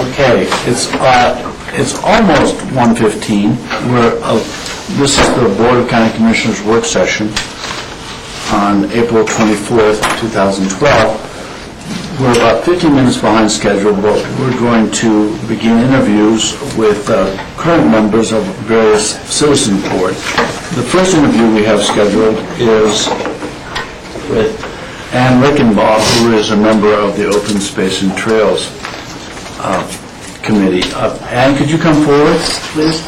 Okay, it's almost 1:15. This is the Board of County Commissioners work session on April 24th, 2012. We're about 15 minutes behind schedule, but we're going to begin interviews with current members of various citizen boards. The first interview we have scheduled is with Ann Rickenbaugh, who is a member of the Open Space and Trails Committee. Ann, could you come forward, please?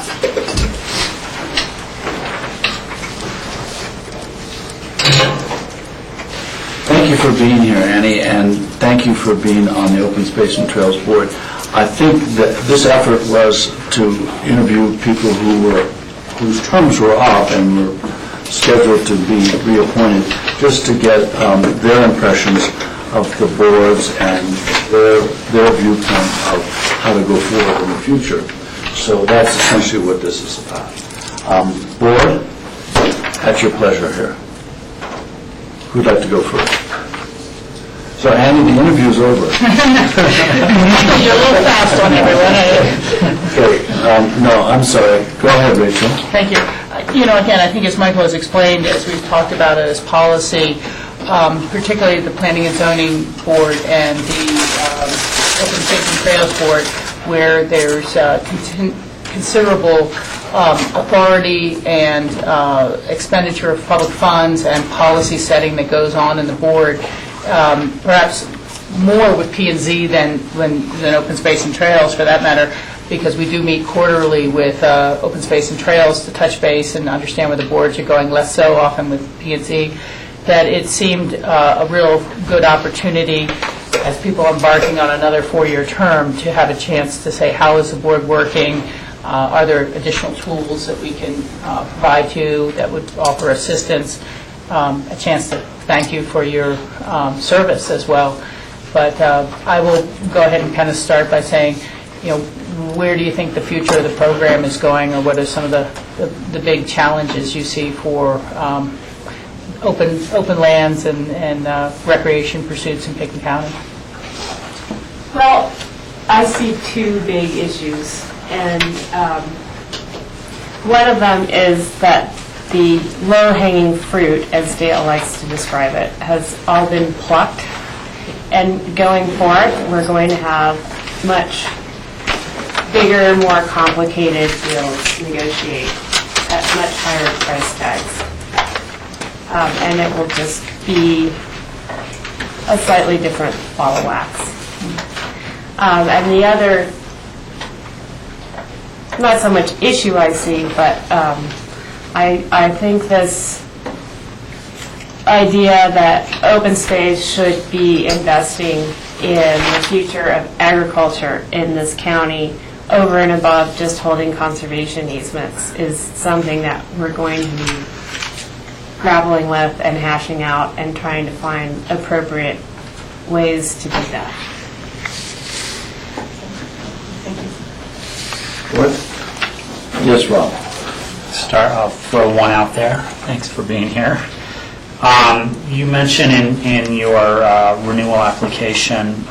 Thank you for being here, Annie, and thank you for being on the Open Space and Trails Board. I think that this effort was to interview people whose terms were up and were scheduled to be reappointed, just to get their impressions of the boards and their viewpoint of how to go forward in the future. So that's essentially what this is about. Board, at your pleasure here. Who'd like to go first? So, Annie, the interview's over. You're a little fast on everyone. Okay. No, I'm sorry. Go ahead, Rachel. Thank you. Again, I think as Michael has explained, as we've talked about it as policy, particularly the Planning and Zoning Board and the Open Space and Trails Board, where there's considerable authority and expenditure of public funds and policy setting that goes on in the board, perhaps more with P&Z than Open Space and Trails, for that matter, because we do meet quarterly with Open Space and Trails to touch base and understand where the boards are going, less so often with P&Z, that it seemed a real good opportunity as people embarking on another 4-year term to have a chance to say, how is the board working? Are there additional tools that we can provide you that would offer assistance? A chance to thank you for your service as well. But I will go ahead and kind of start by saying, where do you think the future of the program is going, or what are some of the big challenges you see for open lands and recreation pursuits in Pickens County? Well, I see two big issues, and one of them is that the low-hanging fruit, as Dale likes to describe it, has all been plucked, and going forward, we're going to have much bigger, more complicated deals to negotiate at much higher price tags. And it will just be a slightly different ball of wax. And the other, not so much issue I see, but I think this idea that open space should be investing in the future of agriculture in this county over and above just holding conservation easements is something that we're going to be grappling with and hashing out and trying to find appropriate ways to do that. Thank you. What? Yes, Rob. I'll throw one out there. Thanks for being here. You mentioned in your renewal application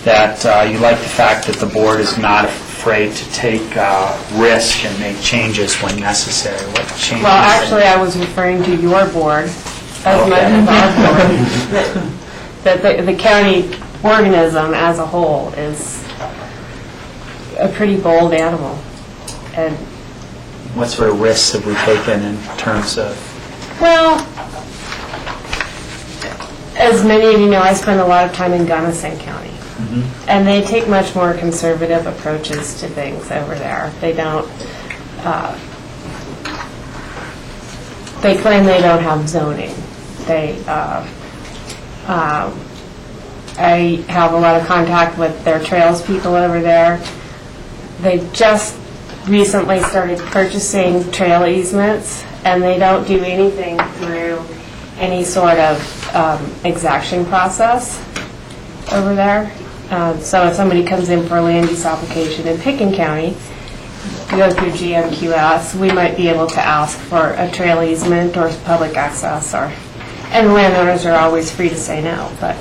that you like the fact that the board is not afraid to take risk and make changes when necessary. What changes? Well, actually, I was referring to your board as much as our board. That the county organism as a whole is a pretty bold animal. And what sort of risks have we taken in terms of? well, as many of you know, I spend a lot of time in Gunnison County. Mm-hmm. And they take much more conservative approaches to things over there. They don't, they claim they don't have zoning. I have a lot of contact with their trails people over there. They just recently started purchasing trail easements, and they don't do anything through any sort of exaction process over there. So if somebody comes in for a land use application in Pickens County, go through GMQS, we might be able to ask for a trail easement or public access, and landowners are always free to say no. But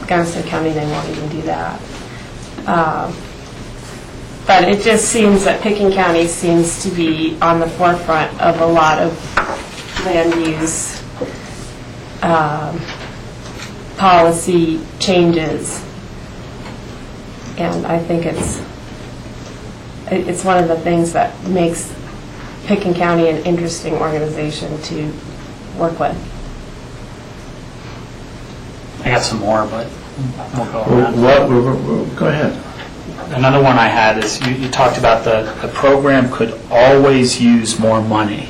Gunnison County, they won't even do that. But it just seems that Picken County seems to be on the forefront of a lot of land use policy changes. And I think it's one of the things that makes Picken County an interesting organization to work with. I got some more, but we'll go around. Go ahead. Another one I had is you talked about the program could always use more money.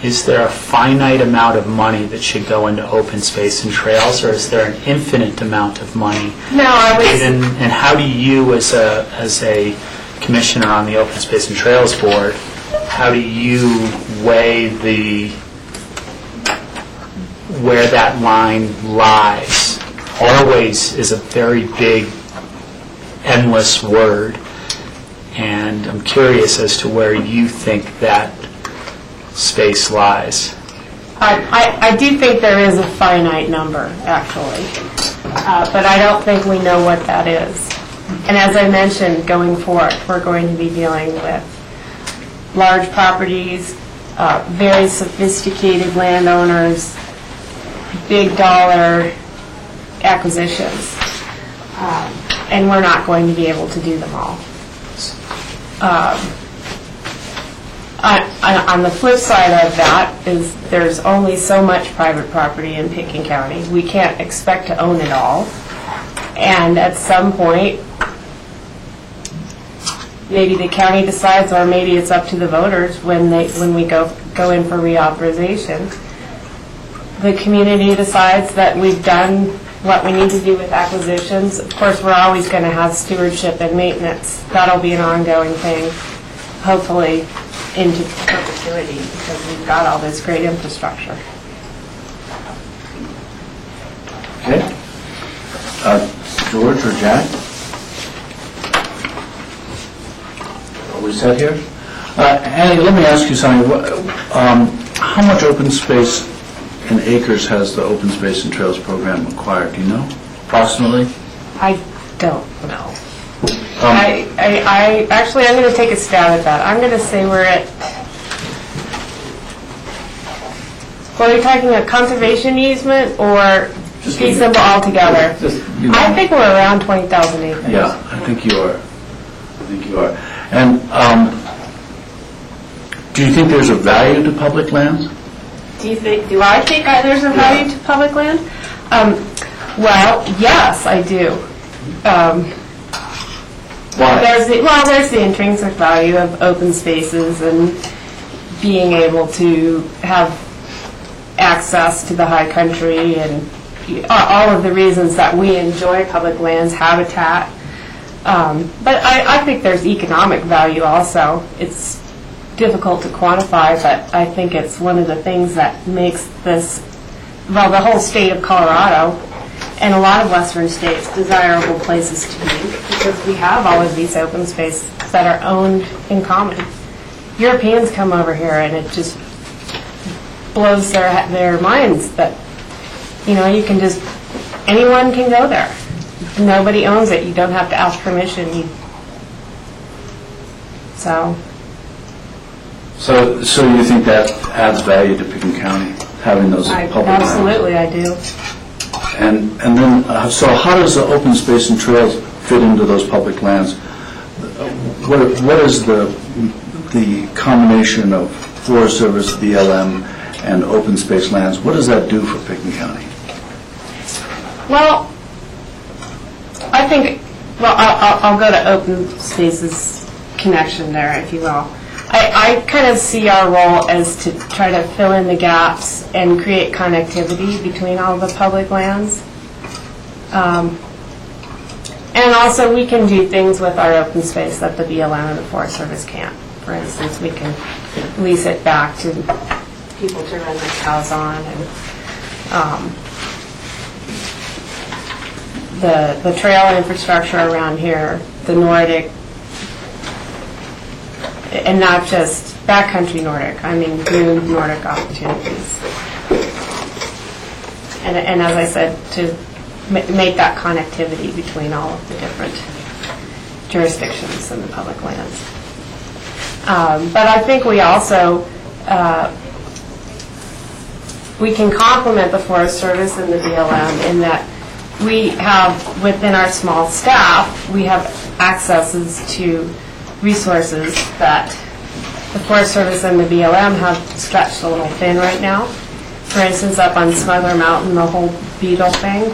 Is there a finite amount of money that should go into open space and trails, or is there an infinite amount of money? No, I was... And how do you, as a commissioner on the Open Space and Trails Board, how do you weigh where that line lies? Always is a very big, endless word, and I'm curious as to where you think that space lies. I do think there is a finite number, actually, but I don't think we know what that is. And as I mentioned, going forward, we're going to be dealing with large properties, very sophisticated landowners, big dollar acquisitions, and we're not going to be able to do them all. On the flip side of that is there's only so much private property in Picken County. We can't expect to own it all. And at some point, maybe the county decides, or maybe it's up to the voters when we go in for reauthorization. The community decides that we've done what we need to do with acquisitions. Of course, we're always going to have stewardship and maintenance. That'll be an ongoing thing, hopefully into perpetuity, because we've got all this great infrastructure. Okay. George or Jack? Are we set here? Annie, let me ask you something. How much open space in acres has the Open Space and Trails program acquired? Do you know, approximately? I don't know. I actually, I'm going to take a stab at that. I'm going to say we're at, well, are you talking a conservation easement or fee simple altogether? I think we're around 20,000 acres. Yeah, I think you are. And do you think there's a value to public lands? Do I think there's a value to public land? Well, yes, I do. Why? There's the intrinsic value of open spaces and being able to have access to the high country and all of the reasons that we enjoy public lands, habitat. But I think there's economic value also. It's difficult to quantify, but I think it's one of the things that makes this, well, the whole state of Colorado and a lot of western states desirable places to be, because we have all of these open spaces that are owned in common. Europeans come over here and it just blows their minds that, you can just, anyone can go there. Nobody owns it. You don't have to ask permission. So you think that adds value to Picken County, having those public lands? Absolutely, I do. And then, so how does the open space and trails fit into those public lands? What is the combination of Forest Service, BLM, and open space lands? What does that do for Picken County? Well, I think, I'll go to open spaces connection there, if you will. I kind of see our role as to try to fill in the gaps and create connectivity between all the public lands. And also we can do things with our open space that the BLM and the Forest Service can't. For instance, we can lease it back to people to run their cows on, and the trail infrastructure around here, the Nordic, and not just backcountry Nordic, I mean new Nordic opportunities. And as I said to make that connectivity between all of the different jurisdictions in the public lands. But I think we also, we can complement the Forest Service and the BLM in that we have, within our small staff, we have accesses to resources that the Forest Service and the BLM have stretched a little thin right now. For instance, up on Smuggler Mountain, the whole beetle thing,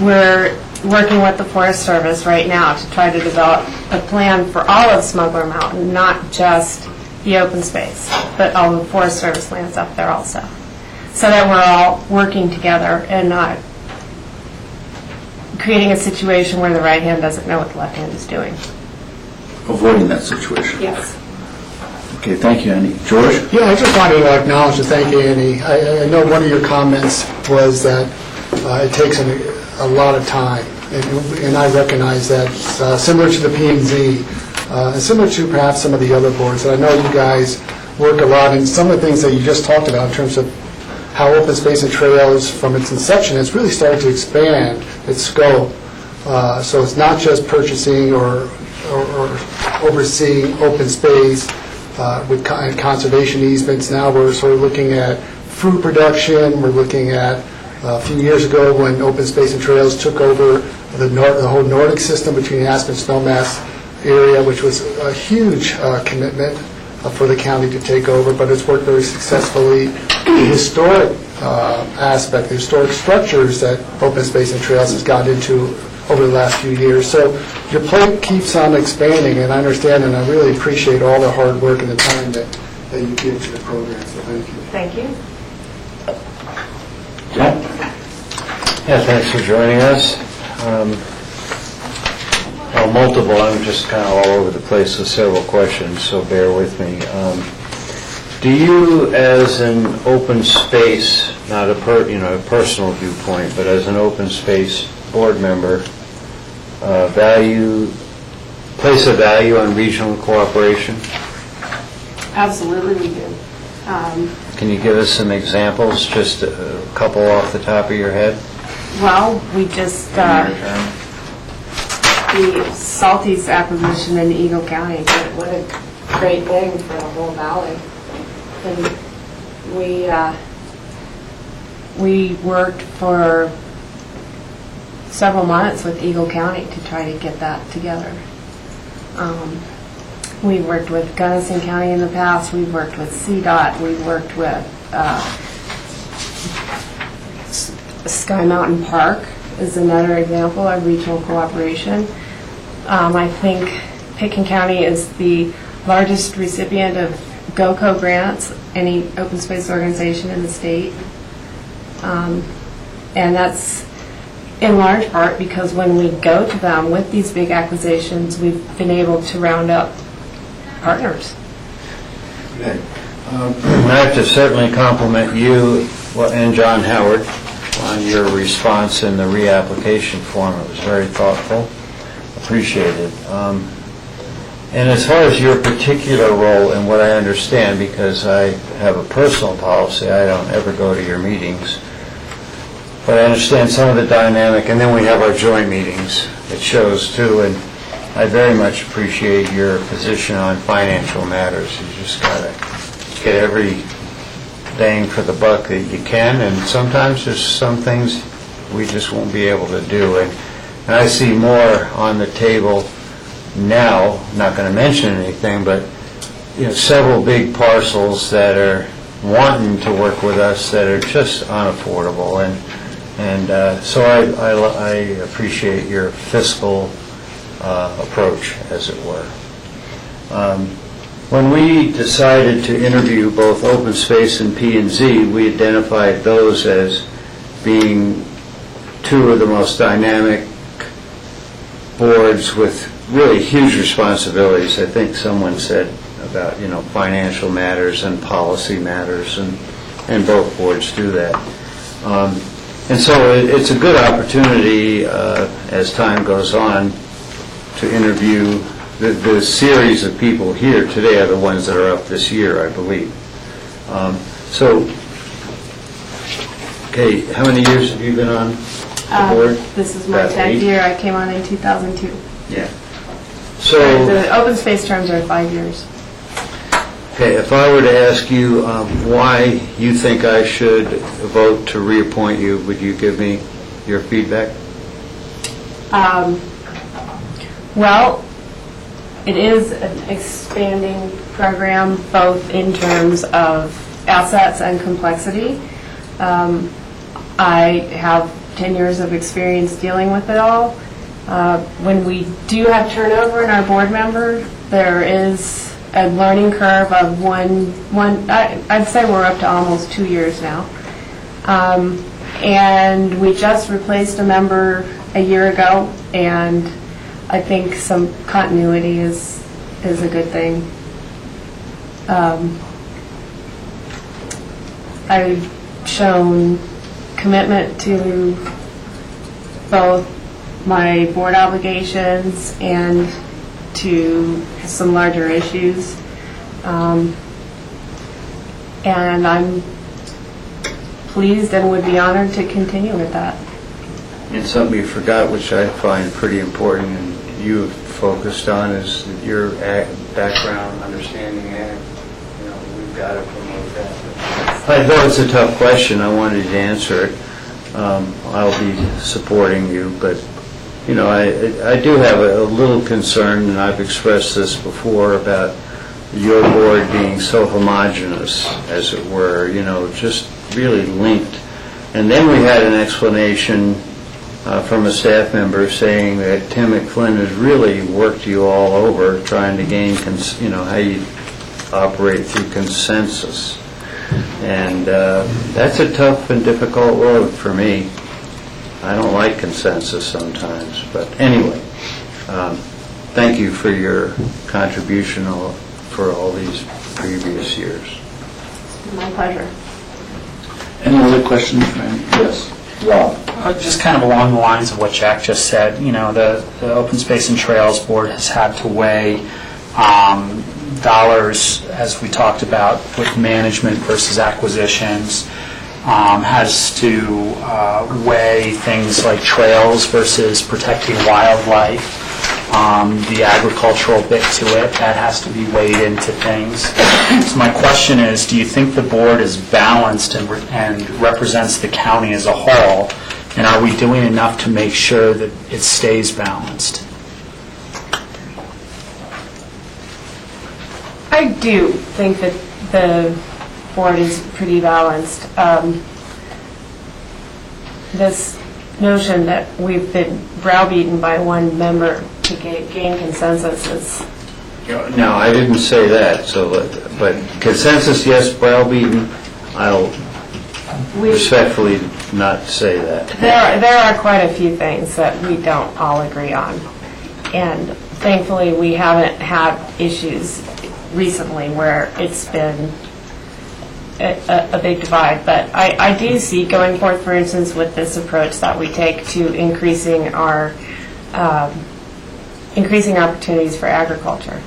we're working with the Forest Service right now to try to develop a plan for all of Smuggler Mountain, not just the open space, but all the Forest Service lands up there also, so that we're all working together and not creating a situation where the right hand doesn't know what the left hand is doing. Avoiding that situation. Yes. Okay, thank you, Annie. George? Yeah, I just wanted to acknowledge and thank Annie. I know one of your comments was that it takes a lot of time, and I recognize that. Similar to the P&Z, and similar to perhaps some of the other boards, and I know you guys work a lot, and some of the things that you just talked about in terms of how open space and trails from its inception has really started to expand its scope. So it's not just purchasing or overseeing open space with conservation easements. Now we're sort of looking at food production. We're looking at a few years ago when open space and trails took over the whole Nordic system between the Aspen Snowmass area, which was a huge commitment for the county to take over, but it's worked very successfully. The historic aspect, the historic structures that open space and trails has gotten into over the last few years. So your plate keeps on expanding, and I understand and I really appreciate all the hard work and the time that you give to the program, so thank you. Thank you. John? Yeah, thanks for joining us. Well, multiple, I'm just kind of all over the place with several questions, so bear with me. Do you, as an open space, not a personal viewpoint, but as an open space board member, place a value on regional cooperation? Absolutely, we do. Can you give us some examples, just a couple off the top of your head? Well, we just, the Salties acquisition in Eagle County, what a great thing for the whole valley. And we worked for several months with Eagle County to try to get that together. We've worked with Gunnison County in the past. We've worked with CDOT. We've worked with Sky Mountain Park is another example of regional cooperation. I think Pitkin County is the largest recipient of GOCO grants, any open space organization in the state. And that's in large part because when we go to them with these big acquisitions, we've been able to round up partners. Okay. I have to certainly compliment you and John Howard on your response in the reapplication form. It was very thoughtful. Appreciated. And as far as your particular role and what I understand, because I have a personal policy, I don't ever go to your meetings, but I understand some of the dynamic, and then we have our joint meetings. It shows too, and I very much appreciate your position on financial matters. You just got to get every bang for the buck that you can, and sometimes there's some things we just won't be able to do. And I see more on the table now, I'm not going to mention anything, but several big parcels that are wanting to work with us that are just unaffordable. And so I appreciate your fiscal approach, as it were. When we decided to interview both Open Space and P&Z, we identified those as being two of the most dynamic boards with really huge responsibilities. I think someone said about financial matters and policy matters, and both boards do that. And so it's a good opportunity as time goes on to interview. The series of people here today are the ones that are up this year, I believe. So Okay, how many years have you been on the board? This is my About 10th 8? year. I came on in 2002. Yeah. The So, open space terms are 5 years. okay, if I were to ask you why you think I should vote to reappoint you, would you give me your feedback? Well, it is an expanding program, both in terms of assets and complexity. I have 10 years of experience dealing with it all. When we do have turnover in our board member, there is a learning curve of I'd say we're up to almost 2 years now. And we just replaced a member a year ago, and I think some continuity is a good thing. I've shown commitment to both my board obligations and to some larger issues. And I'm pleased and would be honored to continue with that. And something you forgot, which I find pretty important, and you have focused on, is your background, understanding ag. You know, we've got to promote that. I know it's a tough question. I wanted to answer it. I'll be supporting you, but you know, I do have a little concern, and I've expressed this before, about your board being so homogeneous, as it were, you know, just really linked. And then we had an explanation from a staff member saying that Tim McFlynn has really worked you all over trying to gain, you know, how you operate through consensus. And that's a tough and difficult road for me. I don't like consensus sometimes, but anyway, thank you for your contribution for all these previous years. My pleasure. Any other questions, Randy? Yes. Rob? Just kind of along the lines of what Jack just said, you know, the Open Space and Trails Board has had to weigh dollars, as we talked about, with management versus acquisitions, has to weigh things like trails versus protecting wildlife, the agricultural bit to it, that has to be weighed into things. So my question is, do you think the board is balanced and represents the county as a whole, and are we doing enough to make sure that it stays balanced? I do think that the board is pretty balanced. This notion that we've been browbeaten by one member to gain consensus is... No, I didn't say that, so, but consensus, yes, browbeaten, I'll respectfully not say that. There are quite a few things that we don't all agree on, and thankfully we haven't had issues recently where it's been a big divide. But I do see going forward, for instance, with this approach that we take to increasing opportunities for agriculture.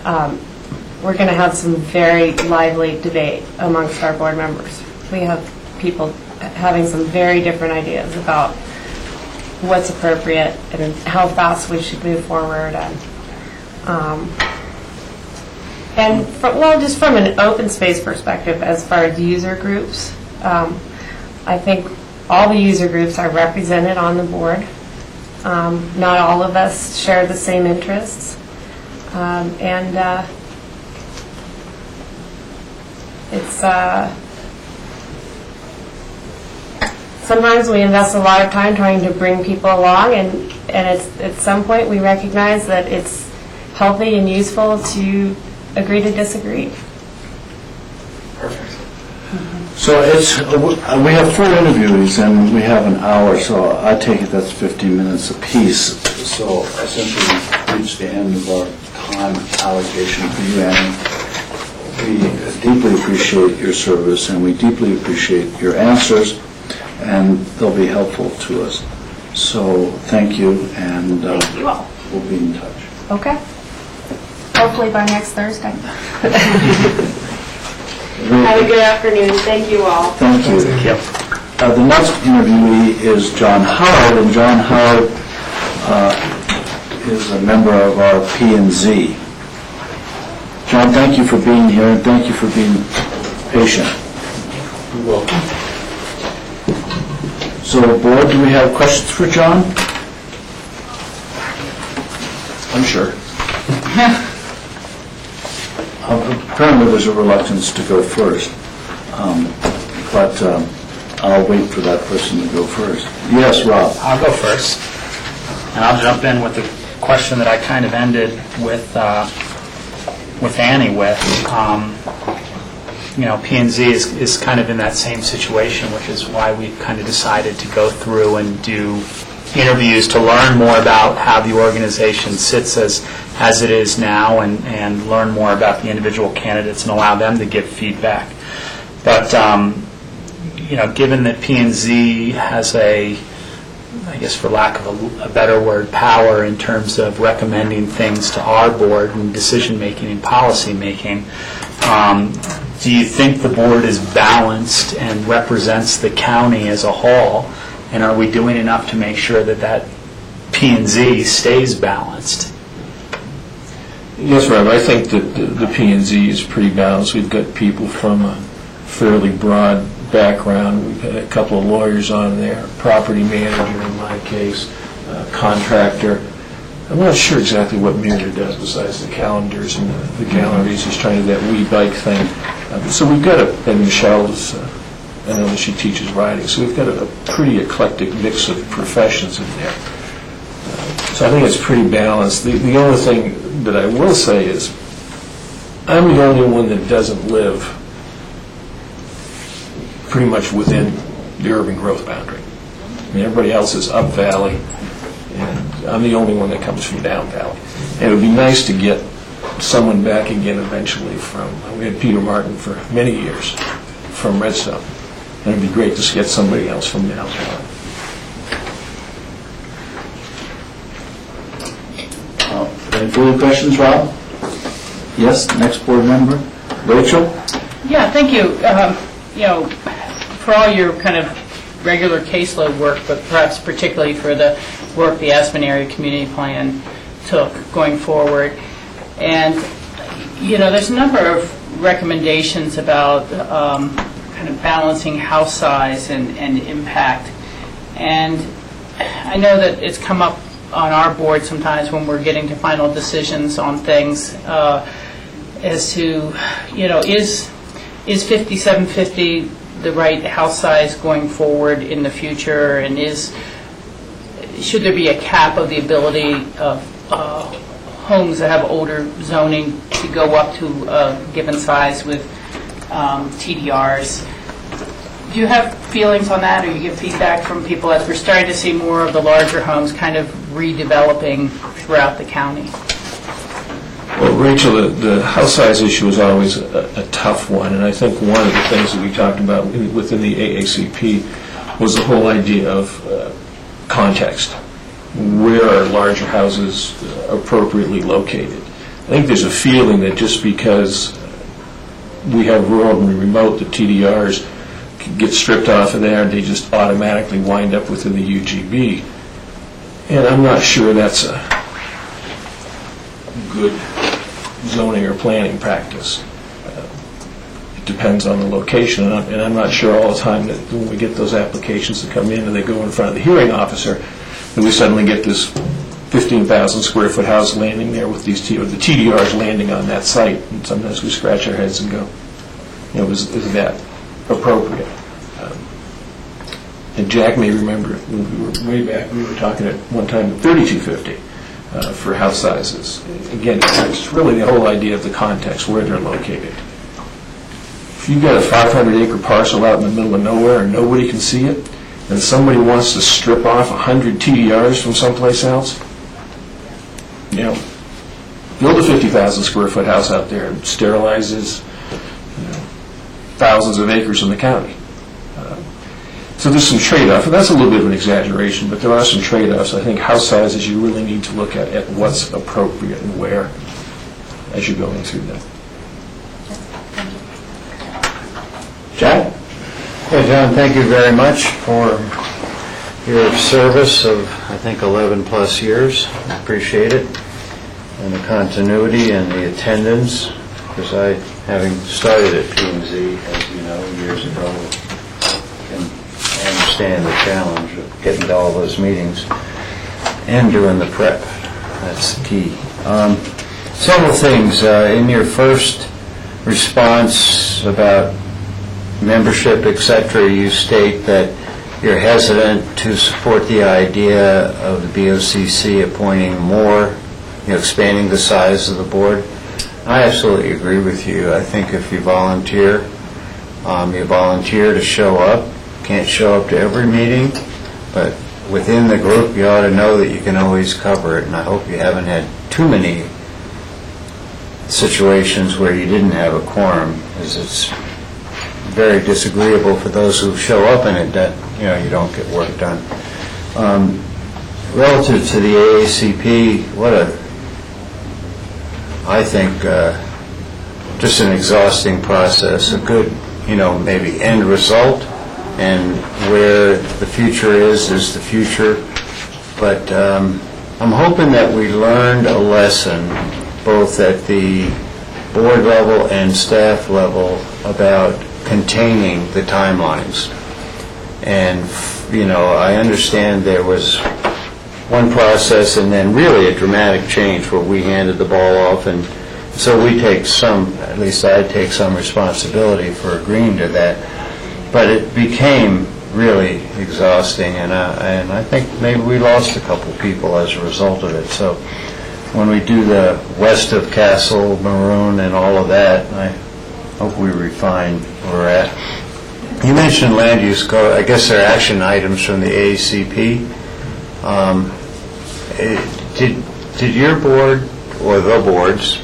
We're going to have some very lively debate amongst our board members. We have people having some very different ideas about what's appropriate and how fast we should move forward. Just from an open space perspective, as far as user groups, I think all the user groups are represented on the board. Not all of us share the same interests. It's sometimes we invest a lot of time trying to bring people along, and at some point we recognize that it's healthy and useful to agree to disagree. So we have 4 interviews and we have an hour, so I take it that's 15 minutes apiece. So essentially we've reached the end of our time allocation for you, Annie. We deeply appreciate your service and we deeply appreciate your answers, and they'll be helpful to us. So thank you, and Thank you all. we'll be in touch. Okay. Hopefully by next Thursday. Have a good afternoon. Thank you all. Thank you. The next interviewee is John Howard, and John Howard is a member of our P&Z. John, thank you for being here, and thank you for being patient. You're welcome. So, board, do we have questions for John? I'm sure. Apparently there's a reluctance to go first, but I'll wait for that person to go first. Yes, Rob? I'll go first, and I'll jump in with the question that I kind of ended with Annie with. P&Z is kind of in that same situation, which is why we've kind of decided to go through and do interviews to learn more about how the organization sits as it is now, and learn more about the individual candidates and allow them to give feedback. But given that P&Z has I guess for lack of a better word, power in terms of recommending things to our board and decision-making and policy-making, do you think the board is balanced and represents the county as a whole? And are we doing enough to make sure that P&Z stays balanced? Yes, Rob, I think that the P&Z is pretty balanced. We've got people from a fairly broad background. We've had a couple of lawyers on there, property manager in my case, contractor. I'm not sure exactly what Miranda does besides the calendars and the galleries. He's trying to do that wee bike thing. So we've got and Michelle's, I know that she teaches riding, so we've got a pretty eclectic mix of professions in there. So I think it's pretty balanced. The only thing that I will say is I'm the only one that doesn't live pretty much within the urban growth boundary. I mean, everybody else is up valley, and I'm the only one that comes from down valley. And it would be nice to get someone back again eventually from, we had Peter Martin for many years from Redstone. And it'd be great to get somebody else from down valley. Any further questions, Rob? Yes, next board member. Rachel? Yeah, thank you. For all your kind of regular caseload work, but perhaps particularly for the work the Aspen Area Community Plan took going forward. And, there's a number of recommendations about kind of balancing house size and impact. And I know that it's come up on our board sometimes when we're getting to final decisions on things as to, is 5750 the right house size going forward in the future, and should there be a cap of the ability of homes that have older zoning to go up to a given size with TDRs? Do you have feelings on that, or you get feedback from people as we're starting to see more of the larger homes kind of redeveloping throughout the county? Well, Rachel, the house size issue is always a tough one, and I think one of the things that we talked about within the AACP was the whole idea of context. Where are larger houses appropriately located? I think there's a feeling that just because we have rural and remote, the TDRs get stripped off of there, and they just automatically wind up within the UGB. And I'm not sure that's a good zoning or planning practice. It depends on the location, and I'm not sure all the time that when we get those applications that come in and they go in front of the hearing officer, that we suddenly get this 15,000 square foot house landing there with these the TDRs landing on that site, and sometimes we scratch our heads and go, is that appropriate? And Jack may remember when we were way back, we were talking at one time at 3250 for house sizes. Again, it's really the whole idea of the context, where they're located. If you've got a 500-acre parcel out in the middle of nowhere and nobody can see it, and somebody wants to strip off 100 TDRs from someplace else, build a 50,000 square foot house out there and sterilizes thousands of acres in the county. So there's some trade-off, and that's a little bit of an exaggeration, but there are some trade-offs. I think house sizes you really need to look at what's appropriate and where as you're going through that. Jack? Yeah, John, thank you very much for your service of, I think, 11-plus years. I appreciate it. And the continuity and the attendance, because I, having started at P&Z, as you know, years ago, can understand the challenge of getting to all those meetings and doing the prep. That's the key. Several things. In your first response about membership, et cetera, you state that you're hesitant to support the idea of the BOCC appointing more, expanding the size of the board. I absolutely agree with you. I think if you volunteer to show up. Can't show up to every meeting, but within the group, you ought to know that you can always cover it, and I hope you haven't had too many situations where you didn't have a quorum, because it's very disagreeable for those who show up in it that, you don't get work done. Relative to the AACP, I think, just an exhausting process, a good, maybe end result, and where the future is the future. But I'm hoping that we learned a lesson, both at the board level and staff level, about containing the timelines. And, I understand there was one process and then really a dramatic change where we handed the ball off, and so we take some, at least I take some responsibility for agreeing to that. But it became really exhausting, and I think maybe we lost a couple people as a result of it. So when we do the west of Castle, Maroon, and all of that, I hope we refine where we're at. You mentioned land use code. I guess there are action items from the AACP. Did your board or the boards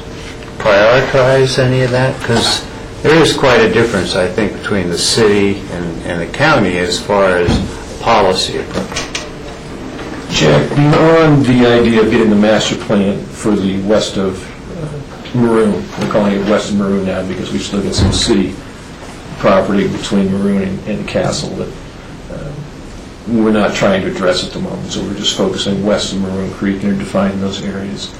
prioritize any of that? Because there is quite a difference, I think, between the city and the county as far as policy approach. Jack, beyond the idea of getting the master plan for the west of Maroon, we're calling it west of Maroon now because we still get some city property between Maroon and Castle that we're not trying to address at the moment, so we're just focusing west of Maroon Creek and defining those areas.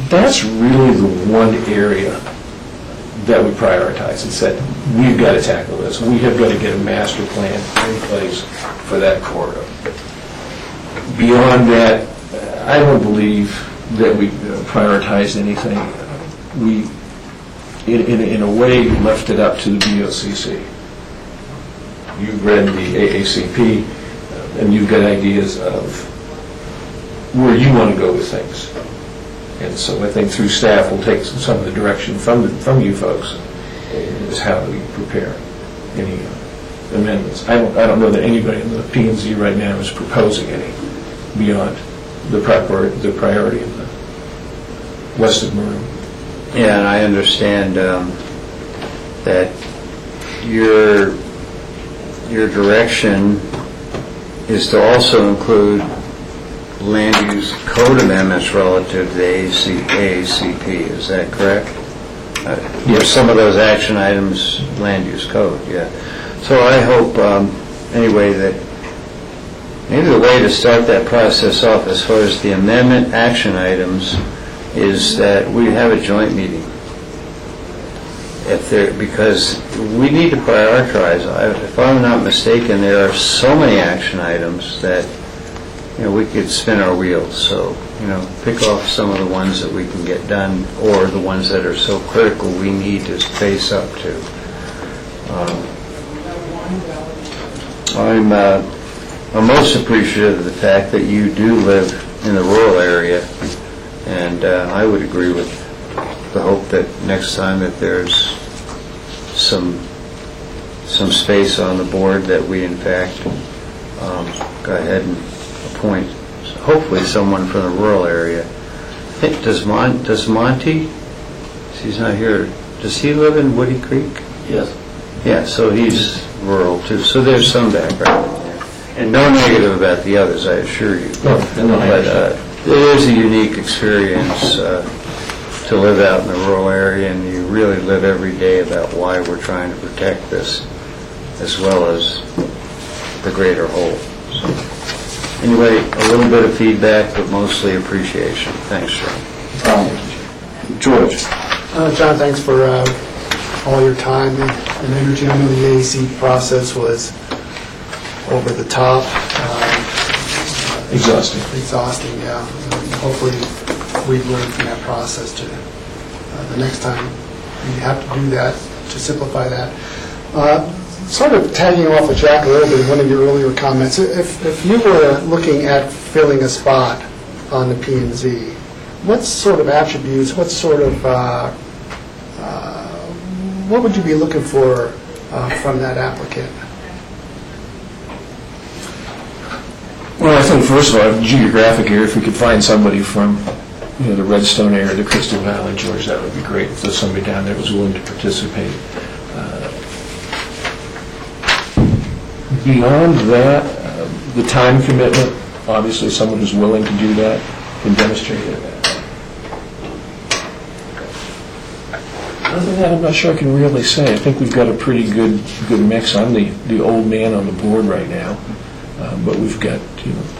That's really the one area that we prioritize and said, we've got to tackle this. We have got to get a master plan in place for that corridor. Beyond that, I don't believe that we prioritized anything. We, in a way, left it up to the BOCC. You've read the AACP, and you've got ideas of where you want to go with things. And so I think through staff, we'll take some of the direction from you folks is how we prepare any amendments. I don't know that anybody in the P&Z right now is proposing any beyond the priority of the west of Maroon. Yeah, and I understand that your direction is to also include land use code amendments relative to the AACP. Is that correct? Yes. Some of those action items, land use code, yeah. So I hope, anyway, that maybe the way to start that process off as far as the amendment action items is that we have a joint meeting. Because we need to prioritize. If I'm not mistaken, there are so many action items that we could spin our wheels. So, pick off some of the ones that we can get done, or the ones that are so critical we need to face up to. I'm most appreciative of the fact that you do live in the rural area, and I would agree with the hope that next time that there's some space on the board that we in fact go ahead and appoint hopefully someone from the rural area. I think does Monty? He's not here. Does he live in Woody Creek? Yes. Yeah, so he's rural too. So there's some background in there. And no negative about the others, I assure you. No, But it is a unique experience to live out in the rural area, and you really live every day about why we're trying to protect this as well as the greater whole. So, anyway, a little bit of feedback, but mostly appreciation. Thanks, John. George? John, thanks for all your time and energy. I know the AAC process was over the top. Exhausting. Exhausting, yeah. Hopefully, we've learned from that process to, the next time we have to do that, to simplify that. Sort of tagging off of Jack a little bit in one of your earlier comments, if you were looking at filling a spot on the P&Z, what sort of attributes, what sort of, what would you be looking for from that applicant? Well, I think first of all, geographic area, if we could find somebody from, the Redstone area, the Crystal Valley, George, that would be great. If there's somebody down there that was willing to participate. Beyond that, the time commitment, obviously someone who's willing to do that can demonstrate it. Other than that, I'm not sure I can really say. I think we've got a pretty good mix. I'm the old man on the board right now, but we've got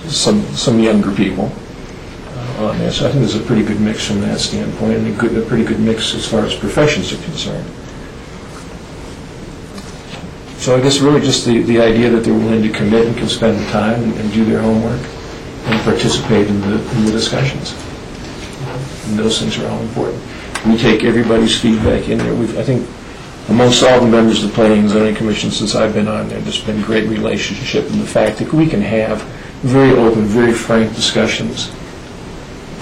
some younger people on there. So I think there's a pretty good mix from that standpoint, and a pretty good mix as far as professions are concerned. So I guess really just the idea that they're willing to commit and can spend the time and do their homework and participate in the discussions. And those things are all important. We take everybody's feedback in there. I think amongst all the members of the Planning and Zoning Commission since I've been on there, there's been a great relationship in the fact that we can have very open, very frank discussions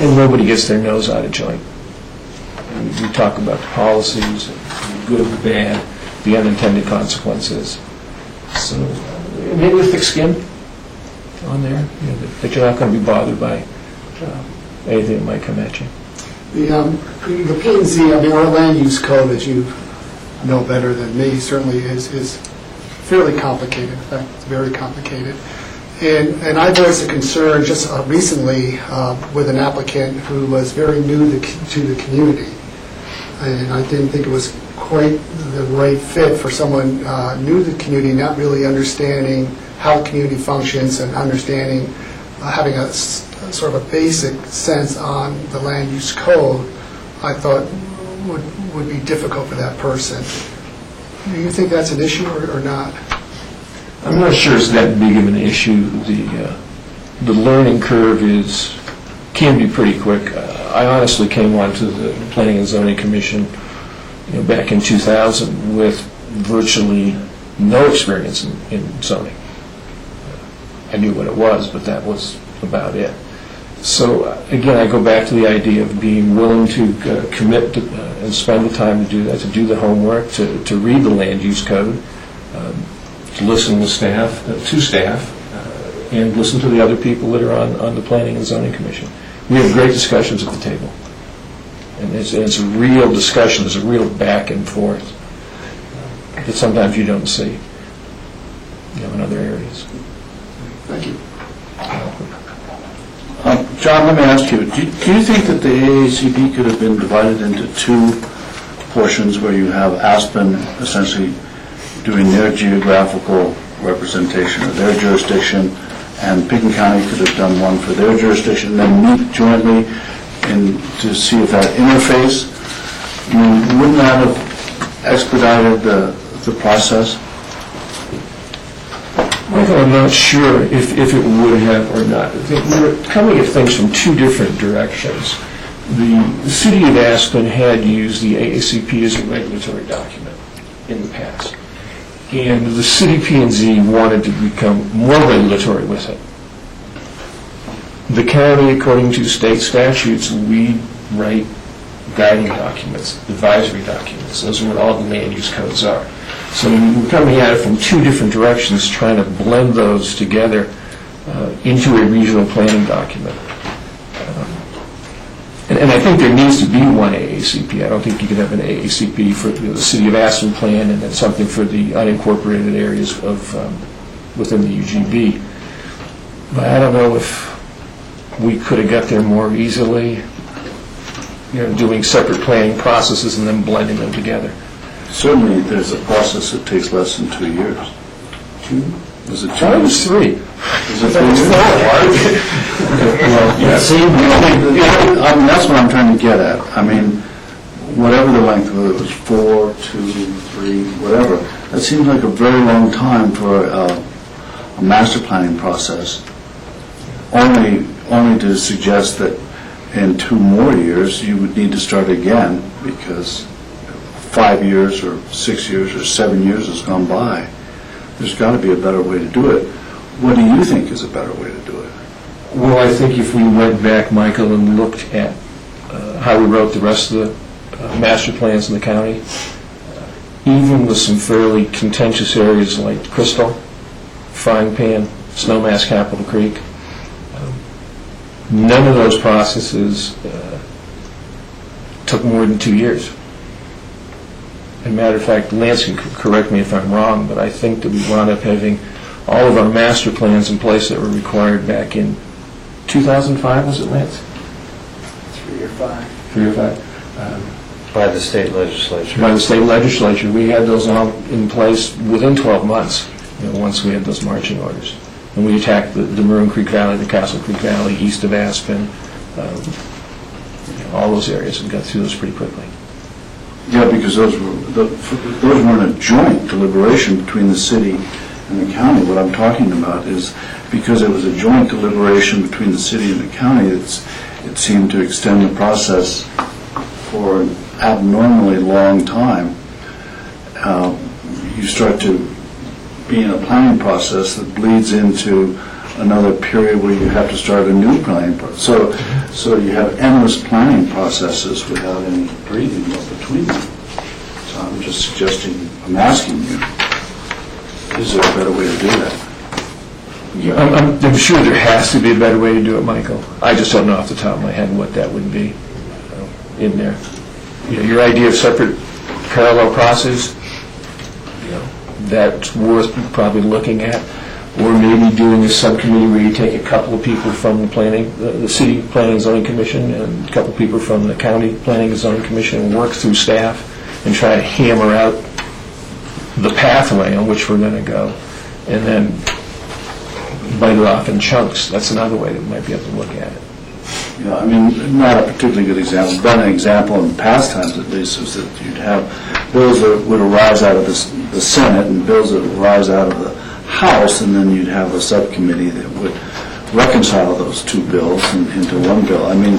and nobody gets their nose out of joint. We talk about the policies, the good, the bad, the unintended consequences. So maybe with thick skin on there, that you're not going to be bothered by anything that might come at you. The P&Z, our land use code, as you know better than me, certainly is fairly complicated. In fact, it's very complicated. And I voiced a concern just recently with an applicant who was very new to the community. And I didn't think it was quite the right fit for someone new to the community, not really understanding how the community functions and understanding, having a sort of a basic sense on the land use code, I thought would be difficult for that person. Do you think that's an issue or not? I'm not sure it's that big of an issue. The learning curve can be pretty quick. I honestly came onto the Planning and Zoning Commission back in 2000 with virtually no experience in zoning. I knew what it was, but that was about it. So again, I go back to the idea of being willing to commit and spend the time to do that, to do the homework, to read the land use code, to listen to staff, and listen to the other people that are on the Planning and Zoning Commission. We have great discussions at the table. And it's a real discussion, there's a real back and forth that sometimes you don't see in other areas. Thank you. John, let me ask you, do you think that the AACP could have been divided into two portions where you have Aspen essentially doing their geographical representation of their jurisdiction, and Pickens County could have done one for their jurisdiction, and then meet jointly to see if that interface, wouldn't that have expedited the process? Michael, I'm not sure if it would have or not. We're coming at things from two different directions. The city of Aspen had used the AACP as a regulatory document in the past. And the city P&Z wanted to become more regulatory with it. The county, according to state statutes, we write guiding documents, advisory documents. Those are what all the land use codes are. So we're coming at it from two different directions, trying to blend those together into a regional planning document. And I think there needs to be one AACP. I don't think you could have an AACP for the City of Aspen plan and then something for the unincorporated areas of within the UGB. But I don't know if we could have got there more easily, doing separate planning processes and then blending them together. Certainly, there's a process that takes less than 2 years. Was it I thought it was 3. Was it 3? Well, see, that's what I'm trying to get at. I mean, whatever the length, whether it was 4, 2, 3, whatever, that seems like a very long time for a master planning process. Only to suggest that in 2 more years, you would need to start again, because 5 years or 6 years or 7 years has gone by. There's got to be a better way to do it. What do you think is a better way to do it? Well, I think if we went back, Michael, and looked at how we wrote the rest of the master plans in the county, even with some fairly contentious areas like Crystal, Frying Pan, Snowmass, Capitol Creek, none of those processes took more than 2 years. As a matter of fact, Lance can correct me if I'm wrong, but I think that we wound up having all of our master plans in place that were required back in 2005, was it, Lance? 3 or 5. 3 or 5. By the state legislature. By the state legislature. We had those all in place within 12 months, once we had those marching orders. And we attacked the Maroon Creek Valley, the Castle Creek Valley, east of Aspen, all those areas, and got through those pretty quickly. Yeah, because those weren't a joint deliberation between the city and the county. What I'm talking about is because it was a joint deliberation between the city and the county, it seemed to extend the process for an abnormally long time. You start to be in a planning process that bleeds into another period where you have to start a new planning process. So you have endless planning processes without any breathing between them. So I'm just suggesting, I'm asking you, is there a better way to do that? Yeah, I'm sure there has to be a better way to do it, Michael. I just don't know off the top of my head what that would be in there. Your idea of separate parallel process, that's worth probably looking at. Or maybe doing a subcommittee where you take a couple of people from the City Planning and Zoning Commission and a couple of people from the County Planning and Zoning Commission and work through staff and try to hammer out the pathway on which we're going to go, and then bite it off in chunks. That's another way that we might be able to look at it. Yeah, I mean, not a particularly good example, but an example in past times at least is that you'd have bills that would arise out of the Senate and bills that would arise out of the House, and then you'd have a subcommittee that would reconcile those 2 bills into one bill. I mean,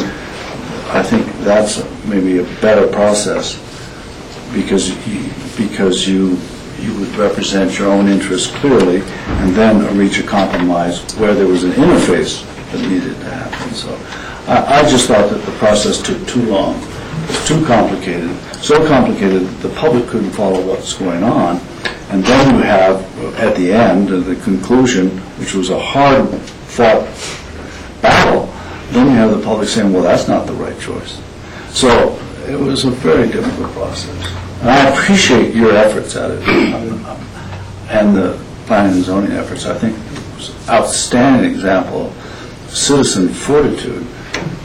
I think that's maybe a better process because you would represent your own interests clearly and then reach a compromise where there was an interface that needed to happen. So I just thought that the process took too long. It was too complicated, so complicated that the public couldn't follow what's going on. And then you have, at the end, the conclusion, which was a hard-fought battle, then you have the public saying, well, that's not the right choice. So it was a very difficult process. And I appreciate your efforts at it, and the planning and zoning efforts. I think it was an outstanding example of citizen fortitude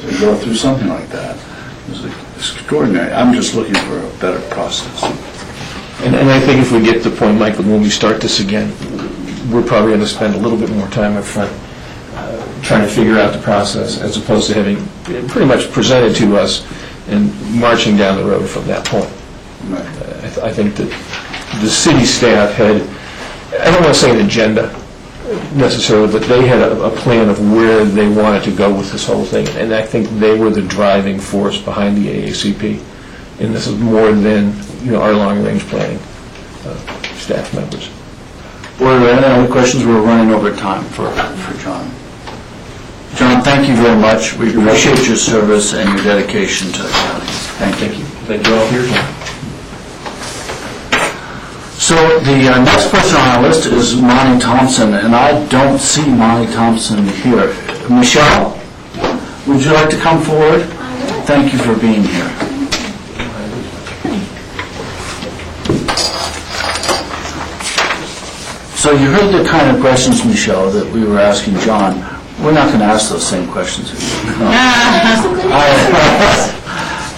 to go through something like that. It was extraordinary. I'm just looking for a better process. And I think if we get to the point, Michael, when we start this again, we're probably going to spend a little bit more time up front trying to figure out the process as opposed to having it pretty much presented to us and marching down the road from that point. Right. I think that the city staff had, I don't want to say an agenda necessarily, but they had a plan of where they wanted to go with this whole thing. And I think they were the driving force behind the AACP. And this is more than our long-range planning staff members. Were there any other questions? We're running over time for John. John, thank you very much. We appreciate your service and your dedication to the county. Thank you. Thank you all for your time. So the next person on our list is Monty Thompson, and I don't see Monty Thompson here. Michelle, would you like to come forward? Thank you for being here. So you heard the kind of questions, Michelle, that we were asking John. We're not going to ask those same questions again.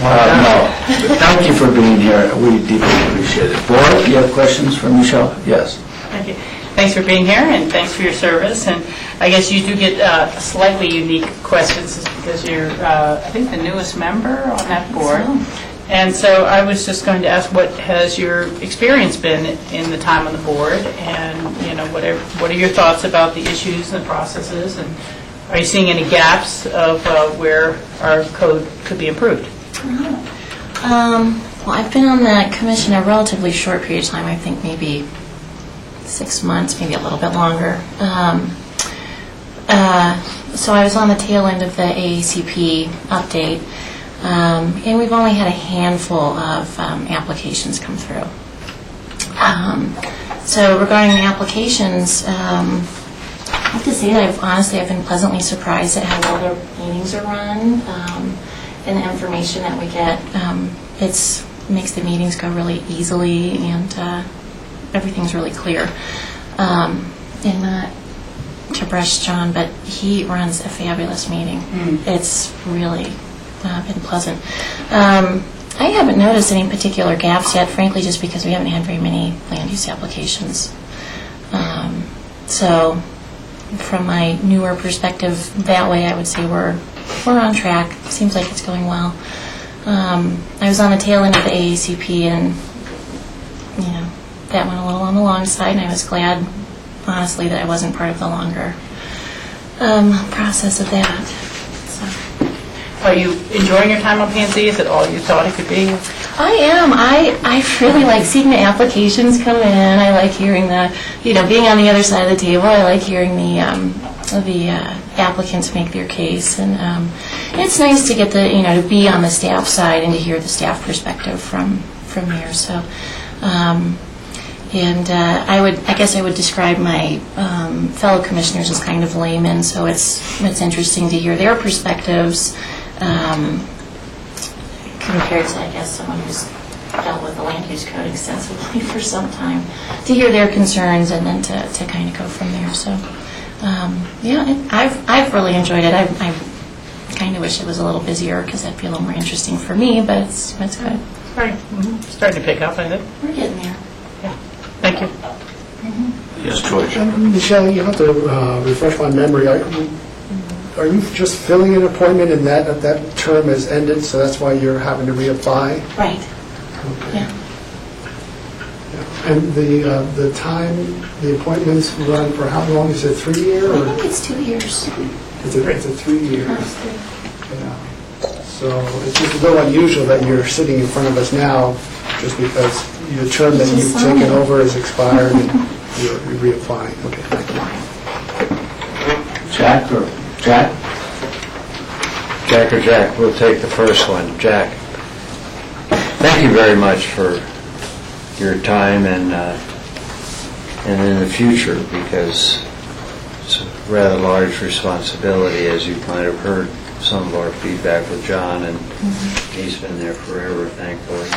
No. Thank you for being here. We deeply appreciate it. Boyd, you have questions for Michelle? Yes. Thank you. thanks for being here, and thanks for your service. And I guess you do get slightly unique questions because you're, I think, the newest member on that board. And so I was just going to ask, what has your experience been in the time on the board? And, what are your thoughts about the issues and the processes? And are you seeing any gaps of where our code could be improved? Well, I've been on the commission a relatively short period of time, I think maybe 6 months, maybe a little bit longer. So I was on the tail end of the AACP update, and we've only had a handful of applications come through. So regarding the applications, I have to say that I've been pleasantly surprised at how well their meetings are run, and the information that we get. It makes the meetings go really easily, and everything's really clear. And not to brush John, but he runs a fabulous meeting. It's really been pleasant. I haven't noticed any particular gaps yet, frankly, just because we haven't had very many land use applications. So from my newer perspective, that way I would say we're on track. Seems like it's going well. I was on the tail end of the AACP, and that went a little on the long side, and I was glad, honestly, that I wasn't part of the longer process of that. So. Are you enjoying your time on P&Z? Is it all you thought it could be? I am. I really like seeing the applications come in. I like hearing being on the other side of the table. I like hearing the applicants make their case, and it's nice to get to be on the staff side and to hear the staff perspective from there. So, I guess I would describe my fellow commissioners as kind of laymen. So it's interesting to hear their perspectives. Compared to, I guess, someone who's dealt with the land use code extensively for some time, to hear their concerns and then to kind of go from there. So, I've really enjoyed it. I kind of wish it was a little busier because that'd be a little more interesting for me, but it's good. Starting to pick up, I think. We're getting there. Yeah. Thank you. Yes, George. Michelle, you have to refresh my memory. Are you just filling an appointment and that term has ended, so that's why you're having to reapply? Right. Okay. Yeah. And the time, the appointments run for how long? Is it 3 years? I think it's 2 years. It's a 3 years. That's 3. Yeah. So it's just a little unusual that you're sitting in front of us now just because your term that you've taken over has expired and you're reapplying. Okay, thank you. Jack or Jack? Jack or Jack? We'll take the first one. Jack. Thank you very much for your time and in the future, because it's a rather large responsibility, as you might have heard some of our feedback with John, and he's been there forever, thankfully.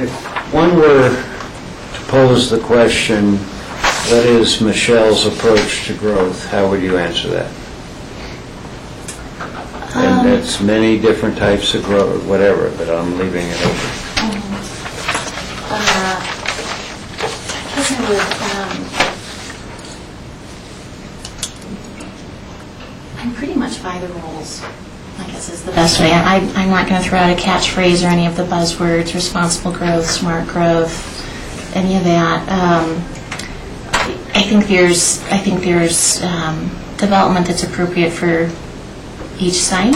If one were to pose the question, what is Michelle's approach to growth, how would you answer that? And it's many different types of growth, whatever, but I'm leaving it open. I guess I would, I'm pretty much by the rules, I guess is the best way. I'm not going to throw out a catchphrase or any of the buzzwords, responsible growth, smart growth, any of that. I think there's development that's appropriate for each site,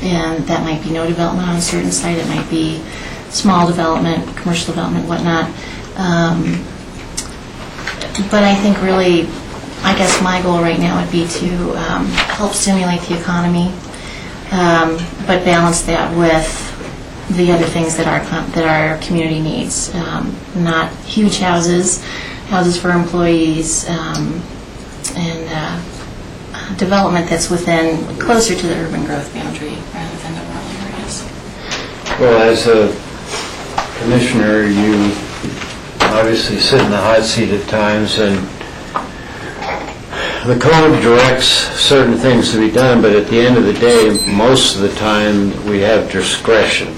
and that might be no development on a certain site. It might be small development, commercial development, whatnot. But I think really, I guess my goal right now would be to help stimulate the economy, but balance that with the other things that our community needs. Not huge houses for employees, and development that's closer to the urban growth boundary rather than the rural areas. Well, as a commissioner, you obviously sit in the hot seat at times, and the code directs certain things to be done, but at the end of the day, most of the time, we have discretion.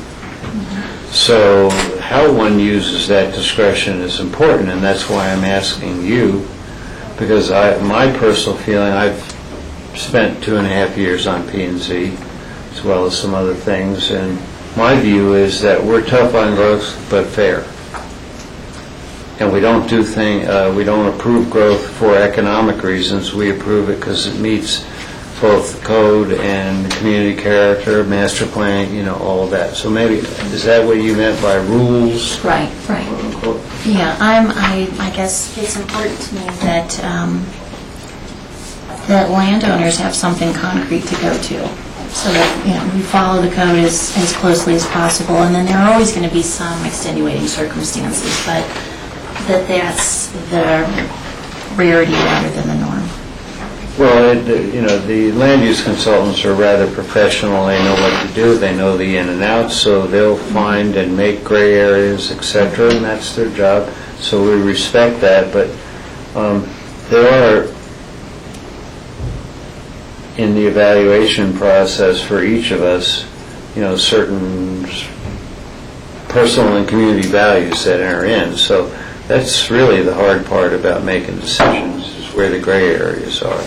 So how one uses that discretion is important, and that's why I'm asking you, because my personal feeling, I've spent 2.5 years on P&Z, as well as some other things, and my view is that we're tough on growth, but fair. And we don't we don't approve growth for economic reasons. We approve it because it meets both the code and community character, master plan, all of that. So maybe, is that what you meant by rules? Right. Yeah, I guess it's important to me that, that landowners have something concrete to go to, so that, we follow the code as closely as possible, and then there are always going to be some extenuating circumstances, but that's the rarity rather than the norm. Well, the land use consultants are rather professional. They know what to do. They know the in and outs, so they'll find and make gray areas, etc., and that's their job. So we respect that, but there are, in the evaluation process for each of us, certain personal and community values that enter in. So that's really the hard part about making decisions, is where the gray areas are.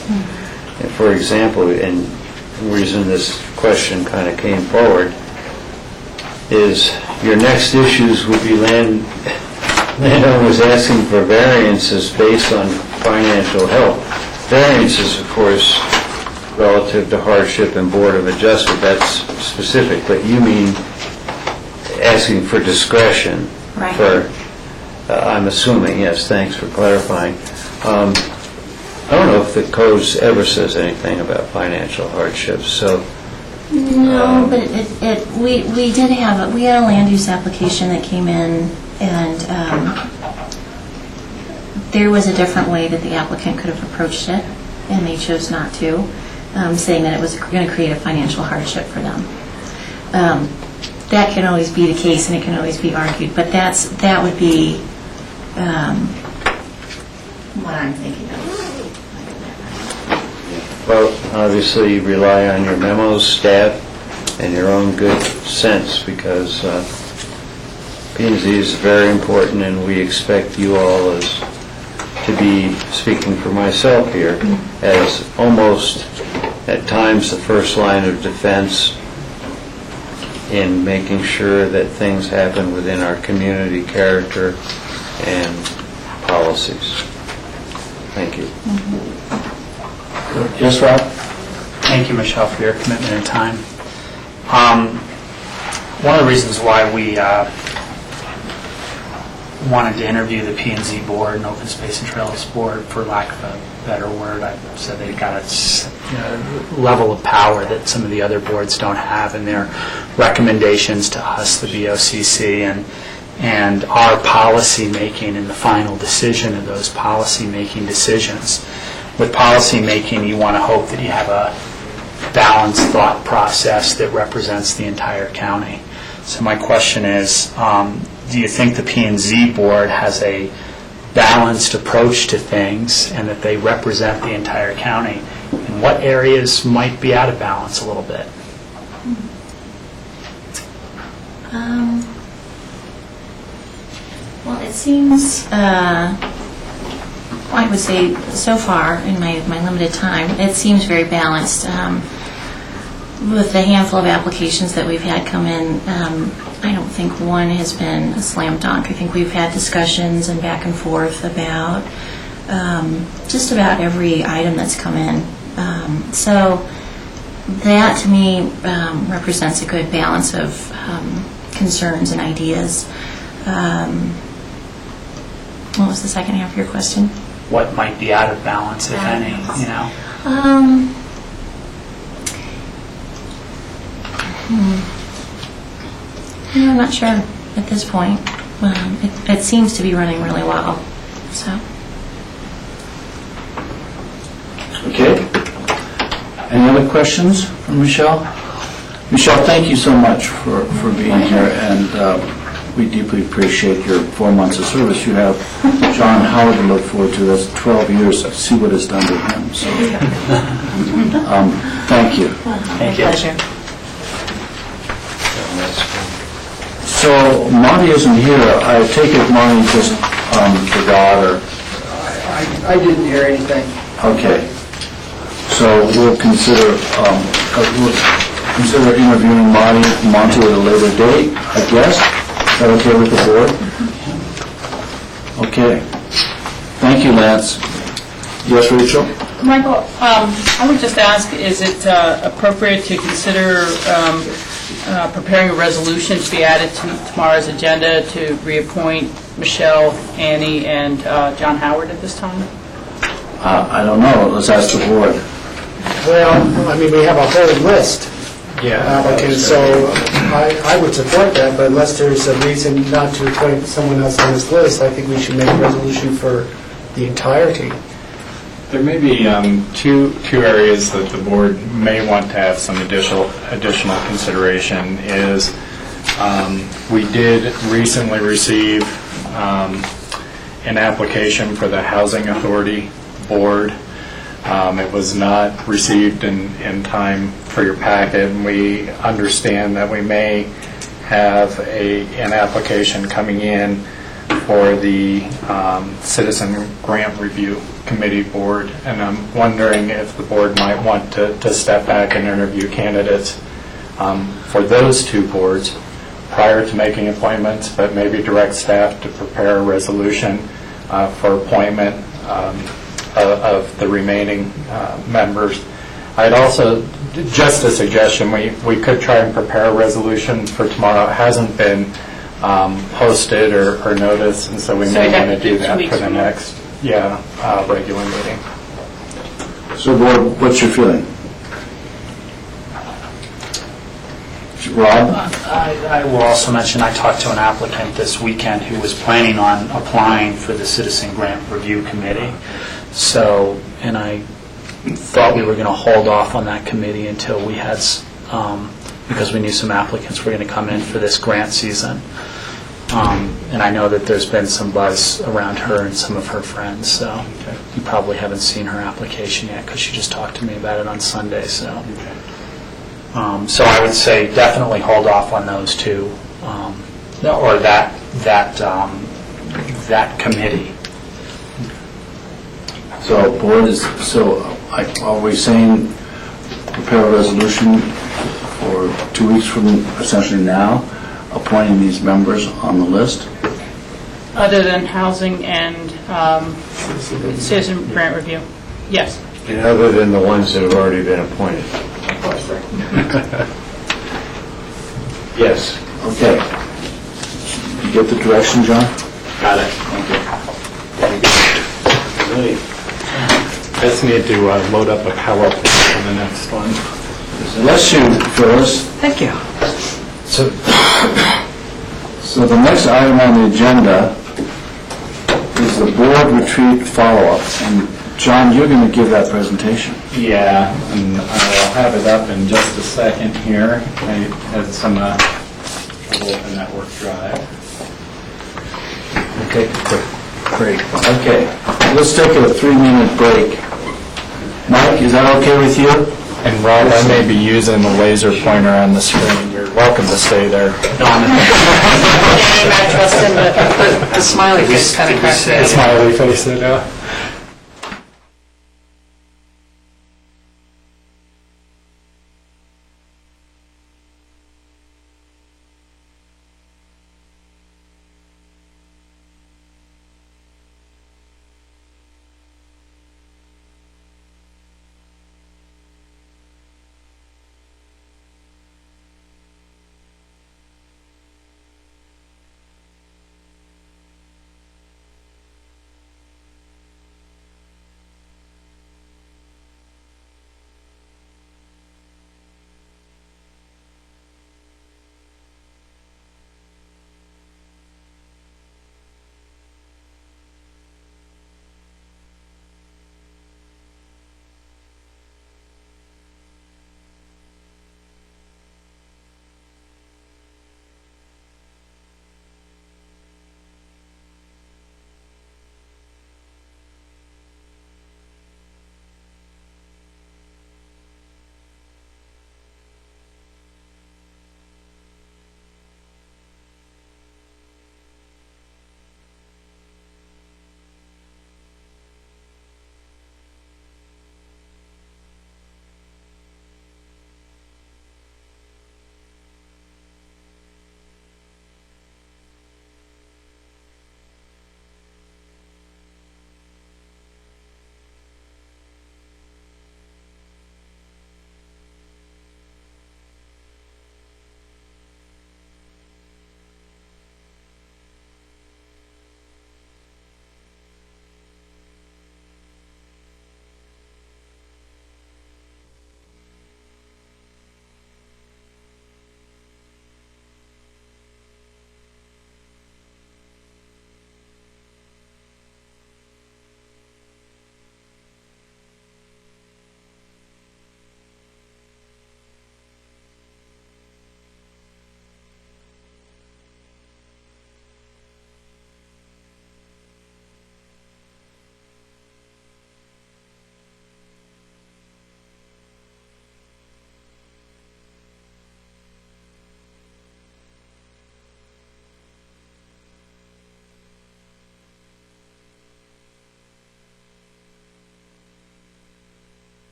And for example, and the reason this question kind of came forward is your next issues would be landowners asking for variances based on financial help. Variances, of course, relative to hardship and Board of Adjustment, that's specific, but you mean asking for discretion. Right. For, I'm assuming, yes, thanks for clarifying. I don't know if the code ever says anything about financial hardships, so... No, but we had a land use application that came in, and there was a different way that the applicant could have approached it, and they chose not to, saying that it was going to create a financial hardship for them. That can always be the case, and it can always be argued, but that would be what I'm thinking of. Well, obviously, you rely on your memos, staff, and your own good sense, because P&Z is very important, and we expect you all to be, speaking for myself here, as almost, at times, the first line of defense in making sure that things happen within our community character and policies. Thank you. Yes, Rob? Thank you, Michelle, for your commitment and time. One of the reasons why we wanted to interview the P&Z board and Open Space and Trails board, for lack of a better word, I said they got a level of power that some of the other boards don't have in their recommendations to us, the BOCC, and our policy making and the final decision of those policy making decisions. With policy making, you want to hope that you have a balanced thought process that represents the entire county. So my question is, do you think the P&Z board has a balanced approach to things and that they represent the entire county? And what areas might be out of balance a little bit? Well, it seems, I would say, so far, in my limited time, it seems very balanced. With the handful of applications that we've had come in, I don't think one has been a slam dunk. I think we've had discussions and back and forth about just about every item that's come in. So that, to me, represents a good balance of concerns and ideas. What was the second half of your question? What might be out of balance, if any, I'm not sure at this point. It seems to be running really well. So. Okay. Any other questions from Michelle? Michelle, thank you so much for being here, and we deeply appreciate your 4 months of service. You have John Howard to look forward to. That's 12 years to see what it's done to him. So, thank you. Thank you. Pleasure. So Monty isn't here. I take it Monty just forgot or... I didn't hear anything. Okay. So we'll consider interviewing Monty at a later date, I guess. Is that okay with the board? Okay. Thank you, Lance. Yes, Rachel? Michael, I would just ask, is it appropriate to consider preparing a resolution to be added to tomorrow's agenda to reappoint Michelle, Annie, and John Howard at this time? I don't know. Let's ask the board. Well, I mean, we have a whole list of applicants, so I would support that, but unless there's a reason not to appoint someone else on this list, I think we should make a resolution for the entirety. There may be two areas that the board may want to have some additional consideration is we did recently receive an application for the Housing Authority Board. It was not received in time for your packet, and we understand that we may have an application coming in for the Citizen Grant Review Committee Board, and I'm wondering if the board might want to step back and interview candidates for those two boards prior to making appointments, but maybe direct staff to prepare a resolution for appointment of the remaining members. I'd also, just a suggestion, we could try and prepare a resolution for tomorrow. It hasn't been posted or noticed, and so we may want to do that for the next regular meeting. So, board, what's your feeling? Rob? I will also mention, I talked to an applicant this weekend who was planning on applying for the Citizen Grant Review Committee. So, and I thought we were going to hold off on that committee until we had, because we knew some applicants were going to come in for this grant season. And I know that there's been some buzz around her and some of her friends, so you probably haven't seen her application yet because she just talked to me about it on Sunday. So, so I would say definitely hold off on those two, or that committee. So, board is, are we saying prepare a resolution for 2 weeks from essentially now, appointing these members on the list? Other than housing and Citizen Grant Review? Yes. And other than the ones that have already been appointed? Of course, sir. Yes. Okay. You get the direction, John? Got it. I just need to load up a PowerPoint for the next one. Bless you, Phyllis. Thank you. So the next item on the agenda is the board retreat follow-up. And John, you're going to give that presentation. Yeah, and I'll have it up in just a second here. I had some trouble with the network drive. Okay, great. Okay, let's take a 3-minute break. Mike, is that okay with you? And Rob, I may be using the laser pointer on the screen. You're welcome to stay there. I trust him, but the smiley face kind of cracks me up. Smiley face, I know.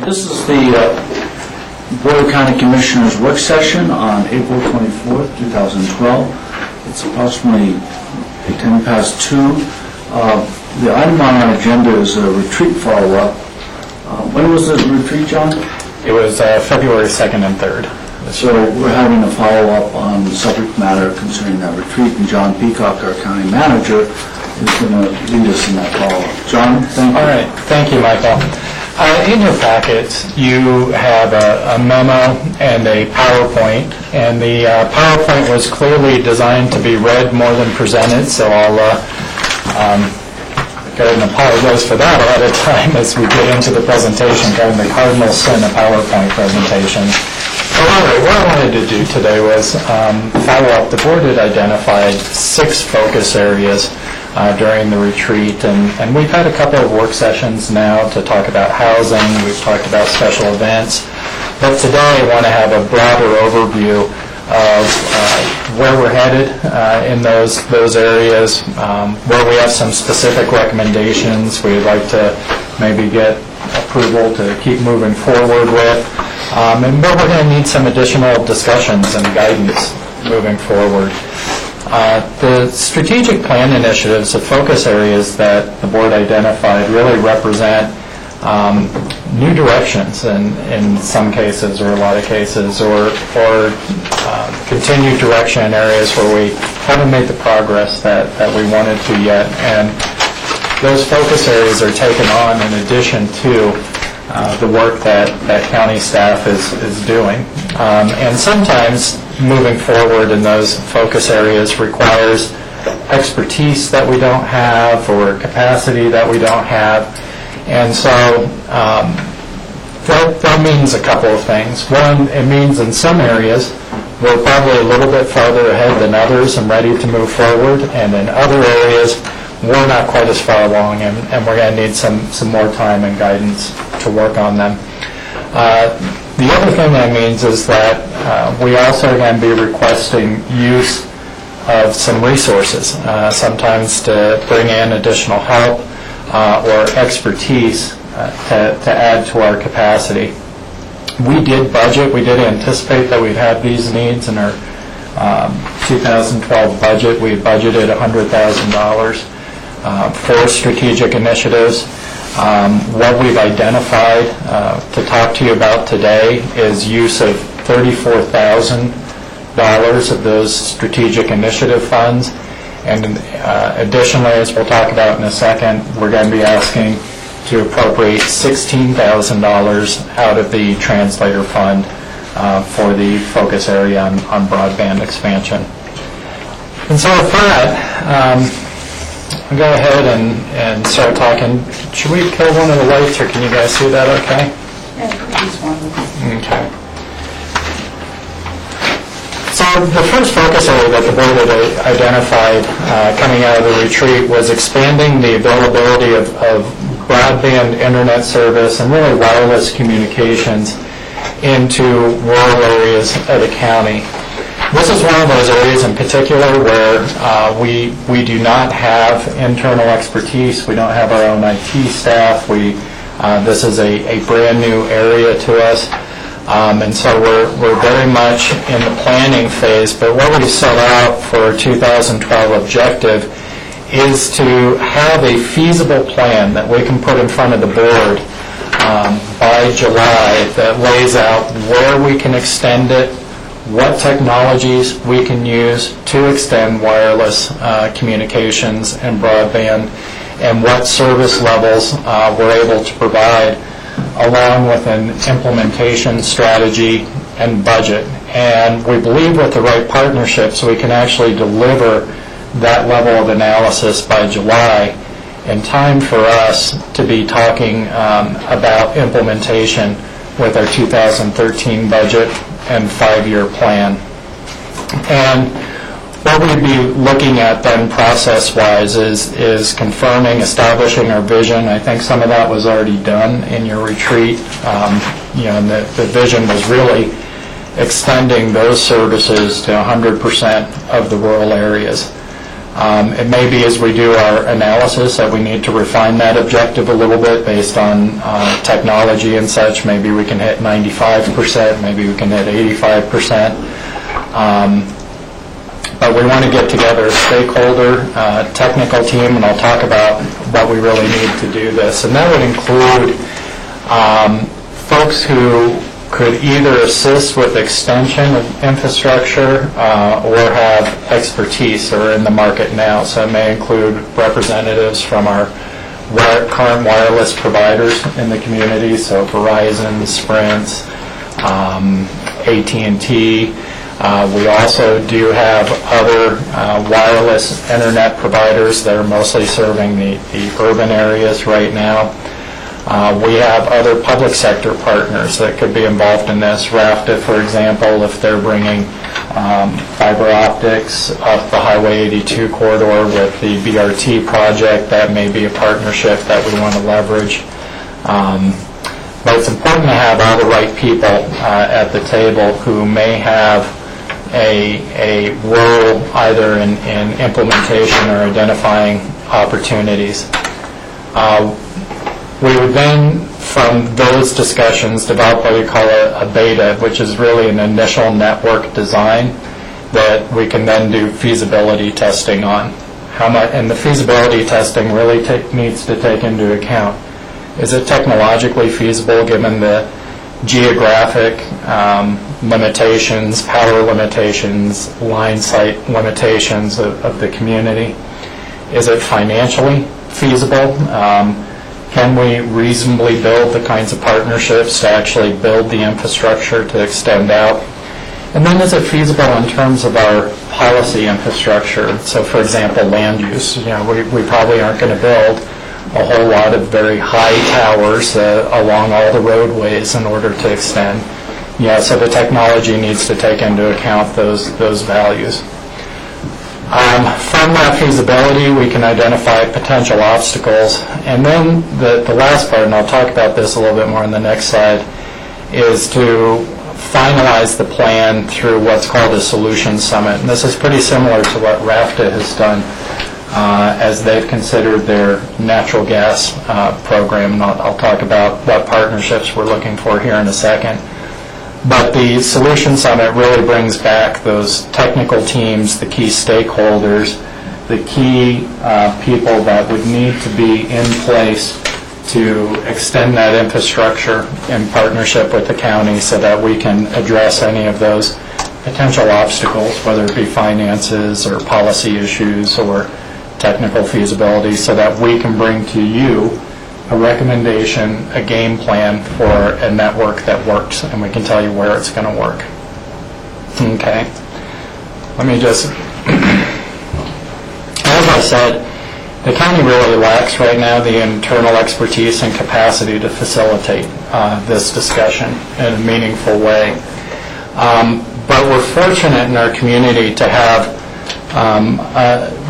This is the Board of County Commissioners work session on April 24th, 2012. It's approximately 10 past 2. The item on our agenda is a retreat follow-up. When was the retreat, John? It was February 2nd and 3rd. So we're having a follow-up on the subject matter concerning that retreat, and John Peacock, our county manager, is going to lead us in that follow-up. John, thank you. All right, thank you, Michael. In your packets, you have a memo and a PowerPoint, and the PowerPoint was clearly designed to be read more than presented, so I'll go ahead and apologize for that ahead of time as we get into the presentation, kind of the cardinal sin of PowerPoint presentations. However, what I wanted to do today was follow up. The board had identified 6 focus areas during the retreat, and we've had a couple of work sessions now to talk about housing, we've talked about special events, but today I want to have a broader overview of where we're headed in those areas, where we have some specific recommendations we'd like to maybe get approval to keep moving forward with, and where we're going to need some additional discussions and guidance moving forward. The strategic plan initiatives, the focus areas that the board identified really represent new directions in some cases, or a lot of cases, or continued direction in areas where we haven't made the progress that we wanted to yet. And those focus areas are taken on in addition to the work that county staff is doing. And sometimes moving forward in those focus areas requires expertise that we don't have or capacity that we don't have. And so that means a couple of things. One, it means in some areas we're probably a little bit farther ahead than others and ready to move forward, and in other areas we're not quite as far along, and we're going to need some more time and guidance to work on them. The other thing that means is that we also are going to be requesting use of some resources, sometimes to bring in additional help or expertise to add to our capacity. We did budget, we did anticipate that we'd have these needs in our 2012 budget. We budgeted $100,000 for strategic initiatives. What we've identified to talk to you about today is use of $34,000 of those strategic initiative funds. And additionally, as we'll talk about in a second, we're going to be asking to appropriate $16,000 out of the translator fund for the focus area on broadband expansion. And so with that, I'll go ahead and start talking. Should we kill one of the lights, or can you guys see that okay? Okay. So the first focus area that the board had identified coming out of the retreat was expanding the availability of broadband internet service and really wireless communications into rural areas of the county. This is one of those areas in particular where we do not have internal expertise. We don't have our own IT staff. This is a brand new area to us. And so we're very much in the planning phase, but what we set out for 2012 objective is to have a feasible plan that we can put in front of the board by July that lays out where we can extend it, what technologies we can use to extend wireless communications and broadband, and what service levels we're able to provide, along with an implementation strategy and budget. And we believe with the right partnerships we can actually deliver that level of analysis by July in time for us to be talking about implementation with our 2013 budget and 5-year plan. And what we'd be looking at then process-wise is confirming, establishing our vision. I think some of that was already done in your retreat. And the vision was really extending those services to 100% of the rural areas. It may be as we do our analysis that we need to refine that objective a little bit based on technology and such. Maybe we can hit 95%, maybe we can hit 85%. But we want to get together a stakeholder, technical team, and I'll talk about what we really need to do this. And that would include folks who could either assist with extension of infrastructure or have expertise or are in the market now. So it may include representatives from our current wireless providers in the community, so Verizon, Sprint, AT&T. We also do have other wireless internet providers that are mostly serving the urban areas right now. We have other public sector partners that could be involved in this. RAFTA, for example, if they're bringing fiber optics up the Highway 82 corridor with the BRT project, that may be a partnership that we want to leverage. But it's important to have all the right people at the table who may have a role either in implementation or identifying opportunities. We would then, from those discussions, develop what we call a beta, which is really an initial network design that we can then do feasibility testing on. And the feasibility testing really needs to take into account, is it technologically feasible given the geographic limitations, power limitations, line site limitations of the community? Is it financially feasible? Can we reasonably build the kinds of partnerships to actually build the infrastructure to extend out? And then is it feasible in terms of our policy infrastructure? So for example, land use. We probably aren't going to build a whole lot of very high towers along all the roadways in order to extend. So the technology needs to take into account those values. From that feasibility, we can identify potential obstacles. And then the last part, and I'll talk about this a little bit more in the next slide, is to finalize the plan through what's called a solution summit. And this is pretty similar to what RAFTA has done as they've considered their natural gas program. And I'll talk about what partnerships we're looking for here in a second. But the Solution Summit really brings back those technical teams, the key stakeholders, the key people that would need to be in place to extend that infrastructure in partnership with the county so that we can address any of those potential obstacles, whether it be finances or policy issues or technical feasibility, so that we can bring to you a recommendation, a game plan for a network that works, and we can tell you where it's going to work. Okay. Let me just, as I said, the county really lacks right now the internal expertise and capacity to facilitate this discussion in a meaningful way. But we're fortunate in our community to have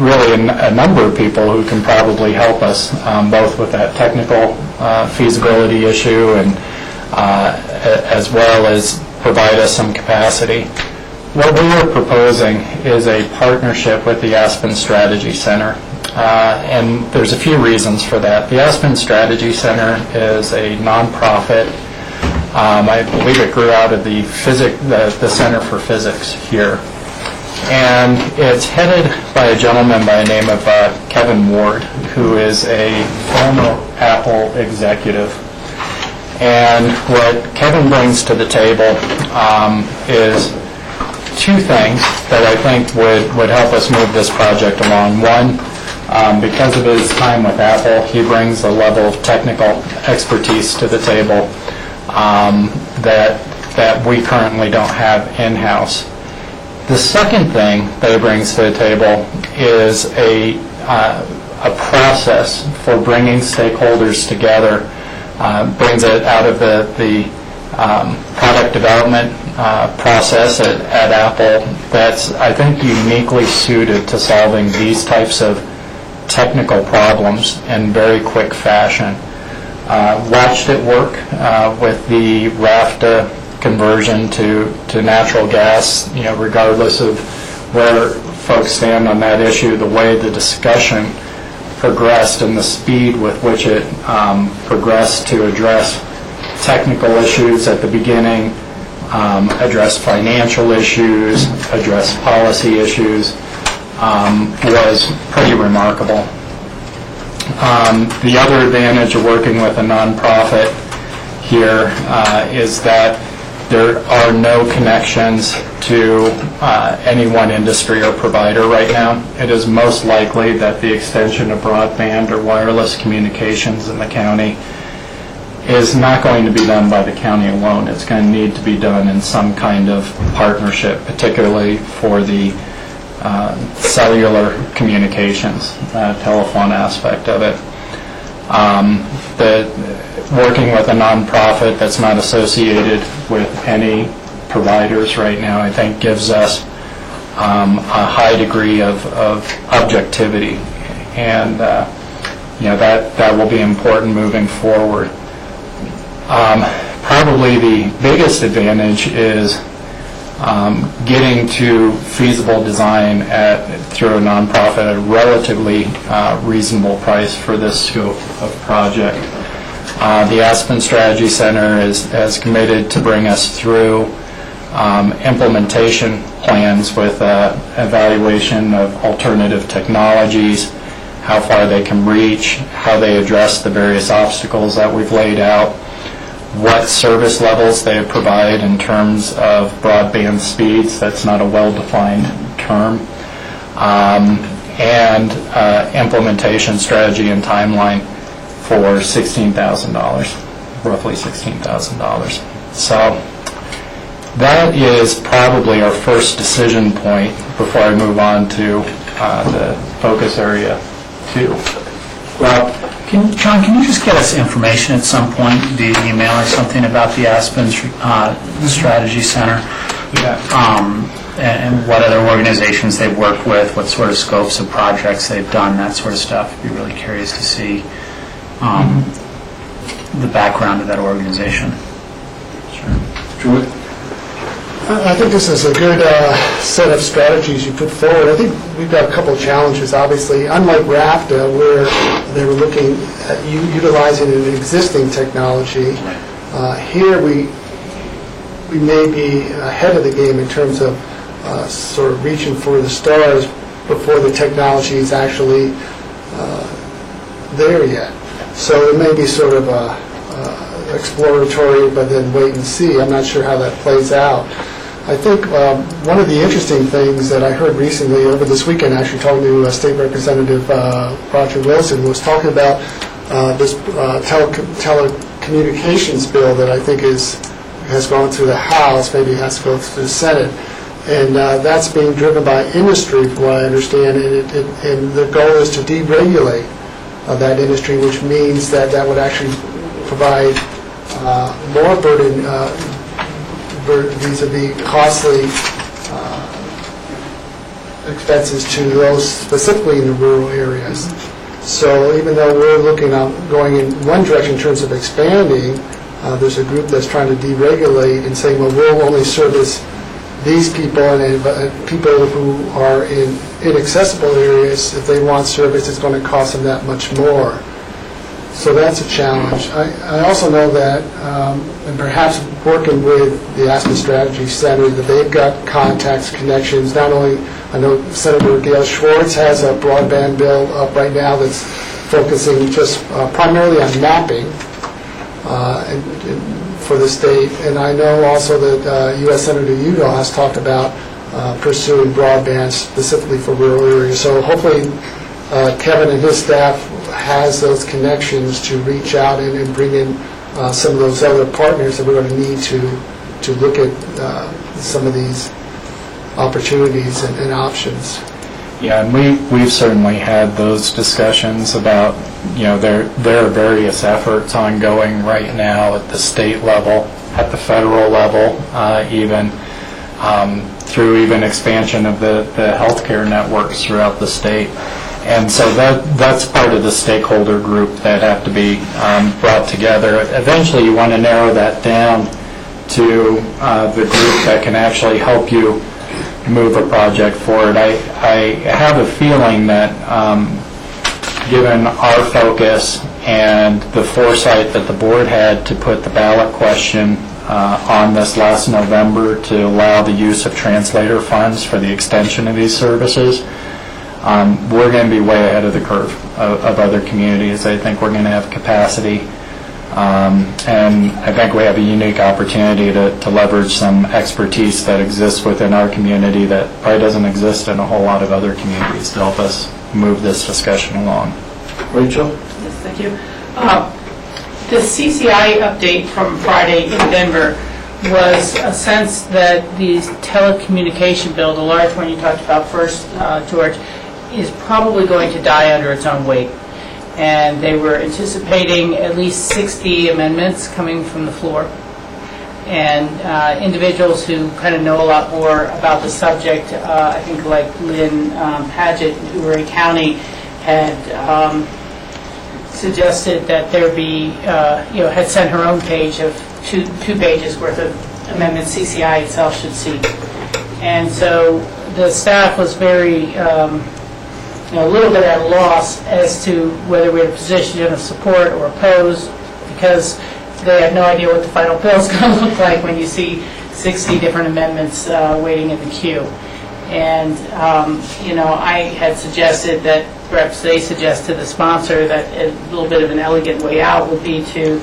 really a number of people who can probably help us, both with that technical feasibility issue and as well as provide us some capacity. What we are proposing is a partnership with the Aspen Strategy Center, and there's a few reasons for that. The Aspen Strategy Center is a nonprofit. I believe it grew out of the Center for Physics here. And it's headed by a gentleman by the name of Kevin Ward, who is a former Apple executive. And what Kevin brings to the table is two things that I think would help us move this project along. One, because of his time with Apple, he brings a level of technical expertise to the table that we currently don't have in-house. The second thing that he brings to the table is a process for bringing stakeholders together, brings it out of the product development process at Apple that's, I think, uniquely suited to solving these types of technical problems in very quick fashion. Watched it work with the RAFTA conversion to natural gas, regardless of where folks stand on that issue, the way the discussion progressed and the speed with which it progressed to address technical issues at the beginning, address financial issues, address policy issues, was pretty remarkable. The other advantage of working with a nonprofit here is that there are no connections to any one industry or provider right now. It is most likely that the extension of broadband or wireless communications in the county is not going to be done by the county alone. It's going to need to be done in some kind of partnership, particularly for the cellular communications, telephone aspect of it. Working with a nonprofit that's not associated with any providers right now, I think gives us a high degree of objectivity, and that will be important moving forward. Probably the biggest advantage is getting to feasible design through a nonprofit at a relatively reasonable price for this scope of project. The Aspen Strategy Center has committed to bring us through implementation plans with evaluation of alternative technologies, how far they can reach, how they address the various obstacles that we've laid out, what service levels they provide in terms of broadband speeds. That's not a well-defined term. And implementation strategy and timeline for $16,000, roughly $16,000. So that is probably our first decision point before I move on to the focus area 2. Well, John, can you just get us information at some point via email or something about the Aspen Strategy Center? Yeah. And what other organizations they've worked with, what sort of scopes of projects they've done, that sort of stuff. I'd be really curious to see the background of that organization. Sure. I think this is a good set of strategies you put forward. I think we've got a couple of challenges, obviously. Unlike RAFTA, where they were looking at utilizing an existing technology, here we may be ahead of the game in terms of sort of reaching for the stars before the technology is actually there yet. So it may be sort of exploratory, but then wait and see. I'm not sure how that plays out. I think one of the interesting things that I heard recently over this weekend, actually talking to State Representative Roger Wilson, was talking about this telecommunications bill that I think has gone through the House, maybe has to go through the Senate. And that's being driven by industry, from what I understand, and the goal is to deregulate that industry, which means that would actually provide more burden vis-a-vis costly expenses to those specifically in the rural areas. So even though we're looking at going in one direction in terms of expanding, there's a group that's trying to deregulate and saying, well, we'll only service these people, and people who are in inaccessible areas, if they want service, it's going to cost them that much more. So that's a challenge. I also know that, and perhaps working with the Aspen Strategy Center, that they've got contacts, connections. Not only, I know Senator Gail Schwartz has a broadband bill up right now that's focusing just primarily on mapping for the state. And I know also that U.S. Senator Udall has talked about pursuing broadband specifically for rural areas. So hopefully Kevin and his staff has those connections to reach out and bring in some of those other partners that we're going to need to look at some of these opportunities and options. Yeah, and we've certainly had those discussions about, there are various efforts ongoing right now at the state level, at the federal level, even through even expansion of the healthcare networks throughout the state. And so that's part of the stakeholder group that have to be brought together. Eventually, you want to narrow that down to the group that can actually help you move a project forward. I have a feeling that given our focus and the foresight that the board had to put the ballot question on this last November to allow the use of translator funds for the extension of these services, we're going to be way ahead of the curve of other communities. I think we're going to have capacity, and I think we have a unique opportunity to leverage some expertise that exists within our community that probably doesn't exist in a whole lot of other communities to help us move this discussion along. Rachel? Yes, thank you. The CCI update from Friday in Denver was a sense that the telecommunication bill, the large one you talked about first, George, is probably going to die under its own weight. And they were anticipating at least 60 amendments coming from the floor. And individuals who kind of know a lot more about the subject, I think like Lynn Padgett, Uray County, had suggested that there be, had sent her own page of two pages worth of amendments CCI itself should see. And so the staff was very, a little bit at a loss as to whether we're in a position of support or oppose, because they have no idea what the final bill is going to look like when you see 60 different amendments waiting in the queue. And, I had suggested that perhaps they suggest to the sponsor that a little bit of an elegant way out would be to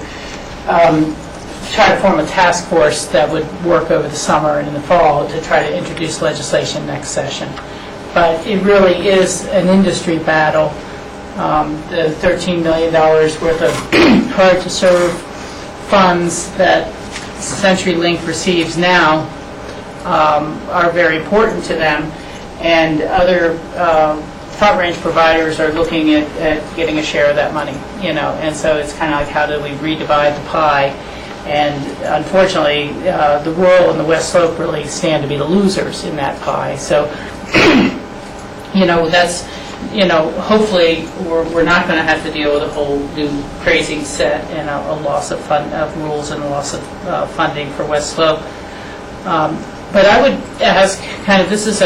try to form a task force that would work over the summer and in the fall to try to introduce legislation next session. But it really is an industry battle. The $13 million worth of hard-to-serve funds that CenturyLink receives now are very important to them, and other front range providers are looking at getting a share of that money, and so it's kind of like, how do we redivide the pie? And unfortunately, the rural and the West Slope really stand to be the losers in that pie. So, that's, hopefully we're not going to have to deal with a whole new crazy set and a loss of rules and a loss of funding for West Slope. But I would ask, this is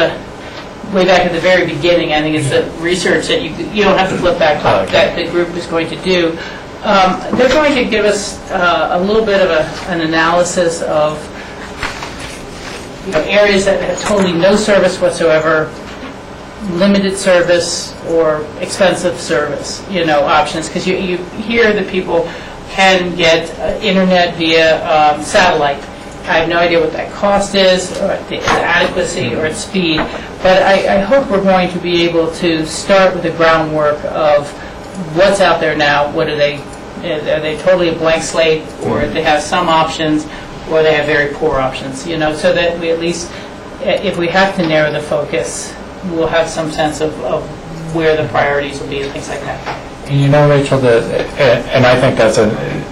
way back at the very beginning, I think it's the research that you don't have to flip back, that the group is going to do. They're going to give us a little bit of an analysis of areas that have totally no service whatsoever, limited service, or expensive service, options, because you hear that people can get internet via satellite. I have no idea what that cost is, or the adequacy, or its speed, but I hope we're going to be able to start with the groundwork of what's out there now. Are they totally a blank slate, or they have some options, or they have very poor options, so that we at least, if we have to narrow the focus, we'll have some sense of where the priorities will be and things like that. Rachel, and I think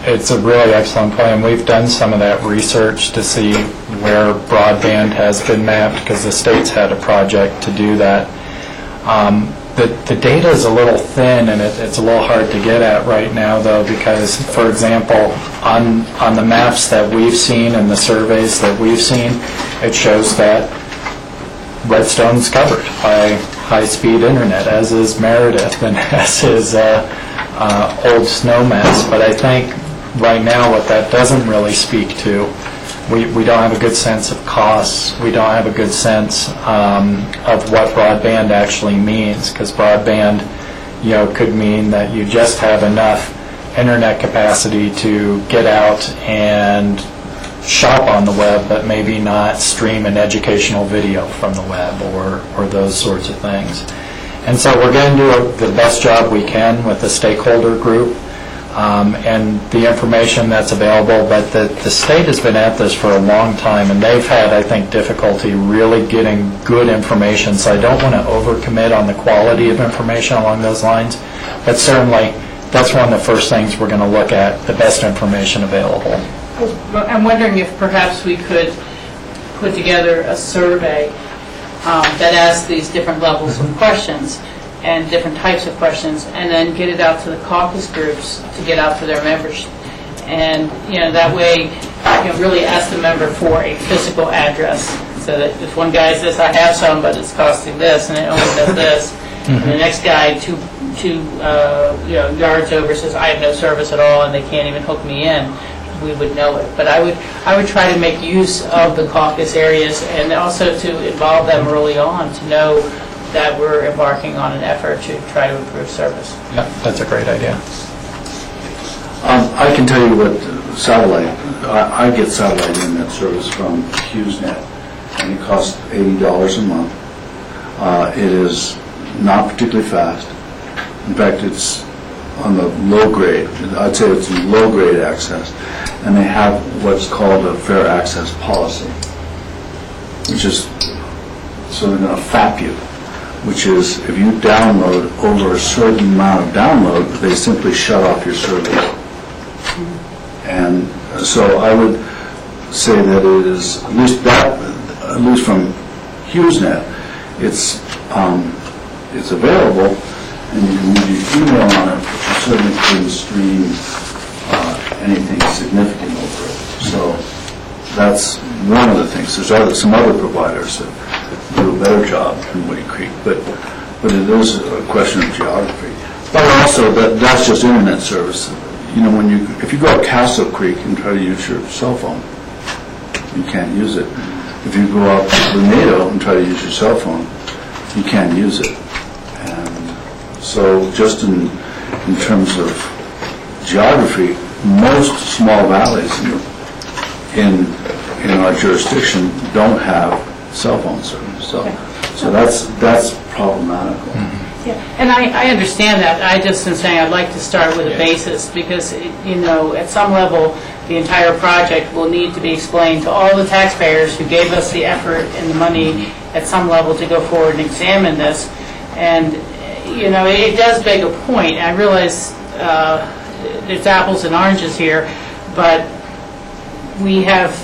it's a really excellent plan. We've done some of that research to see where broadband has been mapped, because the state's had a project to do that. The data is a little thin, and it's a little hard to get at right now, though, because, for example, on the maps that we've seen and the surveys that we've seen, it shows that Redstone's covered by high-speed internet, as is Meredith, and as is Old Snowmass. But I think right now what that doesn't really speak to, we don't have a good sense of costs. We don't have a good sense of what broadband actually means, because broadband, could mean that you just have enough internet capacity to get out and shop on the web, but maybe not stream an educational video from the web or those sorts of things. And so we're going to do the best job we can with the stakeholder group and the information that's available, but the state has been at this for a long time, and they've had, I think, difficulty really getting good information, so I don't want to overcommit on the quality of information along those lines, but certainly that's one of the first things we're going to look at, the best information available. I'm wondering if perhaps we could put together a survey that asks these different levels of questions and different types of questions, and then get it out to the caucus groups to get out to their members. And that way, really ask the member for a physical address, So that if one guy says, I have some, but it's costing this, and it only does this, and the next guy, two yards over, says, I have no service at all, and they can't even hook me in, we would know it. But I would try to make use of the caucus areas, and also to involve them early on, to know that we're embarking on an effort to try to improve service. Yeah, that's a great idea. I can tell you what satellite, I get satellite internet service from HughesNet, and it costs $80 a month. It is not particularly fast. In fact, it's on the low grade. I'd say it's low grade access. And they have what's called a fair access policy, which is, so they're going to FAP you, which is if you download over a certain amount of download, they simply shut off your service. And so I would say that it is, at least from HughesNet, it's available, and you can use your email on it, but you certainly couldn't stream anything significant over it. So that's one of the things. There's some other providers that do a better job in Woody Creek, but it is a question of geography. But also, that's just internet service. You know, if you go up Castle Creek and try to use your cell phone, you can't use it. If you go up Venado and try to use your cell phone, you can't use it. And so just in terms of geography, most small valleys in our jurisdiction don't have cell phone service. So that's problematical. Yeah, and I understand that. I just am saying I'd like to start with a basis, because, at some level, the entire project will need to be explained to all the taxpayers who gave us the effort and the money at some level to go forward and examine this. And, it does beg a point. I realize it's apples and oranges here, but we have,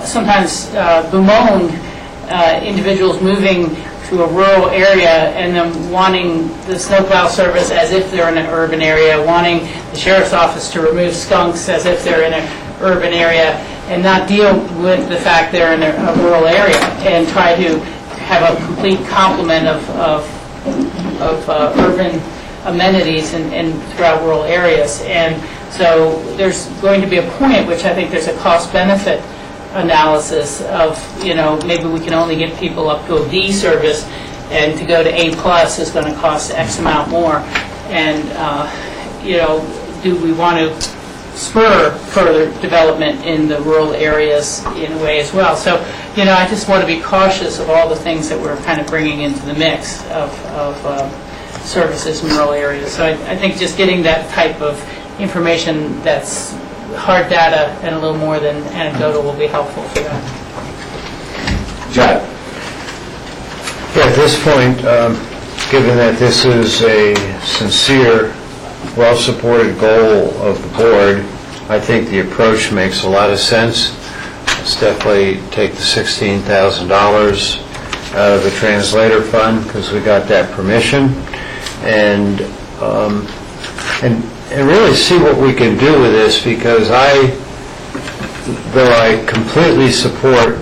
sometimes bemoaned individuals moving to a rural area and then wanting the snowplow service as if they're in an urban area, wanting the sheriff's office to remove skunks as if they're in an urban area, and not deal with the fact they're in a rural area, and try to have a complete complement of urban amenities and throughout rural areas. And so there's going to be a point which I think there's a cost-benefit analysis of, maybe we can only get people up to a B service, and to go to A+ is going to cost X amount more. And, do we want to spur further development in the rural areas in a way as well? So, I just want to be cautious of all the things that we're kind of bringing into the mix of services in rural areas. So I think just getting that type of information that's hard data and a little more than anecdotal will be helpful for that. Jack? Yeah, at this point, given that this is a sincere, well-supported goal of the board, I think the approach makes a lot of sense. Let's definitely take the $16,000 out of the translator fund, because we got that permission, and really see what we can do with this, because though I completely support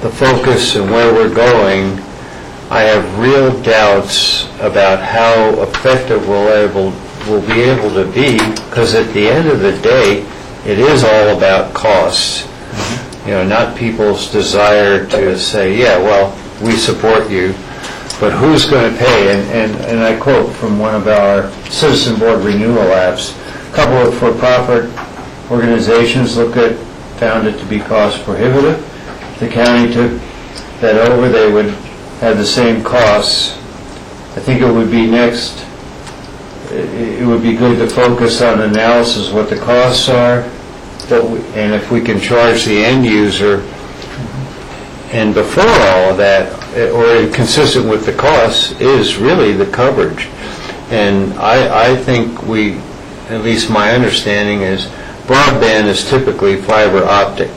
the focus and where we're going, I have real doubts about how effective we'll be able to be, because at the end of the day, it is all about costs. Not people's desire to say, yeah, well, we support you, but who's going to pay? And I quote from one of our Citizen Board renewal apps, a couple of for-profit organizations found it to be cost prohibitive. If the county took that over, they would have the same costs. I think it would be it would be good to focus on analysis of what the costs are, and if we can charge the end user, and before all of that, or consistent with the costs, is really the coverage. And I think at least my understanding is, broadband is typically fiber optic.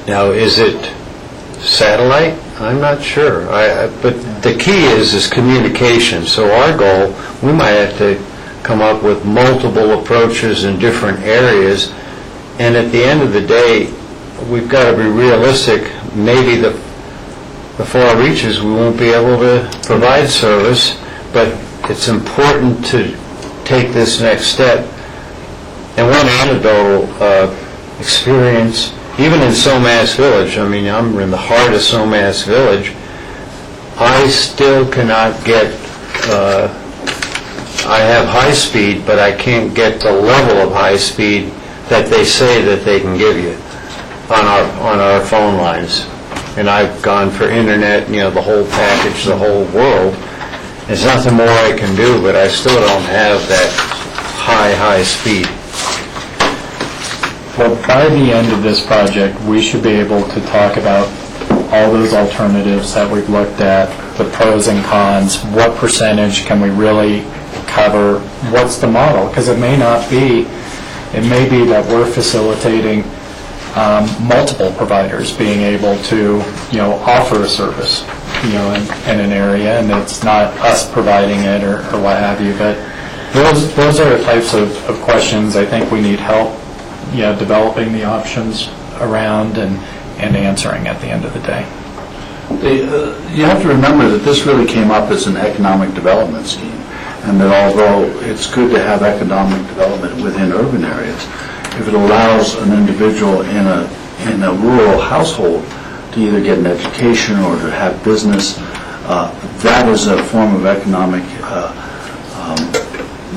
Now, is it satellite? I'm not sure. But the key is communication. So our goal, we might have to come up with multiple approaches in different areas. And at the end of the day, we've got to be realistic. Maybe before it reaches, we won't be able to provide service, but it's important to take this next step. And one anecdotal experience, even in Somass Village, I mean, I'm in the heart of Somass Village, I still cannot get, I have high speed, but I can't get the level of high speed that they say that they can give you on our phone lines. And I've gone for internet, the whole package, the whole world. There's nothing more I can do, but I still don't have that high speed. Well, by the end of this project, we should be able to talk about all those alternatives that we've looked at, the pros and cons, what percentage can we really cover, what's the model? Because it may be that we're facilitating multiple providers being able to, offer a service, in an area, and it's not us providing it or what have you. But those are the types of questions I think we need help, developing the options around and answering at the end of the day. You have to remember that this really came up as an economic development scheme, and that although it's good to have economic development within urban areas, if it allows an individual in a rural household to either get an education or to have business, that is a form of economic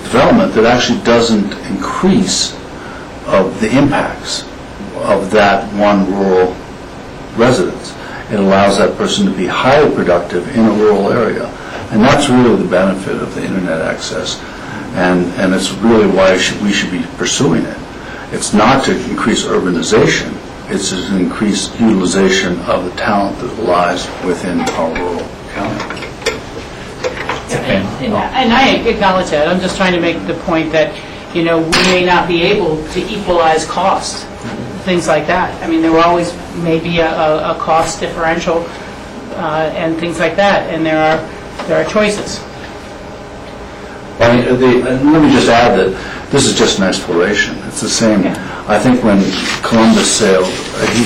development that actually doesn't increase of the impacts of that one rural residence. It allows that person to be highly productive in a rural area. And that's really the benefit of the internet access. And it's really why we should be pursuing it. It's not to increase urbanization, it's to increase utilization of the talent that lies within our rural county. And I acknowledge that. I'm just trying to make the point that, we may not be able to equalize costs, things like that. I mean, there will always maybe a cost differential and things like that, and there are choices. Let me just add that this is just an exploration. It's the same. Yeah. I think when Columbus sailed,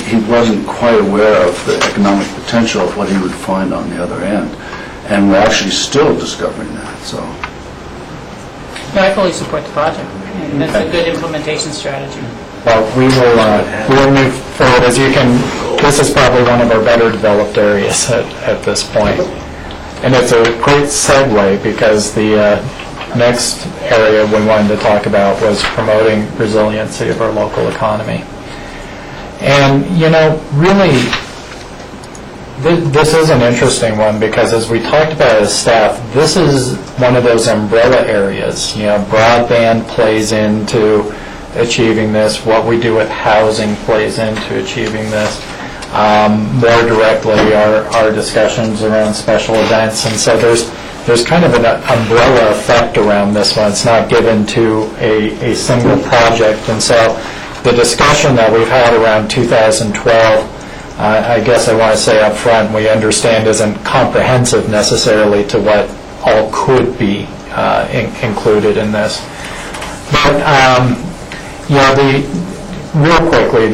he wasn't quite aware of the economic potential of what he would find on the other end. And we're actually still discovering that. So, No, I fully support the project. And that's a good implementation strategy. Well, we will move forward. As you can, this is probably one of our better developed areas at this point. And it's a great segue because the next area we wanted to talk about was promoting resiliency of our local economy. And, really, this is an interesting one because as we talked about as staff, this is one of those umbrella areas. Broadband plays into achieving this. What we do with housing plays into achieving this. More directly, our discussions around special events. And so there's kind of an umbrella effect around this one. It's not given to a single project. And so the discussion that we've had around 2012, I guess I want to say up front, we understand isn't comprehensive necessarily to what all could be included in this. But, real quickly,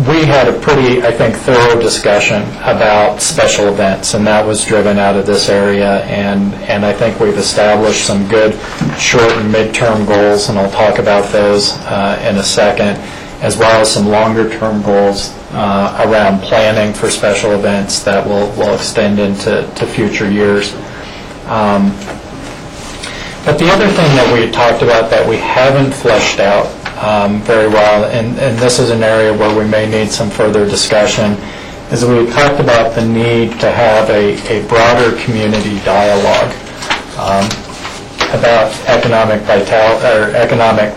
we had a pretty, I think, thorough discussion about special events, and that was driven out of this area, and I think we've established some good short and midterm goals, and I'll talk about those in a second, as well as some longer-term goals around planning for special events that will extend into future years. But the other thing that we had talked about that we haven't fleshed out very well, and this is an area where we may need some further discussion, is that we talked about the need to have a broader community dialogue about economic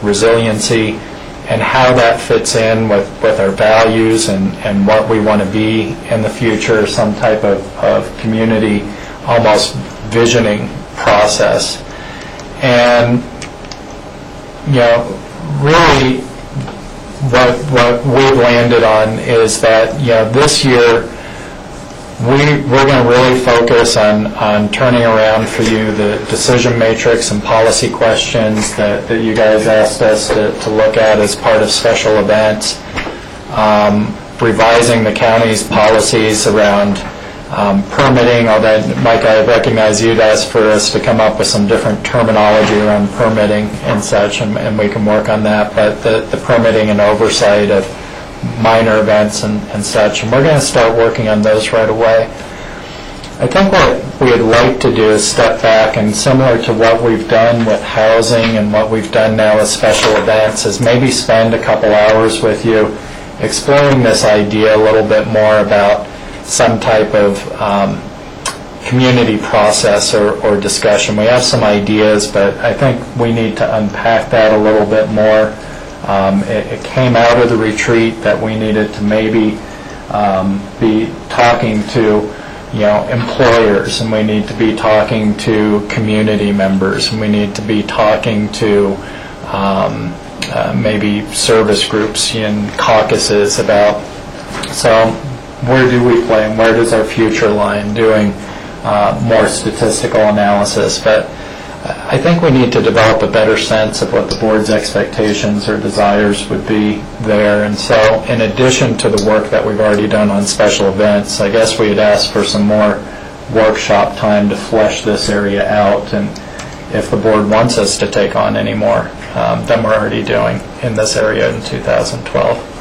resiliency and how that fits in with our values and what we want to be in the future, some type of community almost visioning process. And, really what we've landed on is that, this year we're going to really focus on turning around for you the decision matrix and policy questions that you guys asked us to look at as part of special events. revising the county's policies around permitting, although, Mike, I recognize you'd asked for us to come up with some different terminology around permitting and such, and we can work on that, but the permitting and oversight of minor events and such, and we're going to start working on those right away. I think what we'd like to do is step back, and similar to what we've done with housing and what we've done now with special events, is maybe spend a couple hours with you exploring this idea a little bit more about some type of community process or discussion. We have some ideas, but I think we need to unpack that a little bit more. It came out of the retreat that we needed to maybe be talking to employers, and we need to be talking to community members, and we need to be talking to maybe service groups and caucuses about, so where do we play and where does our future lie in doing more statistical analysis. But I think we need to develop a better sense of what the board's expectations or desires would be there. And so in addition to the work that we've already done on special events, I guess we had asked for some more workshop time to flesh this area out, and if the board wants us to take on any more than we're already doing in this area in 2012.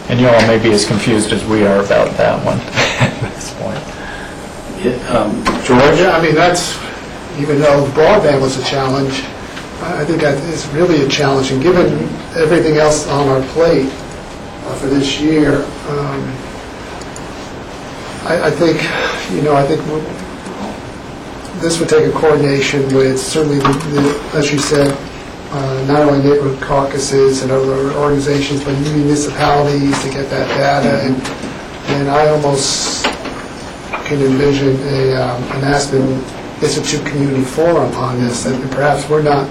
And you all may be as confused as we are about that one at this point. George? I mean, that's, even though broadband was a challenge, I think that is really a challenge. And given everything else on our plate for this year, I think this would take a coordination with certainly, as you said, not only neighborhood caucuses and other organizations, but municipalities to get that data. And I almost can envision an Aspen Institute Community Forum on this, and perhaps we're not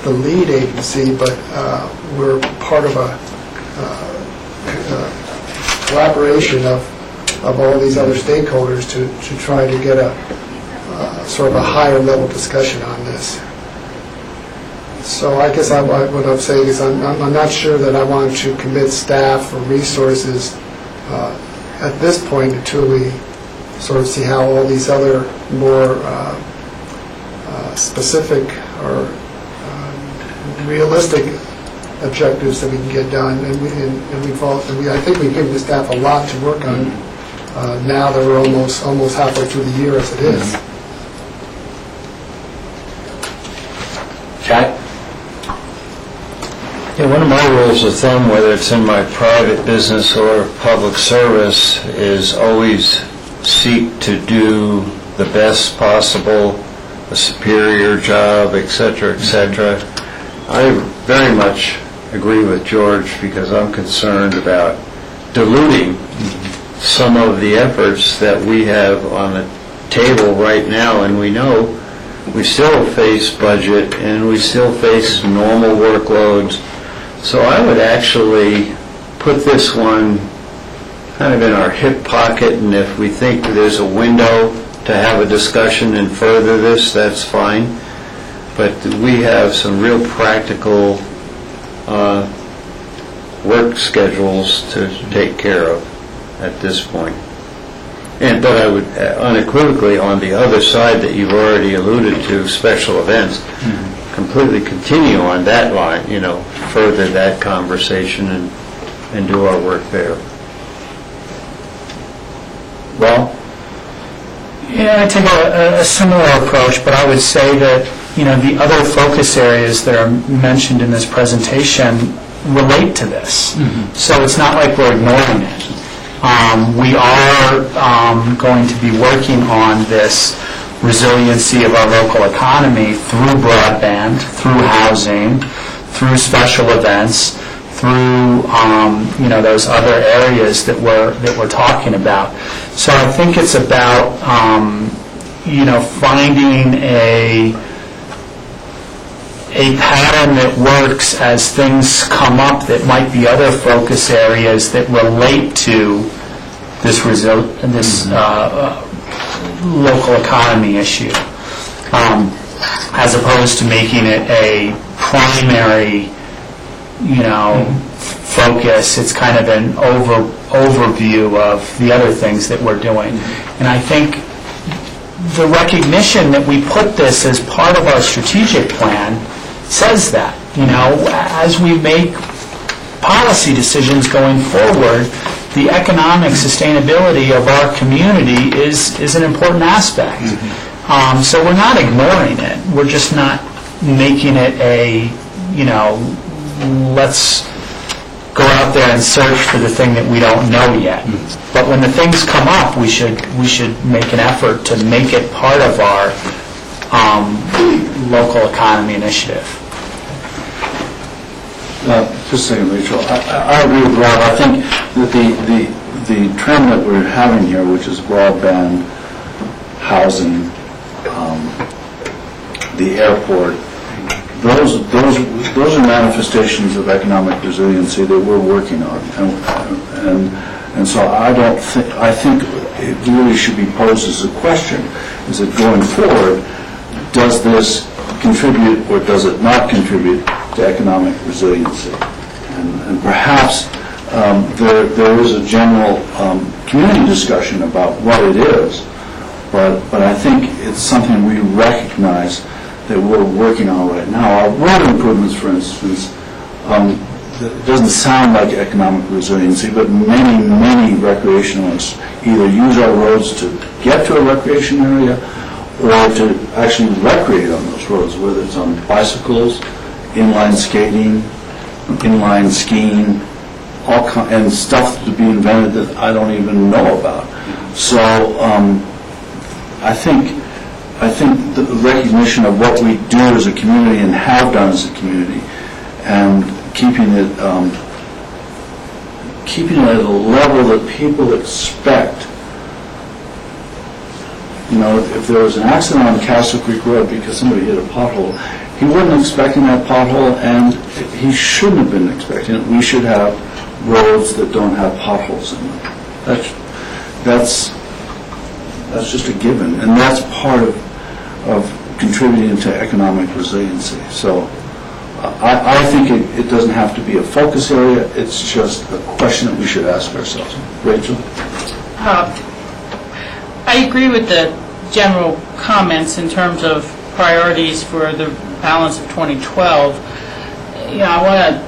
the lead agency, but we're part of a collaboration of all these other stakeholders to try to get a sort of a higher level discussion on this. So I guess what I'm saying is I'm not sure that I want to commit staff or resources at this point until we sort of see how all these other more specific or realistic objectives that we can get done, and I think we've given the staff a lot to work on now that we're almost halfway through the year as it is. Jack? Yeah, one of my rules of thumb, whether it's in my private business or public service, is always seek to do the best possible, a superior job, etc., etc. I very much agree with George because I'm concerned about diluting some of the efforts that we have on the table right now, and we know we still face budget and we still face normal workloads. So I would actually put this one kind of in our hip pocket, and if we think there's a window to have a discussion and further this, that's fine. But we have some real practical work schedules to take care of at this point. But I would unequivocally, on the other side that you've already alluded to, special events, completely continue on that line, further that conversation and do our work there. Well? Yeah, I take a similar approach, but I would say that, the other focus areas that are mentioned in this presentation relate to this. So it's not like we're ignoring it. We are going to be working on this resiliency of our local economy through broadband, through housing, through special events, through those other areas that we're talking about. So I think it's about finding a pattern that works as things come up that might be other focus areas that relate to this local economy issue, as opposed to making it a primary, focus. It's kind of an overview of the other things that we're doing. And I think the recognition that we put this as part of our strategic plan says that, as we make policy decisions going forward, the economic sustainability of our community is an important aspect. So we're not ignoring it. We're just not making it a, let's go out there and search for the thing that we don't know yet. But when the things come up, we should make an effort to make it part of our local economy initiative. Just a second, Rachel. I agree with Rob. I think that the trend that we're having here, which is broadband, housing, the airport, those are manifestations of economic resiliency that we're working on, and so I think it really should be posed as a question: is that going forward, does this contribute or does it not contribute to economic resiliency? And perhaps there is a general community discussion about what it is, but I think it's something we recognize that we're working on right now. Our road improvements, for instance, it doesn't sound like economic resiliency, but many recreationalists either use our roads to get to a recreation area or to actually recreate on those roads, whether it's on bicycles, inline skating, inline skiing, and stuff to be invented that I don't even know about. So I think the recognition of what we do as a community and have done as a community, and keeping it at a level that people expect. If there was an accident on Castle Creek Road because somebody hit a pothole, he wasn't expecting that pothole, and he shouldn't have been expecting it. We should have roads that don't have potholes in them. That's just a given, and that's part of contributing to economic resiliency. So I think it doesn't have to be a focus area. It's just a question that we should ask ourselves. Rachel? I agree with the general comments in terms of priorities for the balance of 2012. I want to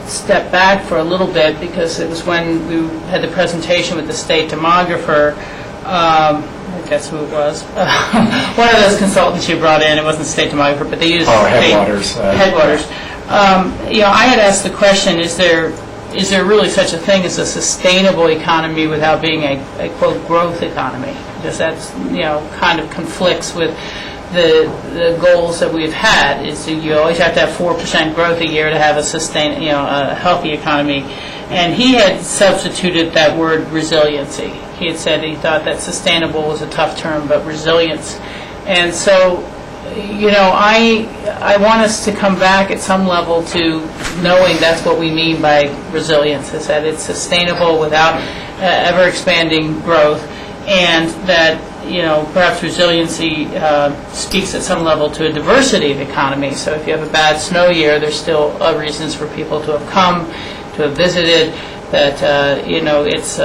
step back for a little bit because it was when we had the presentation with the state demographer. I guess who it was. One of those consultants you brought in. It wasn't the state demographer, but they used Headwaters. Headwaters. I had asked the question: Is there really such a thing as a sustainable economy without being a quote growth economy? Because that's kind of conflicts with the goals that we've had. Is you always have to have 4% growth a year to have a healthy economy. And he had substituted that word resiliency. He had said he thought that sustainable was a tough term, but resilience. And so, I want us to come back at some level to knowing that's what we mean by resilience, is that it's sustainable without ever-expanding growth, and that, perhaps resiliency speaks at some level to a diversity of economy. So if you have a bad snow year, there's still reasons for people to have come, to have visited, that, it's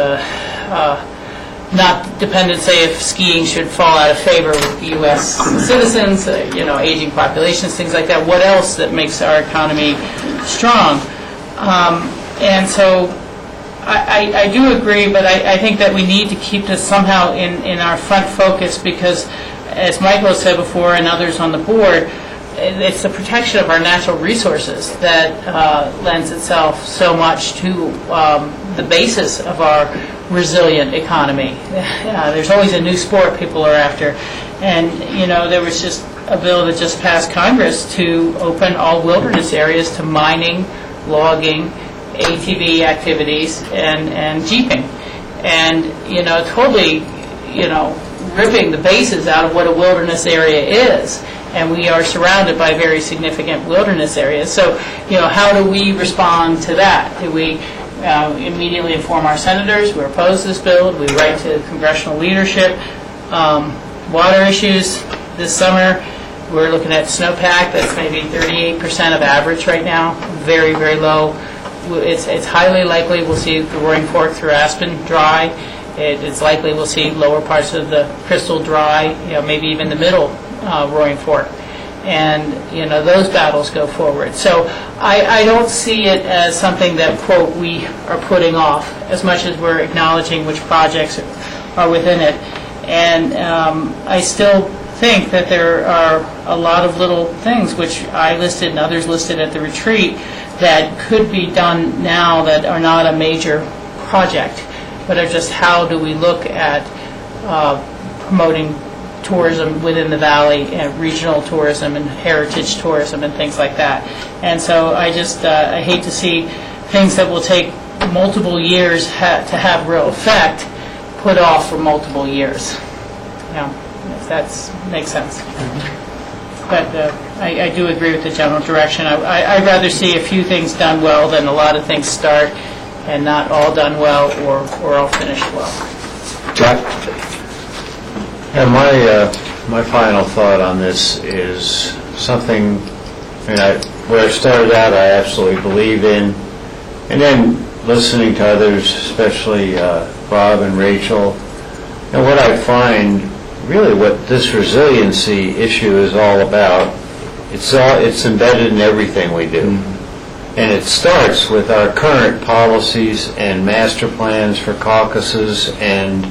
not dependent, say, if skiing should fall out of favor with U.S. citizens, aging populations, things like that. What else that makes our economy strong? And so I do agree, but I think that we need to keep this somehow in our front focus because, as Michael said before and others on the board, it's the protection of our natural resources that lends itself so much to the basis of our resilient economy. There's always a new sport people are after. And, there was just a bill that just passed Congress to open all wilderness areas to mining, logging, ATV activities, and jeeping. And, totally, ripping the bases out of what a wilderness area is. And we are surrounded by very significant wilderness areas. So, how do we respond to that? Do we immediately inform our senators? We're opposed to this bill. We write to congressional leadership. Water issues this summer, we're looking at snowpack. That's maybe 38% of average right now. Very, very low. it's highly likely we'll see the Roaring Fork through Aspen dry. It's likely we'll see lower parts of the Crystal dry, maybe even the middle Roaring Fork. And, those battles go forward. So I don't see it as something that, quote, we are putting off, as much as we're acknowledging which projects are within it. And I still think that there are a lot of little things, which I listed and others listed at the retreat, that could be done now that are not a major project, but are just how do we look at promoting tourism within the valley, and regional tourism and heritage tourism and things like that. And so I just I hate to see things that will take multiple years to have real effect put off for multiple years. If that makes sense. But I do agree with the general direction. I'd rather see a few things done well than a lot of things start and not all done well or all finished well. Jack? And my final thought on this is something, where I started out, I absolutely believe in, and then listening to others, especially Bob and Rachel, and what I find, really what this resiliency issue is all about, it's embedded in everything we do. And it starts with our current policies and master plans for caucuses and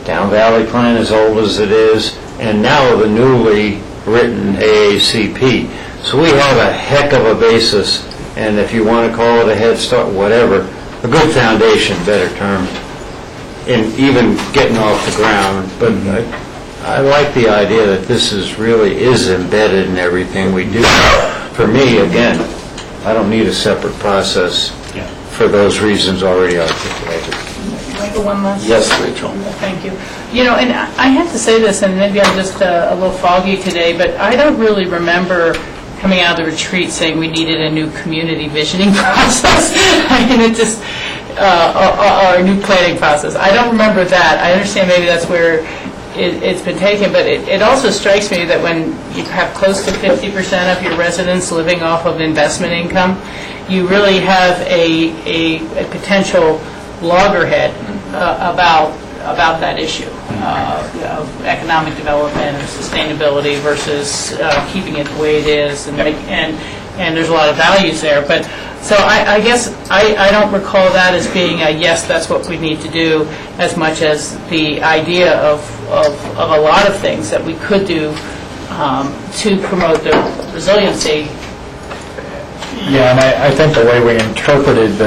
Down Valley Plan, as old as it is, and now the newly written AACP. So we have a heck of a basis, and if you want to call it a head start, whatever, a good foundation, better term, in even getting off the ground. But I like the idea that this really is embedded in everything we do. For me, again, I don't need a separate process for those reasons already articulated. Michael, one last? Yes, Rachel. Thank you. And I have to say this, and maybe I'm just a little foggy today, but I don't really remember coming out of the retreat saying we needed a new community visioning process. It just, or a new planning process. I don't remember that. I understand maybe that's where it's been taken, but it also strikes me that when you have close to 50% of your residents living off of investment income, you really have a potential loggerhead about that issue of economic development and sustainability versus keeping it the way it is, and there's a lot of values there. But so I guess I don't recall that as being a yes, that's what we need to do, as much as the idea of a lot of things that we could do to promote the resiliency. Yeah, and I think the way we interpreted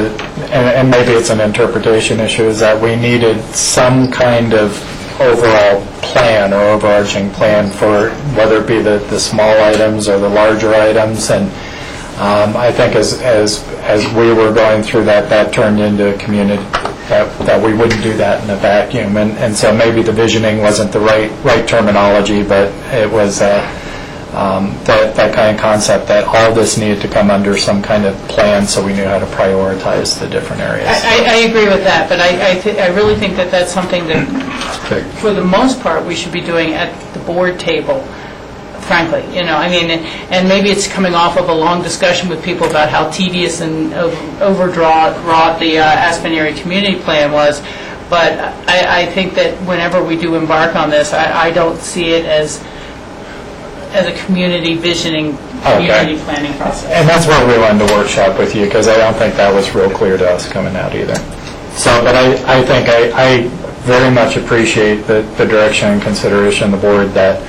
and maybe it's an interpretation issue, is that we needed some kind of overall plan or overarching plan for whether it be the small items or the larger items. And I think as we were going through that turned into a community that we wouldn't do that in a vacuum. And so maybe the visioning wasn't the right terminology, but it was that kind of concept that all this needed to come under some kind of plan so we knew how to prioritize the different areas. I agree with that, but I really think that that's something that, for the most part, we should be doing at the board table, frankly. And maybe it's coming off of a long discussion with people about how tedious and overwrought the Aspen Area Community Plan was, but I think that whenever we do embark on this, I don't see it as a community visioning, community planning process. And that's why we wanted to workshop with you, because I don't think that was real clear to us coming out either. So, but I think I very much appreciate the direction and consideration of the board that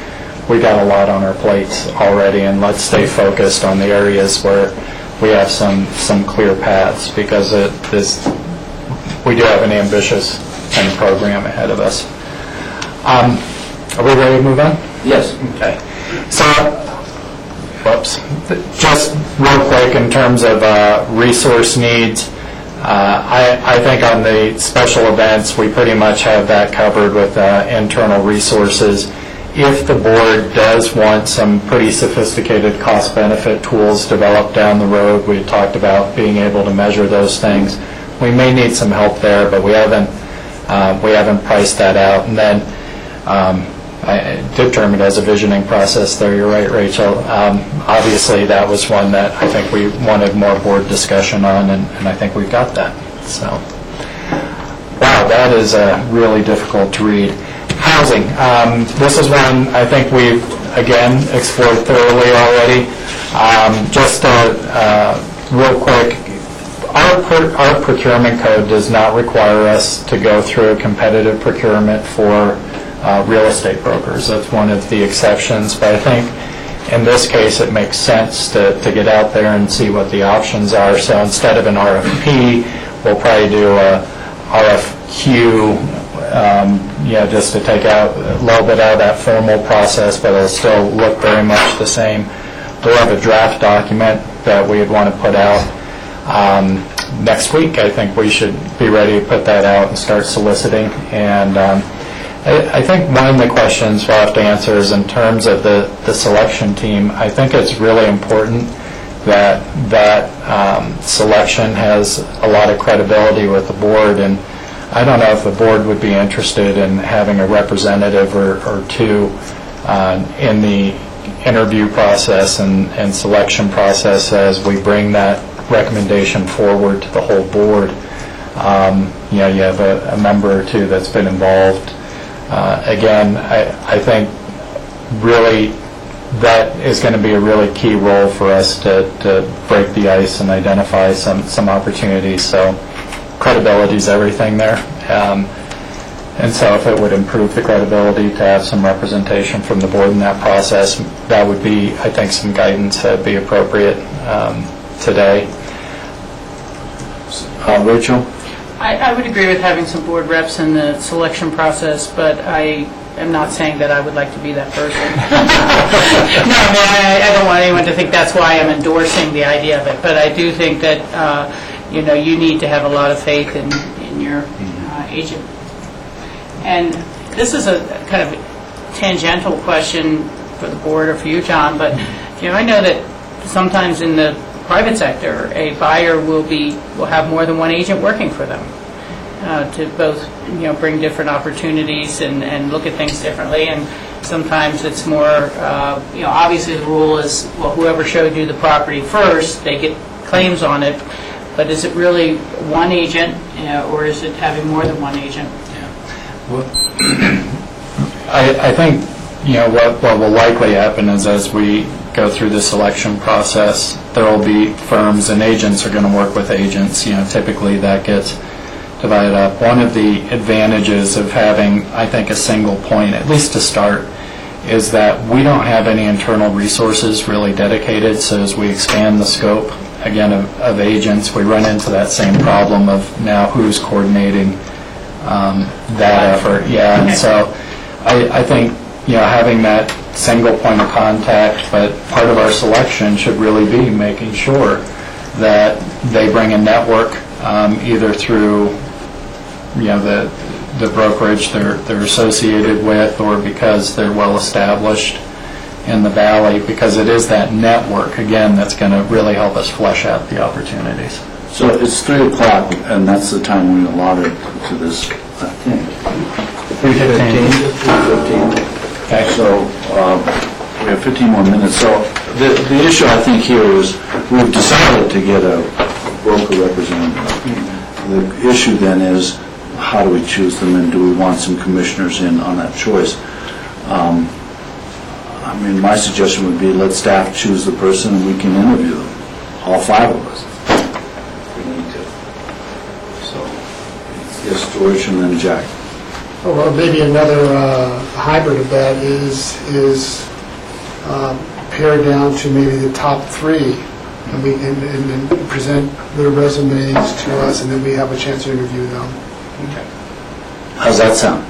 we got a lot on our plates already, and let's stay focused on the areas where we have some clear paths, because we do have an ambitious kind of program ahead of us. Are we ready to move on? Yes. Okay. So, just real quick in terms of resource needs, I think on the special events, we pretty much have that covered with internal resources. If the board does want some pretty sophisticated cost-benefit tools developed down the road, we talked about being able to measure those things. We may need some help there, but we haven't priced that out. And then I did term it as a visioning process there. You're right, Rachel. Obviously, that was one that I think we wanted more board discussion on, and I think we've got that. So, wow, that is really difficult to read. Housing. This is one I think we've, again, explored thoroughly already. Just real quick, our procurement code does not require us to go through a competitive procurement for real estate brokers. That's one of the exceptions, but I think in this case it makes sense to get out there and see what the options are. So instead of an RFP, we'll probably do a RFQ, just to take out a little bit out of that formal process, but it'll still look very much the same. We'll have a draft document that we'd want to put out next week. I think we should be ready to put that out and start soliciting. And I think one of the questions we'll have to answer is in terms of the selection team. I think it's really important that selection has a lot of credibility with the board, and I don't know if the board would be interested in having a representative or two in the interview process and selection process as we bring that recommendation forward to the whole board. You have a member or two that's been involved. Again, I think really that is going to be a really key role for us to break the ice and identify some opportunities. So credibility is everything there. And so if it would improve the credibility to have some representation from the board in that process, that would be, I think, some guidance that would be appropriate today. Rachel? I would agree with having some board reps in the selection process, but I am not saying that I would like to be that person. No, I don't want anyone to think that's why I'm endorsing the idea of it, but I do think that you need to have a lot of faith in your agent. And this is a kind of tangential question for the board or for you, John, but I know that sometimes in the private sector, a buyer will have more than one agent working for them to both bring different opportunities and look at things differently. And sometimes it's more obviously the rule is, well, whoever showed you the property first, they get claims on it. But is it really one agent, or is it having more than one agent? Well, I think what will likely happen is as we go through the selection process, there will be firms and agents are going to work with agents. Typically that gets divided up. One of the advantages of having, I think, a single point, at least to start, is that we don't have any internal resources really dedicated. So as we expand the scope, again, of agents, we run into that same problem of now who's coordinating that effort. Yeah, and so I think having that single point of contact, but part of our selection should really be making sure that they bring a network, either through the brokerage they're associated with, or because they're well established in the valley, because it is that network again that's going to really help us flesh out the opportunities. So it's 3 o'clock, and that's the time we allotted to this, I think. 3:15. Okay. So we have 15 more minutes. So the issue I think here is we've decided to get a broker representative. The issue then is how do we choose them, and do we want some commissioners in on that choice? My suggestion would be let staff choose the person and we can interview them, all 5 of us, if we need to. So, yes, George and then Jack. Well, maybe another hybrid of that is pared down to maybe the top 3, and we and present their resumes to us, and then we have a chance to interview them. Okay. How's that sound,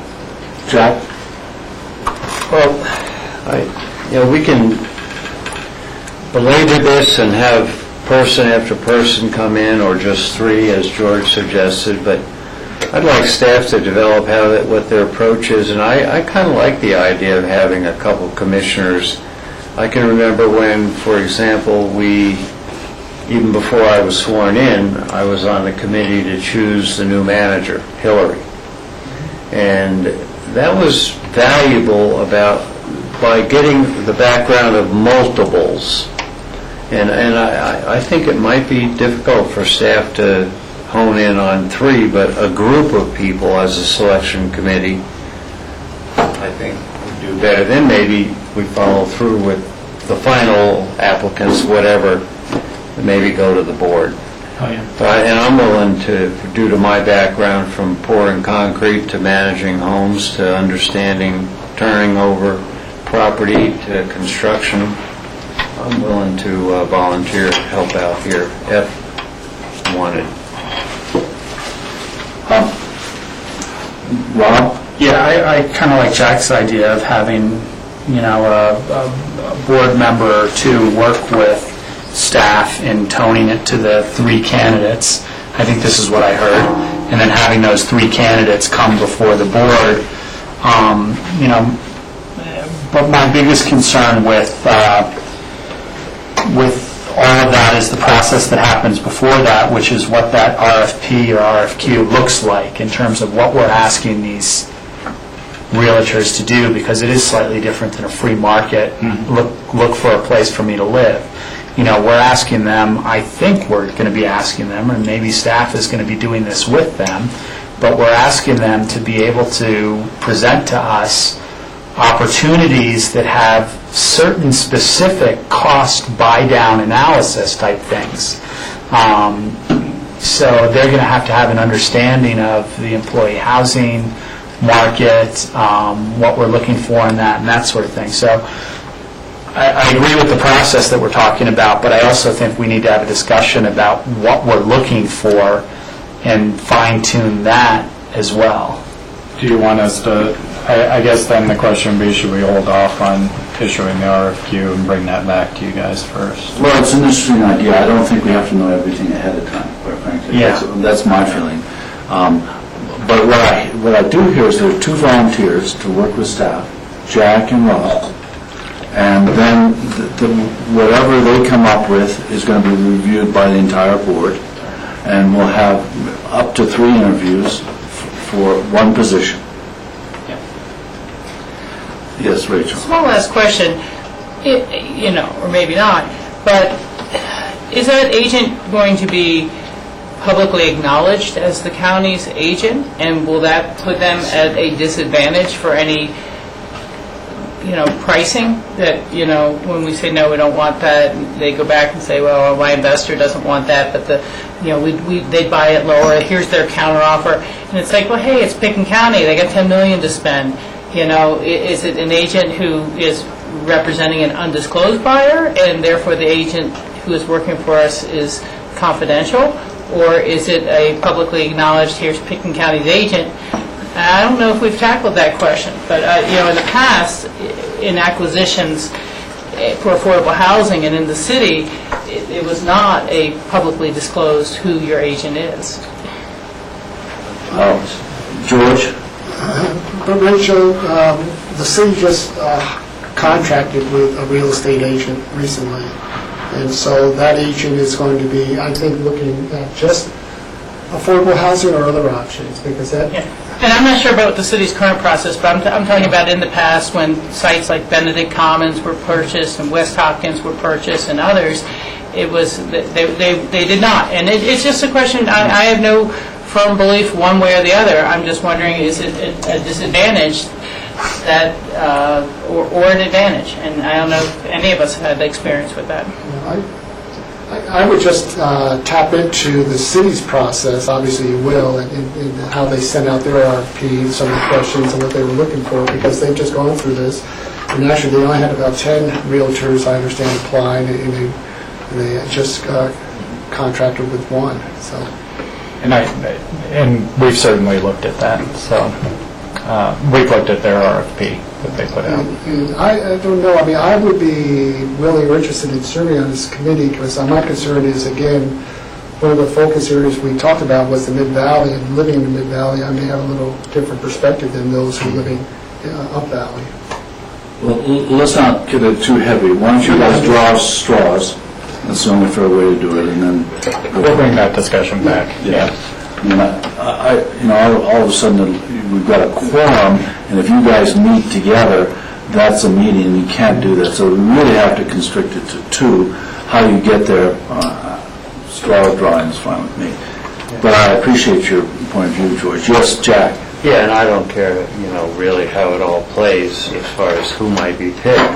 Jack? Well, we can belabor this and have person after person come in, or just 3, as George suggested, but I'd like staff to develop what their approach is, and I kind of like the idea of having a couple commissioners. I can remember when, for example, even before I was sworn in, I was on the committee to choose the new manager, Hillary. And that was valuable by getting the background of multiples. And I think it might be difficult for staff to hone in on 3, but a group of people as a selection committee, I think, would do better. Then maybe we follow through with the final applicants, whatever, and maybe go to the board. Oh, yeah. And I'm willing to, due to my background from pouring concrete to managing homes to understanding turning over property to construction, I'm willing to volunteer to help out here if wanted. Rob? Yeah, I kind of like Jack's idea of having, a board member or 2 work with staff in toning it to the 3 candidates. I think this is what I heard. And then having those 3 candidates come before the board. But my biggest concern with all of that is the process that happens before that, which is what that RFP or RFQ looks like in terms of what we're asking these realtors to do, because it is slightly different than a free market. Look for a place for me to live. We're asking them, I think we're going to be asking them, and maybe staff is going to be doing this with them, but we're asking them to be able to present to us opportunities that have certain specific cost buy-down analysis type things. So they're going to have an understanding of the employee housing market, what we're looking for in that, and that sort of thing. So I agree with the process that we're talking about, but I also think we need to have a discussion about what we're looking for and fine-tune that as well. Do you want us to, I guess then the question would be, should we hold off on issuing the RFQ and bring that back to you guys first? Well, it's an interesting idea. I don't think we have to know everything ahead of time, quite frankly. Yeah. That's my feeling. But what I do hear is there are 2 volunteers to work with staff, Jack and Rob, and then whatever they come up with is going to be reviewed by the entire board, and we'll have up to 3 interviews for 1 position. Yes, Rachel. One last question, or maybe not, but is that agent going to be publicly acknowledged as the county's agent? And will that put them at a disadvantage for any, pricing that, when we say, no, we don't want that, they go back and say, well, my investor doesn't want that, but they'd buy it lower, here's their counteroffer. And it's like, well, hey, it's Picken County, they got $10 million to spend. Is it an agent who is representing an undisclosed buyer, and therefore the agent who is working for us is confidential? Or is it a publicly acknowledged, here's Picken County's agent? I don't know if we've tackled that question, but in the past, in acquisitions for affordable housing and in the city, it was not a publicly disclosed who your agent is. George? But Rachel, the city just contracted with a real estate agent recently. And so that agent is going to be, I think, looking at just affordable housing or other options, because that... Yeah. And I'm not sure about the city's current process, but I'm talking about in the past when sites like Benedict Commons were purchased and West Hopkins were purchased and others, it was, they did not. And it's just a question, I have no firm belief one way or the other. I'm just wondering, is it a disadvantage that, or an advantage? And I don't know if any of us had experience with that. I would just tap into the city's process, obviously you will, and how they sent out their RFP, some of the questions and what they were looking for, because they've just gone through this. And actually, they only had about 10 realtors, I understand, applying, and they just contracted with 1, so. And we've certainly looked at that, so we've looked at their RFP that they put out. And I don't know, I mean, I would be willing or interested in serving on this committee, because my concern is, again, one of the focus areas we talked about was the Mid-Valley, and living in the Mid-Valley, I may have a little different perspective than those who are living up-Valley. Well, let's not get it too heavy. Why don't you guys draw straws? That's the only fair way to do it, and then... We'll bring that discussion back. Yeah. I mean, all of a sudden, we've got a quorum, and if you guys meet together, that's a meeting, and you can't do that. So we really have to constrict it to two. How you get there, straw drawing is fine with me. But I appreciate your point of view, George. Yes, Jack? Yeah, and I don't care, really how it all plays as far as who might be picked.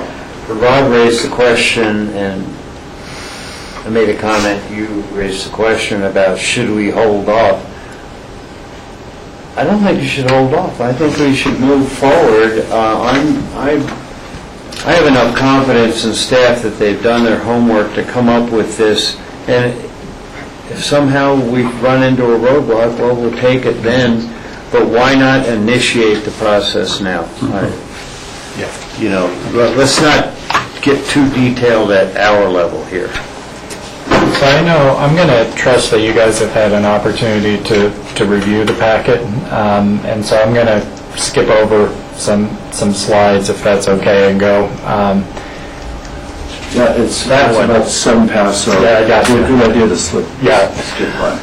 But Rob raised the question, and I made a comment, you raised the question about should we hold off. I don't think you should hold off. I think we should move forward. I have enough confidence in staff that they've done their homework to come up with this, and if somehow we run into a roadblock, well, we'll take it then, but why not initiate the process now? Let's not get too detailed at our level here. So I know, I'm going to trust that you guys have had an opportunity to review the packet, and so I'm going to skip over some slides if that's okay and go. Yeah, it's about 7 past, so Yeah, I got you. good idea to slip. Yeah. Skip by.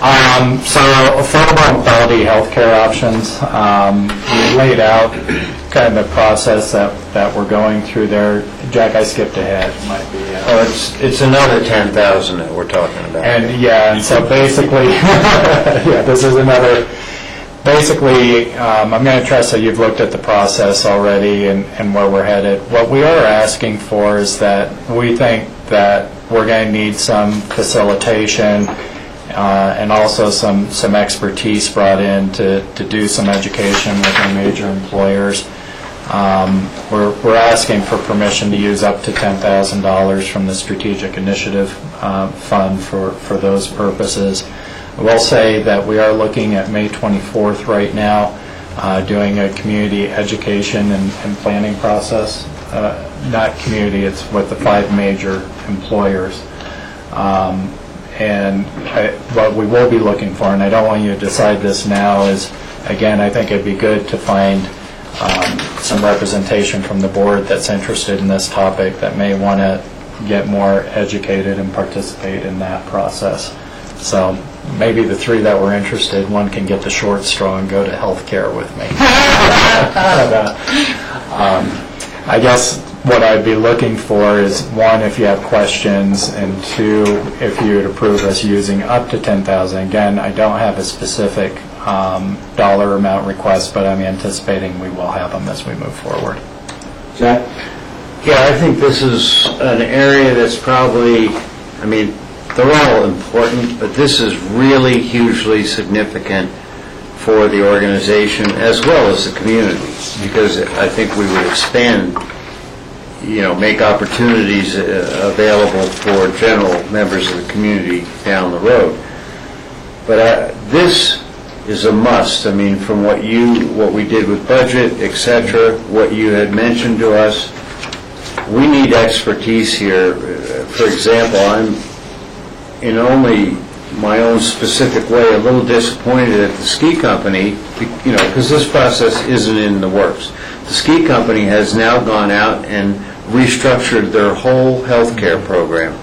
So affordable and quality healthcare options, we laid out kind of the process that we're going through there. Jack, I skipped ahead. Might be. Oh, it's another 10,000 that we're talking about. And so basically, this is another. Basically, I'm going to trust that you've looked at the process already and where we're headed. What we are asking for is that we think that we're going to need some facilitation and also some expertise brought in to do some education with our major employers. We're asking for permission to use up to $10,000 from the Strategic Initiative Fund for those purposes. I will say that we are looking at May 24th right now, doing a community education and planning process. Not community, it's with the 5 major employers. What we will be looking for, and I don't want you to decide this now, is, again, I think it'd be good to find some representation from the board that's interested in this topic that may want to get more educated and participate in that process. So maybe the 3 that were interested, one can get the short straw and go to healthcare with me. I guess what I'd be looking for is, 1, if you have questions, and 2, if you would approve us using up to $10,000. Again, I don't have a specific dollar amount request, but I'm anticipating we will have them as we move forward. Jack? Yeah, I think this is an area that's probably, they're all important, but this is really hugely significant for the organization as well as the community, because I think we would expand, make opportunities available for general members of the community down the road. But this is a must. From what we did with budget, etc., what you had mentioned to us, we need expertise here. For example, I'm, in only my own specific way, a little disappointed at the ski company, because this process isn't in the works. The ski company has now gone out and restructured their whole healthcare program.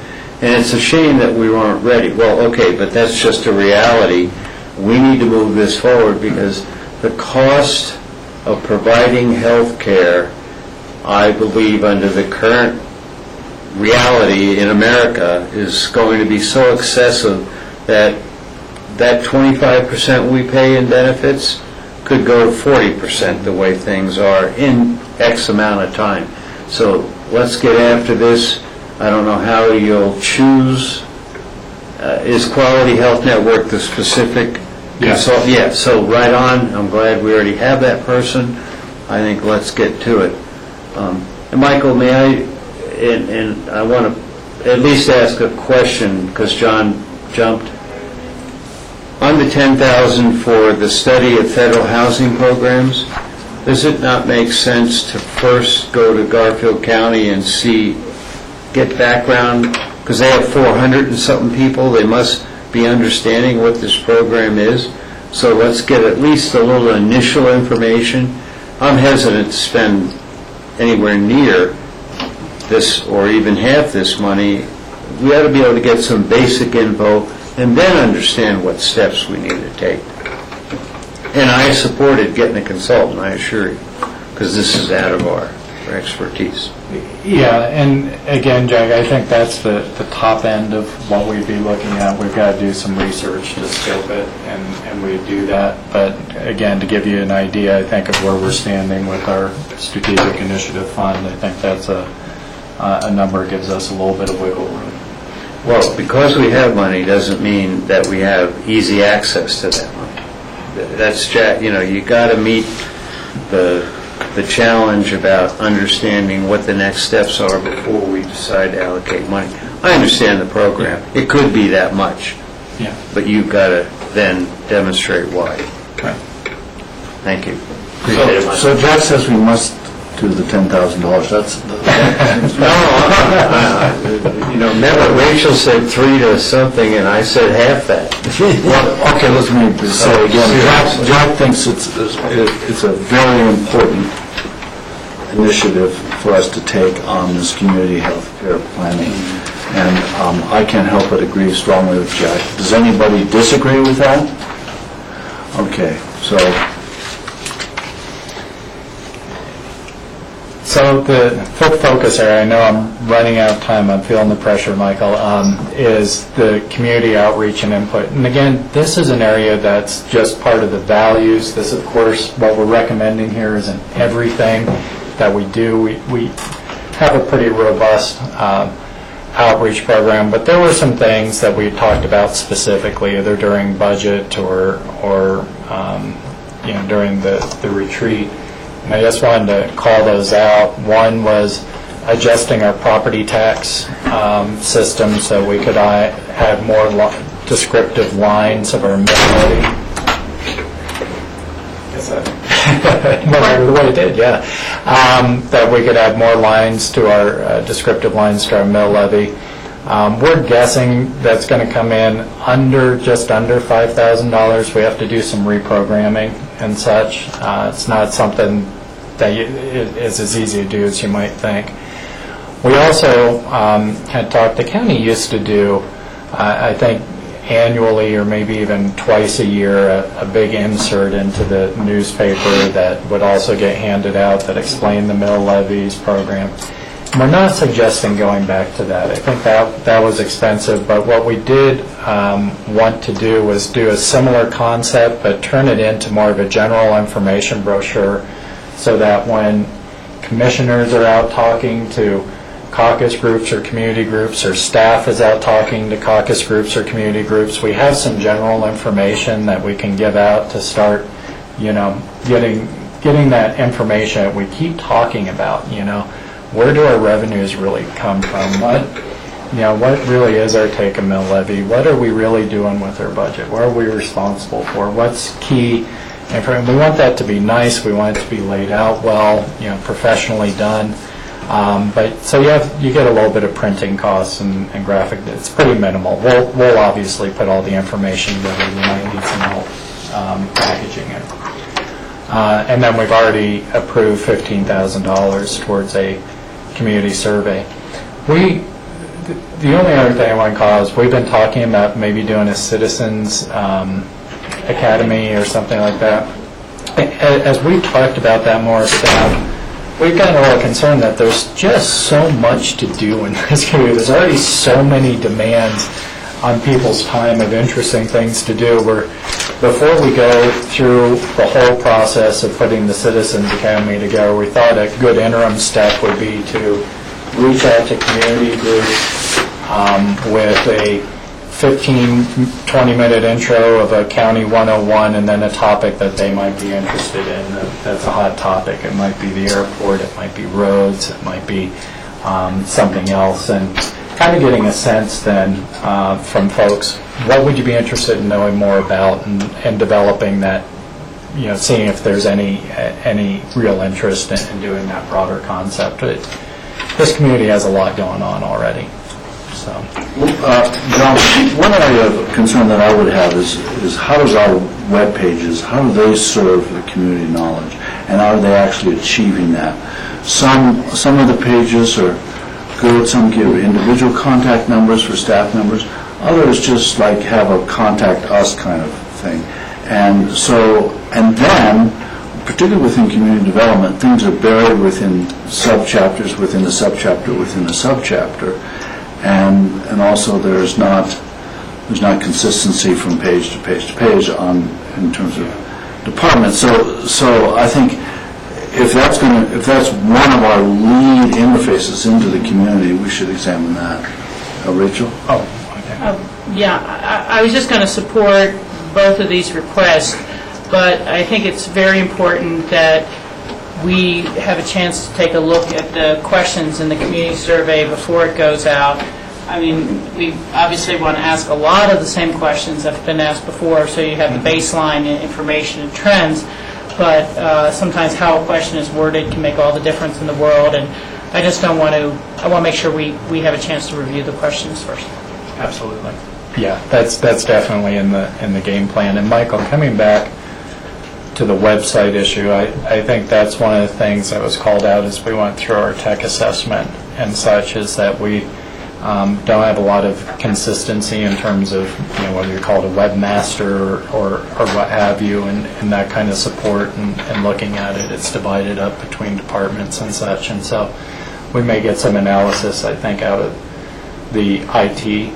And it's a shame that we weren't ready. Well, okay, but that's just a reality. We need to move this forward because the cost of providing health care, I believe, under the current reality in America, is going to be so excessive that 25% we pay in benefits could go to 40% the way things are in X amount of time. So let's get after this. I don't know how you'll choose. Is Quality Health Network the specific consultant? Yeah, so right on. I'm glad we already have that person. I think let's get to it. And Michael, may I, and I want to at least ask a question, because John jumped. On the $10,000 for the study of federal housing programs, does it not make sense to first go to Garfield County and get background? Because they have 400 and something people, they must be understanding what this program is. So let's get at least a little initial information. I'm hesitant to spend anywhere near this or even half this money. We ought to be able to get some basic info and then understand what steps we need to take. And I supported getting a consultant, I assure you, because this is out of our expertise. Yeah, and again, Jack, I think that's the top end of what we'd be looking at. We've got to do some research to scope it, and we do that. But again, to give you an idea, I think of where we're standing with our strategic initiative fund, I think that's a number gives us a little bit of wiggle room. Well, because we have money doesn't mean that we have easy access to that money. That's, you got to meet the challenge about understanding what the next steps are before we decide to allocate money. I understand the program. It could be that much. Yeah. But you've got to then demonstrate why. Right. Thank you. Appreciate it. So Jack says we must do the $10,000. That's Remember Rachel said 3 to something, and I said half that. well, okay. Let's make this say again. Jack thinks it's a very important initiative for us to take on this community health care planning, and I can't help but agree strongly with Jack. Does anybody disagree with that? Okay, So the focus area, I know I'm running out of time, I'm feeling the pressure, Michael, is the community outreach and input. And again, this is an area that's just part of the values. This, of course, what we're recommending here isn't everything that we do. We have a pretty robust outreach program, but there were some things that we talked about specifically, either during budget or during the retreat. And I just wanted to call those out. One was adjusting our property tax system so we could have more descriptive lines of our mill levy. The way it did, yeah. That we could add more lines to our descriptive lines to our mill levy. We're guessing that's going to come in just under $5,000. We have to do some reprogramming and such. It's not something that is as easy to do as you might think. We also had talked, the county used to do, I think, annually or maybe even twice a year, a big insert into the newspaper that would also get handed out that explained the mill levies program. We're not suggesting going back to that. I think that was expensive, but what we did want to do was do a similar concept, but turn it into more of a general information brochure so that when commissioners are out talking to caucus groups or community groups, or staff is out talking to caucus groups or community groups, we have some general information that we can give out to start, getting that information that we keep talking about, where do our revenues really come from? What really is our take-a mill levy? What are we really doing with our budget? What are we responsible for? What's key? And we want that to be nice. We want it to be laid out well, professionally done. But so you get a little bit of printing costs and graphic. It's pretty minimal. We'll obviously put all the information together. We might need some help packaging it. And then we've already approved $15,000 towards a community survey. The only other thing I want to call is we've been talking about maybe doing a citizens academy or something like that. As we've talked about that more as staff, we've gotten a little concerned that there's just so much to do in this community. There's already so many demands on people's time of interesting things to do. Before we go through the whole process of putting the Citizens Academy together, we thought a good interim step would be to reach out to community groups with a 15, 20-minute intro of a County 101 and then a topic that they might be interested in. That's a hot topic. It might be the airport, it might be roads, it might be something else. And kind of getting a sense then from folks, what would you be interested in knowing more about and developing that, seeing if there's any real interest in doing that broader concept. This community has a lot going on already. So, John, one area of concern that I would have is how does our web pages, how do they serve the community knowledge, and are they actually achieving that? Some of the pages are good, some give individual contact numbers for staff members, others just like have a contact us kind of thing. And so And then, particularly within community development, things are buried within subchapters, within the subchapter, within the subchapter. And also there's not consistency from page to page to page in terms of departments. So I think if that's one of our lead interfaces into the community, we should examine that. Rachel? Oh, okay. Yeah, I was just going to support both of these requests, but I think it's very important that we have a chance to take a look at the questions in the community survey before it goes out. I mean, we obviously want to ask a lot of the same questions that have been asked before, so you have the baseline information and trends, but sometimes how a question is worded can make all the difference in the world, and I just don't want to, I want to make sure we have a chance to review the questions first. Absolutely. Yeah, that's definitely in the game plan. And Michael, coming back to the website issue, I think that's one of the things that was called out as we went through our tech assessment and such, is that we don't have a lot of consistency in terms of, whether you call it a webmaster or what have you, and that kind of support and looking at it. It's divided up between departments and such, and so we may get some analysis, I think, out of the IT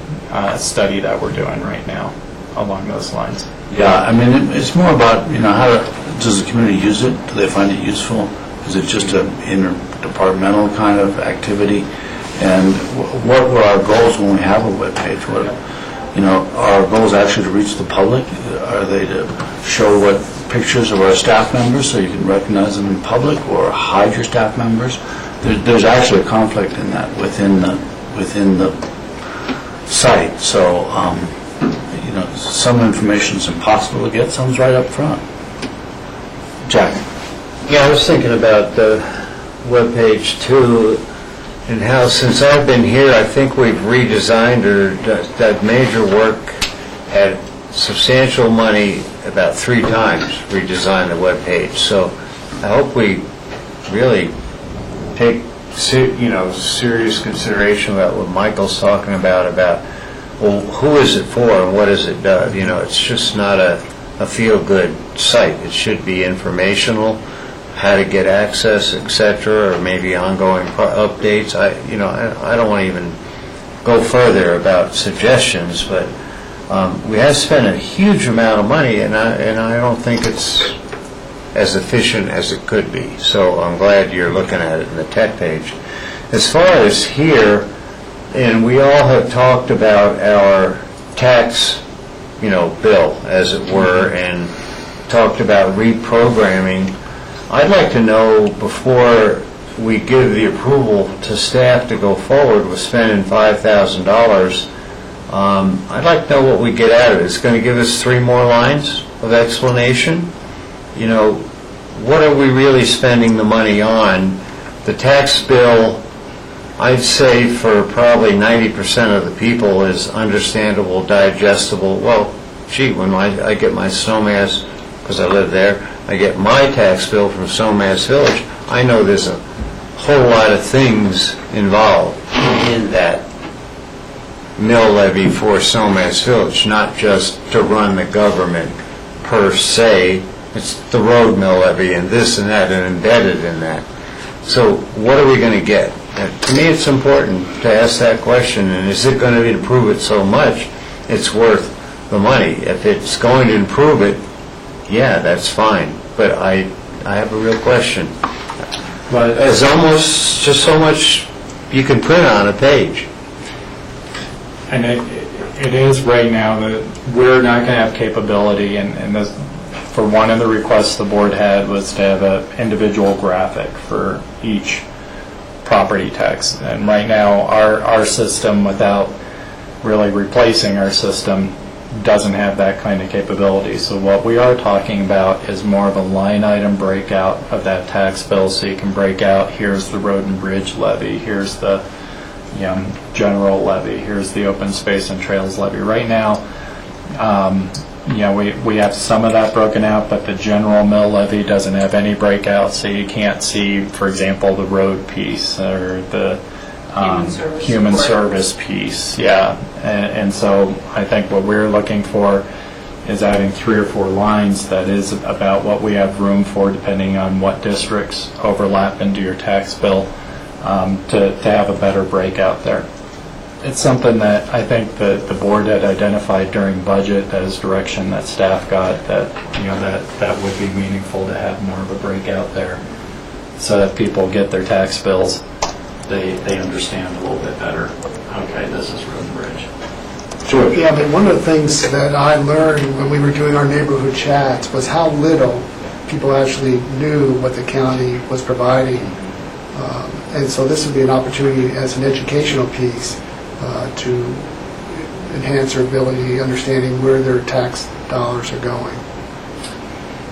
study that we're doing right now along those lines. Yeah, I mean, it's more about, how does the community use it? Do they find it useful? Is it just an interdepartmental kind of activity? And what were our goals when we have a webpage? Are our goals actually to reach the public? Are they to show what pictures of our staff members so you can recognize them in public, or hide your staff members? There's actually a conflict in that within the site. So, some information is impossible to get, some's right up front. Jack? Yeah, I was thinking about the webpage too, and how since I've been here, I think we've redesigned or done major work at substantial money about 3 times, redesigned the webpage. So I hope we really take serious consideration about what Michael's talking about, well, who is it for and what does it do? It's just not a feel-good site. It should be informational, how to get access, etc., or maybe ongoing updates. I don't want to even go further about suggestions, but we have spent a huge amount of money, and I don't think it's as efficient as it could be. So I'm glad you're looking at it in the tech page. As far as here, and we all have talked about our tax, bill, as it were, and talked about reprogramming. I'd like to know, before we give the approval to staff to go forward with spending $5,000, I'd like to know what we get out of it. It's going to give us 3 more lines of explanation. What are we really spending the money on? The tax bill, I'd say for probably 90% of the people, is understandable, digestible. Well, gee, when I get my Snowmass, because I live there, I get my tax bill from Snowmass Village, I know there's a whole lot of things involved in that mill levy for Snowmass Village, not just to run the government per se. It's the road mill levy and this and that, and embedded in that. So what are we going to get? And to me, it's important to ask that question, and is it going to improve it so much it's worth the money? If it's going to improve it, yeah, that's fine. But I have a real question. But there's almost just so much you can print on a page. And it is right now that we're not going to have capability, and this, for one of the requests the board had was to have an individual graphic for each property tax. And right now, our system, without really replacing our system, doesn't have that kind of capability. So what we are talking about is more of a line item breakout of that tax bill, so you can break out, here's the road and bridge levy, here's the general levy, here's the open space and trails levy. Right now, we have some of that broken out, but the general mill levy doesn't have any breakout, so you can't see, for example, the road piece or the human service piece. Yeah, and so I think what we're looking for is adding 3 or 4 lines that is about what we have room for depending on what districts overlap into your tax bill, to have a better breakout there. It's something that I think that the board had identified during budget as direction that staff got, that, that would be meaningful to have more of a breakout there, so that people get their tax bills, they understand a little bit better, okay, this is Road and Bridge. George? Yeah, but one of the things that I learned when we were doing our neighborhood chats was how little people actually knew what the county was providing. And so this would be an opportunity as an educational piece to enhance their ability, understanding where their tax dollars are going.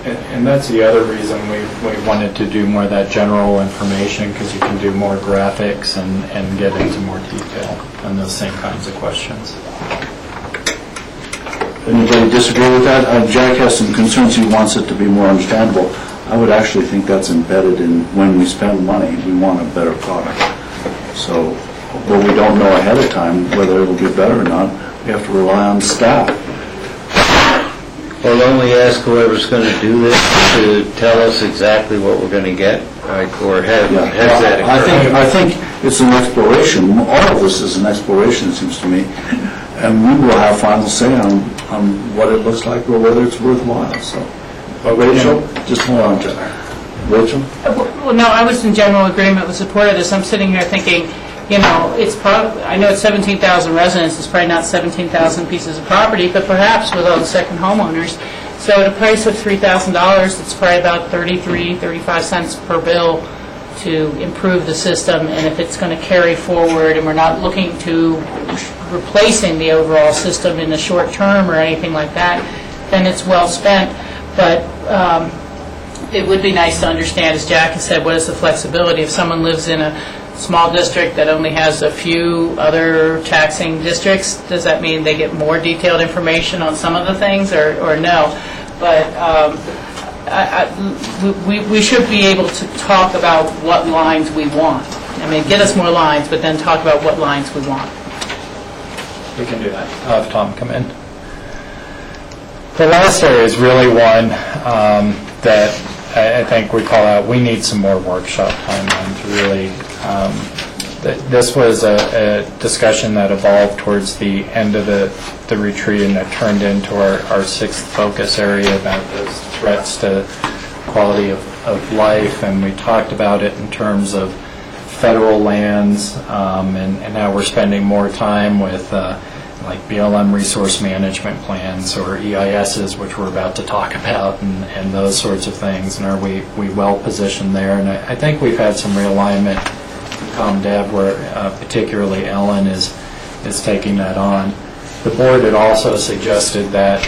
And that's the other reason we wanted to do more of that general information, because you can do more graphics and get into more detail on those same kinds of questions. Anybody disagree with that? Jack has some concerns. He wants it to be more understandable. I would actually think that's embedded in when we spend money, we want a better product. So, but we don't know ahead of time whether it'll be better or not. We have to rely on staff. Well, only ask whoever's going to do this to tell us exactly what we're going to get, or has that occurred? I think it's an exploration. All of this is an exploration, it seems to me. And we will have final say on what it looks like or whether it's worthwhile. So, Rachel, just hold on to that. Rachel? Well, no, I was in general agreement with support of this. I'm sitting here thinking, it's I know it's 17,000 residents, it's probably not 17,000 pieces of property, but perhaps with all the second homeowners. So at a price of $3,000, it's probably about 35 cents per bill to improve the system. And if it's going to carry forward, and we're not looking to replacing the overall system in the short term or anything like that, then it's well spent. But it would be nice to understand, as Jack has said, what is the flexibility? If someone lives in a small district that only has a few other taxing districts, does that mean they get more detailed information on some of the things, or no? But we should be able to talk about what lines we want. I mean, get us more lines, but then talk about what lines we want. We can do that. I'll have Tom come in. The last area is really one that I think we call out, we need some more workshop time on to really, this was a discussion that evolved towards the end of the retreat, and that turned into our sixth focus area about those threats to quality of life, and we talked about it in terms of federal lands, and how we're spending more time with like BLM resource management plans or EISs, which we're about to talk about, and those sorts of things, and are we well positioned there? And I think we've had some realignment in ComDev, where particularly Ellen is taking that on. The board had also suggested that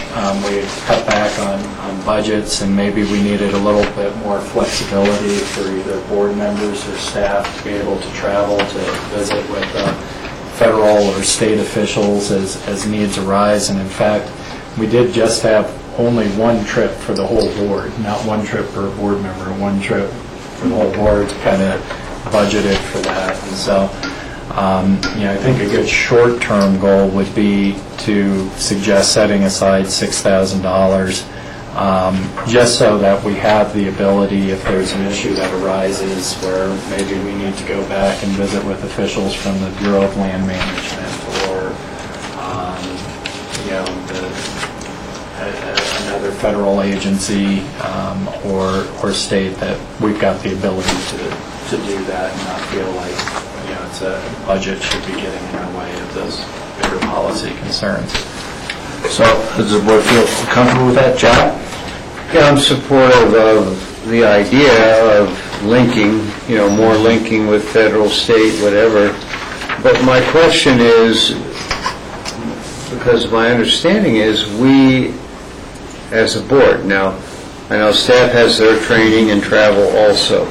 we cut back on budgets, and maybe we needed a little bit more flexibility for either board members or staff to be able to travel to visit with federal or state officials as needs arise. And in fact, we did just have only one trip for the whole board, not one trip per board member, one trip for the whole board, kind of budgeted for that. And so, I think a good short-term goal would be to suggest setting aside $6,000, just so that we have the ability, if there's an issue that arises where maybe we need to go back and visit with officials from the Bureau of Land Management, or another federal agency or state, that we've got the ability to do that and not feel like it's a budget should be getting in our way of those bigger policy concerns. So, does the board feel comfortable with that, Jack? Yeah, I'm supportive of the idea of linking, more linking with federal, state, whatever. But my question is, because my understanding is we, as a board, now, I know staff has their training and travel also,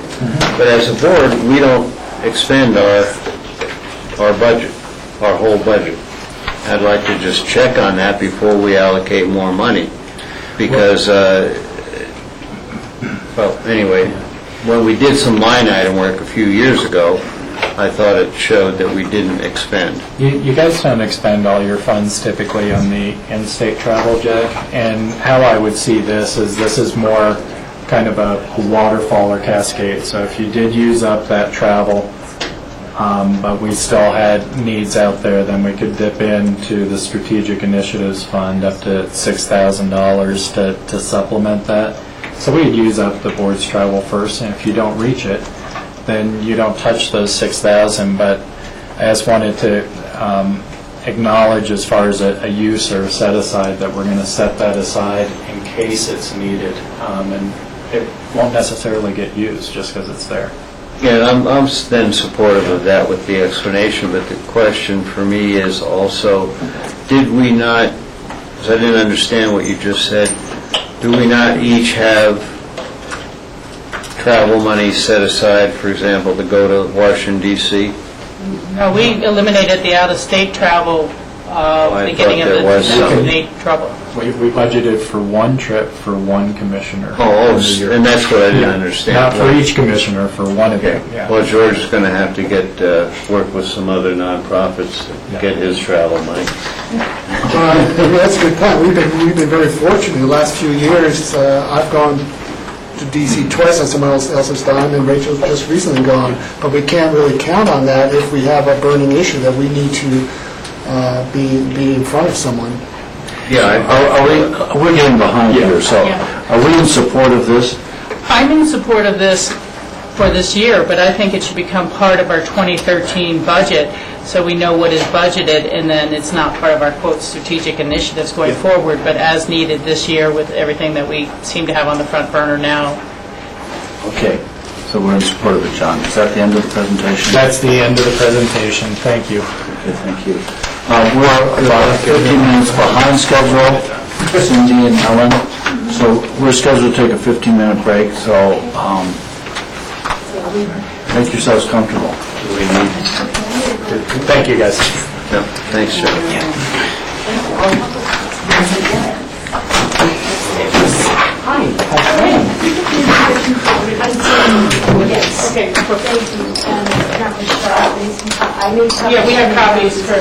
but as a board, we don't expend our budget, our whole budget. I'd like to just check on that before we allocate more money, because, well, anyway, when we did some line item work a few years ago, I thought it showed that we didn't expend. You guys don't expend all your funds typically on the in-state travel, Jack, and how I would see this is more kind of a waterfall or cascade. So if you did use up that travel, but we still had needs out there, then we could dip into the Strategic Initiatives Fund up to $6,000 to supplement that. So we'd use up the board's travel first, and if you don't reach it, then you don't touch those 6,000. But I just wanted to acknowledge, as far as a use or a set aside, that we're going to set that aside in case it's needed, and it won't necessarily get used just because it's there. Yeah, I'm then supportive of that with the explanation, but the question for me is also, did we not, because I didn't understand what you just said, do we not each have travel money set aside, for example, to go to Washington DC? No, we eliminated the out-of-state travel beginning of the there was some. 2008 trouble. We budgeted for one trip for one commissioner. Oh, and that's what I didn't understand. Not for each commissioner, for one of them, yeah. Well, George is going to have to work with some other nonprofits to get his travel money. That's a good point. We've been very fortunate. The last few years, I've gone to DC twice, and someone else has gone, and Rachel's just recently gone. But we can't really count on that if we have a burning issue that we need to be in front of someone. Yeah, We're getting behind here, so Yeah. are we in support of this? I'm in support of this for this year, but I think it should become part of our 2013 budget, so we know what is budgeted, and then it's not part of our, quote, strategic initiatives going forward, but as needed this year with everything that we seem to have on the front burner now. Okay, so we're in support of it, John. Is that the end of the presentation? That's the end of the presentation. Thank you. Okay, thank you. We're about 15 minutes behind schedule, Cindy and Ellen, so we're scheduled to take a 15-minute break, so make yourselves comfortable. Thank you, guys. no, thanks, John. Yeah, we have copies for...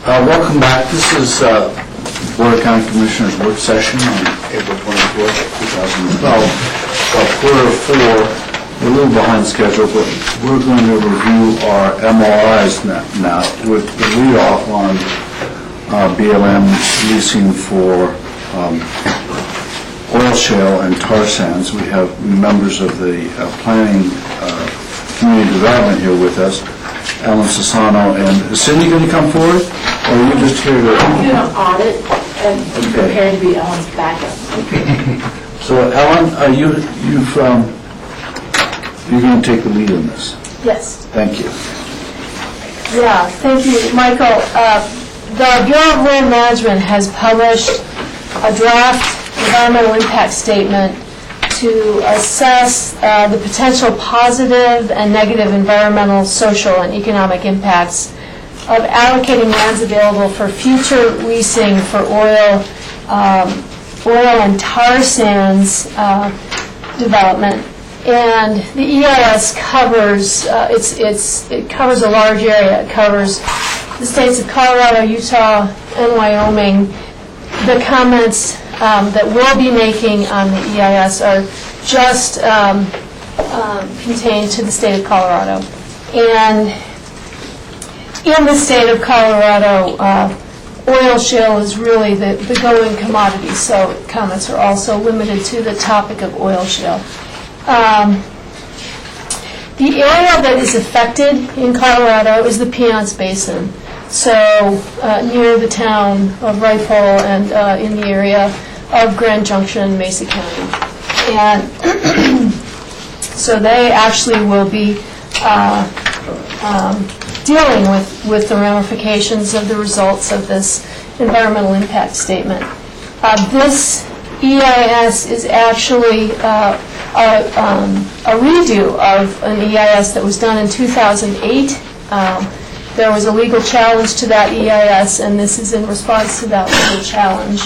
Welcome back. This is Board of County Commissioners work session on April 24th, 2012. Quarter 4, we're a little behind schedule, but we're going to review our MRIs now with the lead-off on BLM leasing for oil shale and tar sands. We have members of the planning community development here with us, Alan Sassano, and is Cindy going to come forward, or are you just here to... I'm doing an audit and prepared to be Alan's backup. So, Alan, you're going to take the lead on this. Yes. Thank you. Yeah, thank you, Michael. The Bureau of Land Management has published a draft environmental impact statement to assess the potential positive and negative environmental, social, and economic impacts of allocating lands available for future leasing for oil and tar sands development. And the EIS covers it covers a large area. It covers the states of Colorado, Utah, and Wyoming. The comments that we'll be making on the EIS are just contained to the state of Colorado. And in the state of Colorado, oil shale is really the going commodity, so comments are also limited to the topic of oil shale. The area that is affected in Colorado is the Piceance Basin, so near the town of Rifle and in the area of Grand Junction, Mesa County. And so they actually will be dealing with the ramifications of the results of this environmental impact statement. This EIS is actually a redo of an EIS that was done in 2008. There was a legal challenge to that EIS, and this is in response to that legal challenge.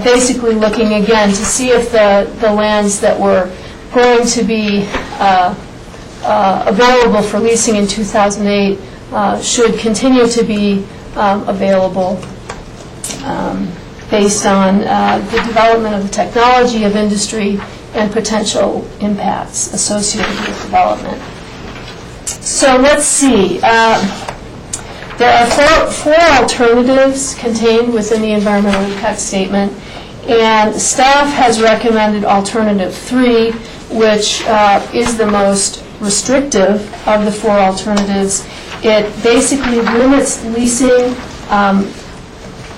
Basically looking again to see if the lands that were going to be available for leasing in 2008 should continue to be available based on the development of the technology of industry and potential impacts associated with development. So let's see. There are four alternatives contained within the environmental impact statement, and staff has recommended alternative 3, which is the most restrictive of the 4 alternatives. It basically limits leasing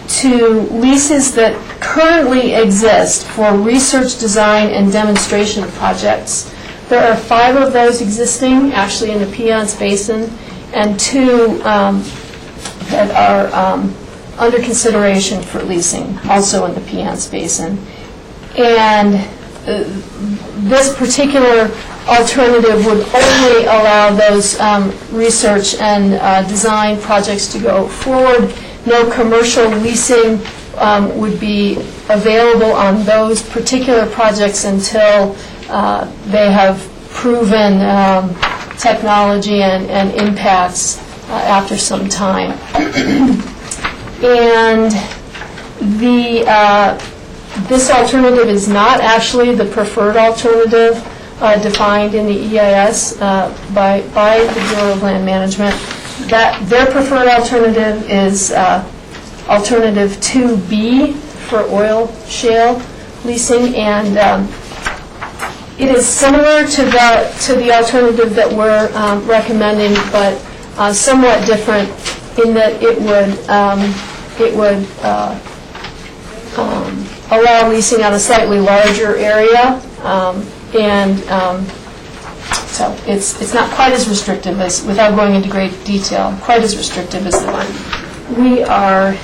to leases that currently exist for research, design, and demonstration projects. There are 5 of those existing, actually in the Piceance Basin, and 2 that are under consideration for leasing, also in the Piceance Basin. And this particular alternative would only allow those research and design projects to go forward. No commercial leasing would be available on those particular projects until they have proven technology and impacts after some time. And this alternative is not actually the preferred alternative defined in the EIS by the Bureau of Land Management. Their preferred alternative is alternative 2B for oil shale leasing, and it is similar to the alternative that we're recommending, but somewhat different in that it would allow leasing on a slightly larger area, and so it's not quite as restrictive as, without going into great detail, quite as restrictive as the one we are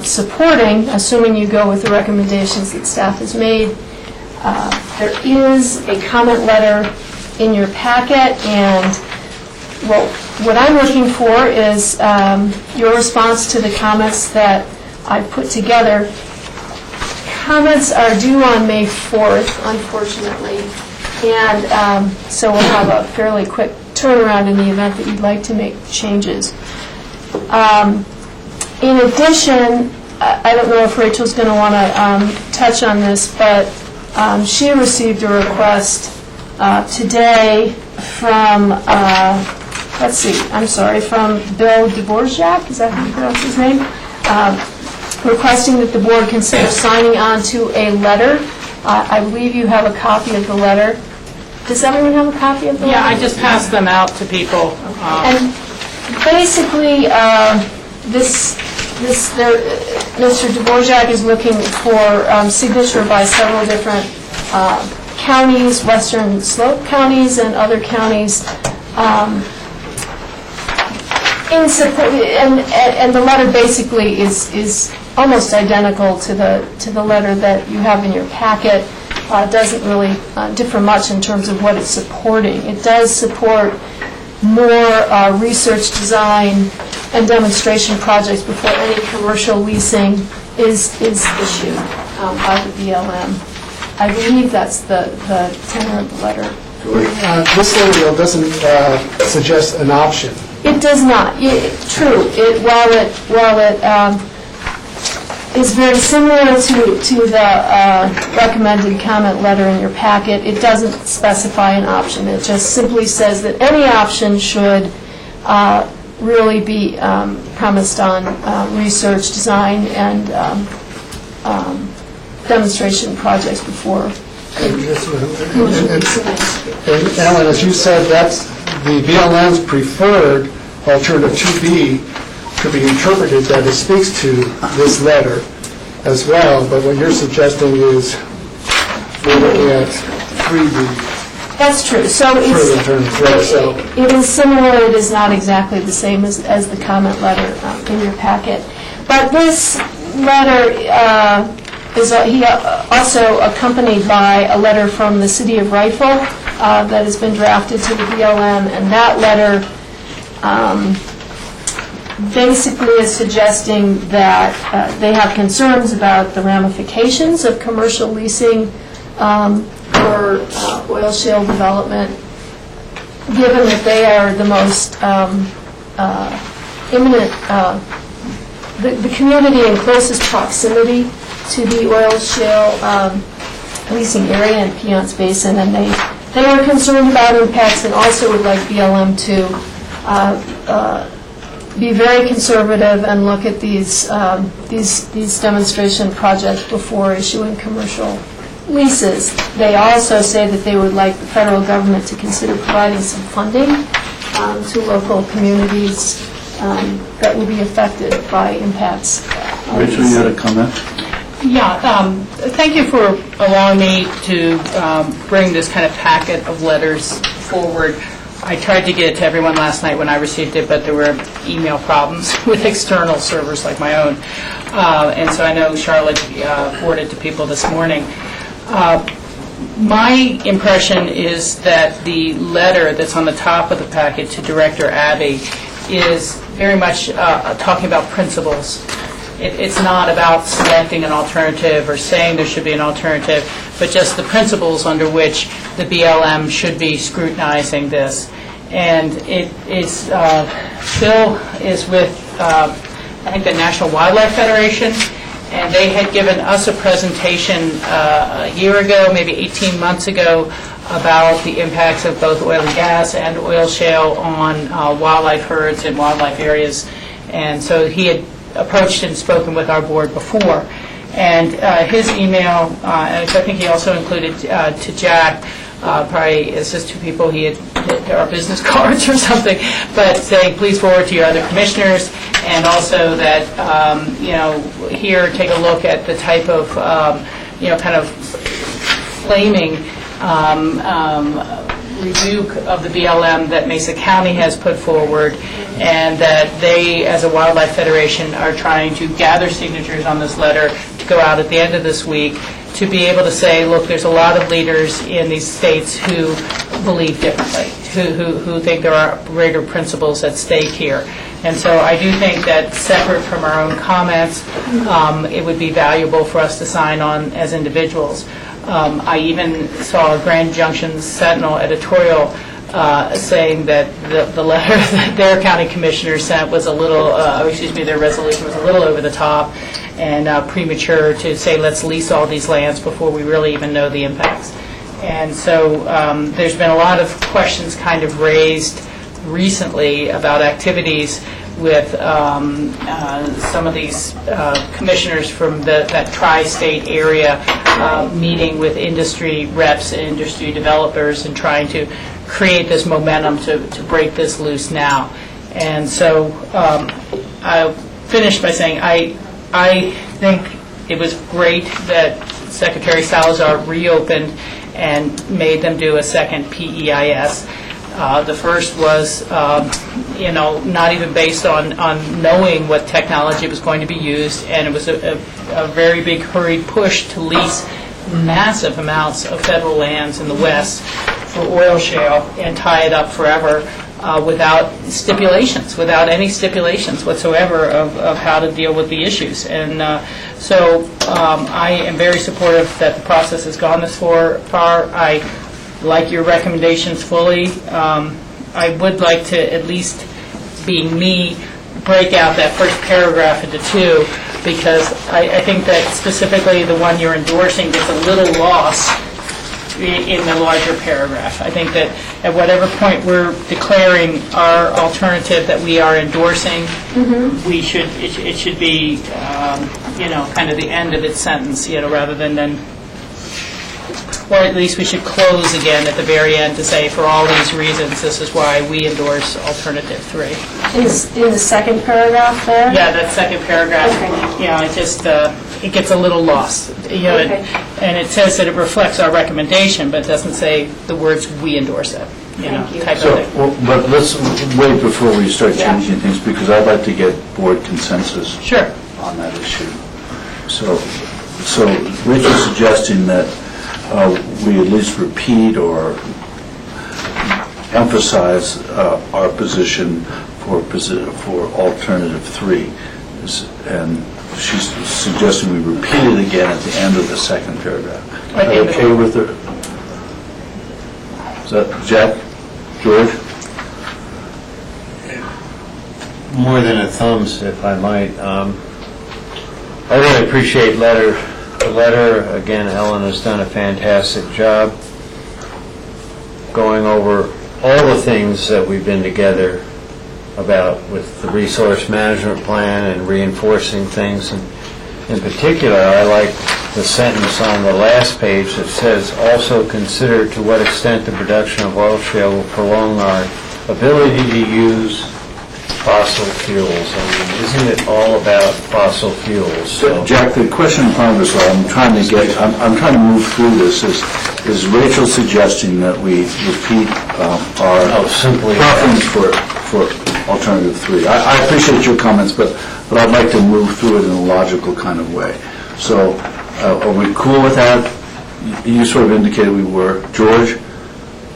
supporting, assuming you go with the recommendations that staff has made. There is a comment letter in your packet, and what I'm looking for is your response to the comments that I put together. Comments are due on May 4th, unfortunately, and so we'll have a fairly quick turnaround in the event that you'd like to make changes. In addition, I don't know if Rachel's going to want to touch on this, but she received a request today from, from Bill Dvorak, is that how you pronounce his name? Requesting that the board consider signing on to a letter. I believe you have a copy of the letter. Does everyone have a copy of the letter? Yeah, I just passed them out to people. And basically, Mr. Dvorak is looking for signature by several different counties, Western Slope counties and other counties, in support, and the letter basically is almost identical to the letter that you have in your packet. Doesn't really differ much in terms of what it's supporting. It does support more research, design, and demonstration projects before any commercial leasing is issued by the BLM. I believe that's the tenor of the letter. This letter though doesn't suggest an option. It does not. True. While it is very similar to the recommended comment letter in your packet, it doesn't specify an option. It just simply says that any option should really be premised on research, design, and demonstration projects before. And Alan, as you said, that's the BLM's preferred alternative 2B could be interpreted that it speaks to this letter as well, but what you're suggesting is we're looking at 3B. That's true. So it is similar. It is not exactly the same as the comment letter in your packet. But this letter is also accompanied by a letter from the city of Rifle that has been drafted to the BLM, and that letter basically is suggesting that they have concerns about the ramifications of commercial leasing for oil shale development, given that they are the most imminent, the community in closest proximity to the oil shale leasing area in Piceance Basin, and they are concerned about impacts and also would like BLM to be very conservative and look at these demonstration projects before issuing commercial leases. They also say that they would like the federal government to consider providing some funding to local communities that will be affected by impacts. Rachel, you had a comment? Yeah, thank you for allowing me to bring this kind of packet of letters forward. I tried to get it to everyone last night when I received it, but there were email problems with external servers like my own. And so I know Charlotte forwarded to people this morning. My impression is that the letter that's on the top of the packet to Director Abbey is very much talking about principles. It's not about selecting an alternative or saying there should be an alternative, but just the principles under which the BLM should be scrutinizing this. And it is, Phil is with, I think, the National Wildlife Federation, and they had given us a presentation a year ago, maybe 18 months ago, about the impacts of both oil and gas and oil shale on wildlife herds and wildlife areas. And so he had approached and spoken with our board before. And his email, and I think he also included to Jack, probably it's just two people he had hit our business cards or something, but saying please forward to your other commissioners, and also that, here take a look at the type of, kind of flaming rebuke of the BLM that Mesa County has put forward, and that they, as a wildlife federation, are trying to gather signatures on this letter to go out at the end of this week to be able to say, look, there's a lot of leaders in these states who believe differently, who think there are greater principles at stake here. And so I do think that separate from our own comments, it would be valuable for us to sign on as individuals. I even saw a Grand Junction Sentinel editorial saying that the letter that their county commissioner sent was a little, their resolution was a little over the top and premature to say, let's lease all these lands before we really even know the impacts. And so there's been a lot of questions kind of raised recently about activities with some of these commissioners from that tri-state area meeting with industry reps and industry developers and trying to create this momentum to break this loose now. And so I'll finish by saying I think it was great that Secretary Salazar reopened and made them do a second PEIS. The first was, not even based on knowing what technology was going to be used, and it was a very big hurried push to lease massive amounts of federal lands in the West for oil shale and tie it up forever without any stipulations whatsoever of how to deal with the issues. And so I am very supportive that the process has gone this far. I like your recommendations fully. I would like to, at least being me, break out that first paragraph into two, because I think that specifically the one you're endorsing gets a little lost in the larger paragraph. I think that at whatever point we're declaring our alternative that we are endorsing, it should be kind of the end of its sentence, rather than or at least we should close again at the very end to say, for all these reasons, this is why we endorse alternative 3. In the second paragraph there? Yeah, that second paragraph, it gets a little lost. And it says that it reflects our recommendation, but it doesn't say the words "we endorse it." Type of thing. But let's wait before we start changing things, because I'd like to get board consensus on that issue. So Rachel's suggesting that we at least repeat or emphasize our position for alternative 3, and she's suggesting we repeat it again at the end of the second paragraph. Are you okay with her? Is that Jack? George? More than a thumbs, if I might. I really appreciate the letter. Again, Ellen has done a fantastic job going over all the things that we've been together about with the resource management plan and reinforcing things. And in particular, I like the sentence on the last page that says, also consider to what extent the production of oil shale will prolong our ability to use fossil fuels. I mean, isn't it all about fossil fuels? So, Jack, the question in front of us, I'm trying to move through this, is Rachel suggesting that we repeat our preference for alternative 3. I appreciate your comments, but I'd like to move through it in a logical kind of way. So, are we cool with that? You sort of indicated we were. George?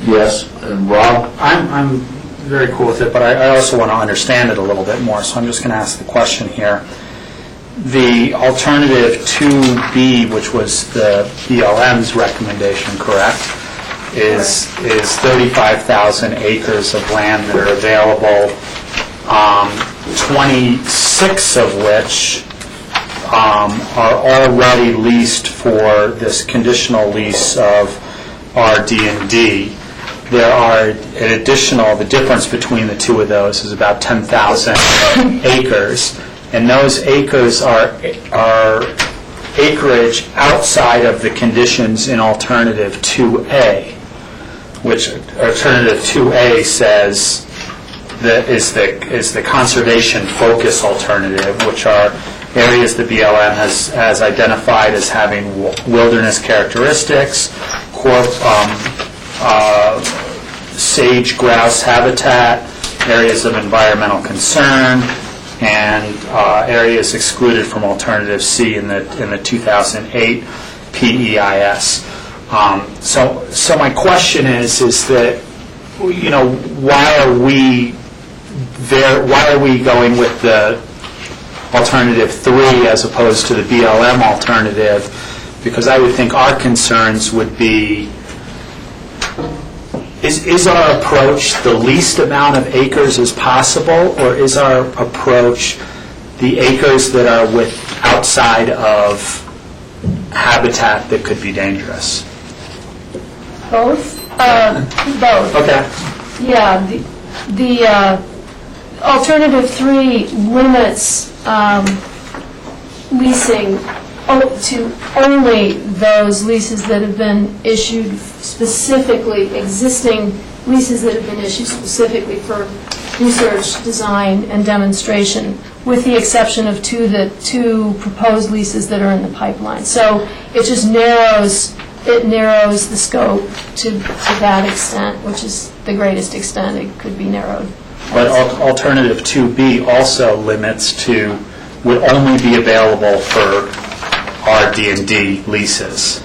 Yes. And Rob? I'm very cool with it, but I also want to understand it a little bit more, so I'm just going to ask the question here. The alternative 2B, which was the BLM's recommendation, correct, is 35,000 acres of land that are available, 26 of which are already leased for this conditional lease of RD&D. There are an additional, the difference between the two of those is about 10,000 acres, and those acres are acreage outside of the conditions in alternative 2A, which alternative 2A says that is the conservation focus alternative, which are areas the BLM has identified as having wilderness characteristics, sage grouse habitat, areas of environmental concern, and areas excluded from alternative C in the 2008 PEIS. So my question is that, why are we going with the alternative 3 as opposed to the BLM alternative? Because I would think our concerns would be, is our approach the least amount of acres as possible, or is our approach the acres that are outside of habitat that could be dangerous? Both? Both. Okay. Yeah, the alternative 3 limits leasing to only those leases that have been issued specifically, existing leases that have been issued specifically for research, design, and demonstration, with the exception of the two proposed leases that are in the pipeline. So it just narrows the scope to that extent, which is the greatest extent it could be narrowed. But alternative 2B also limits to, would only be available for RD&D leases.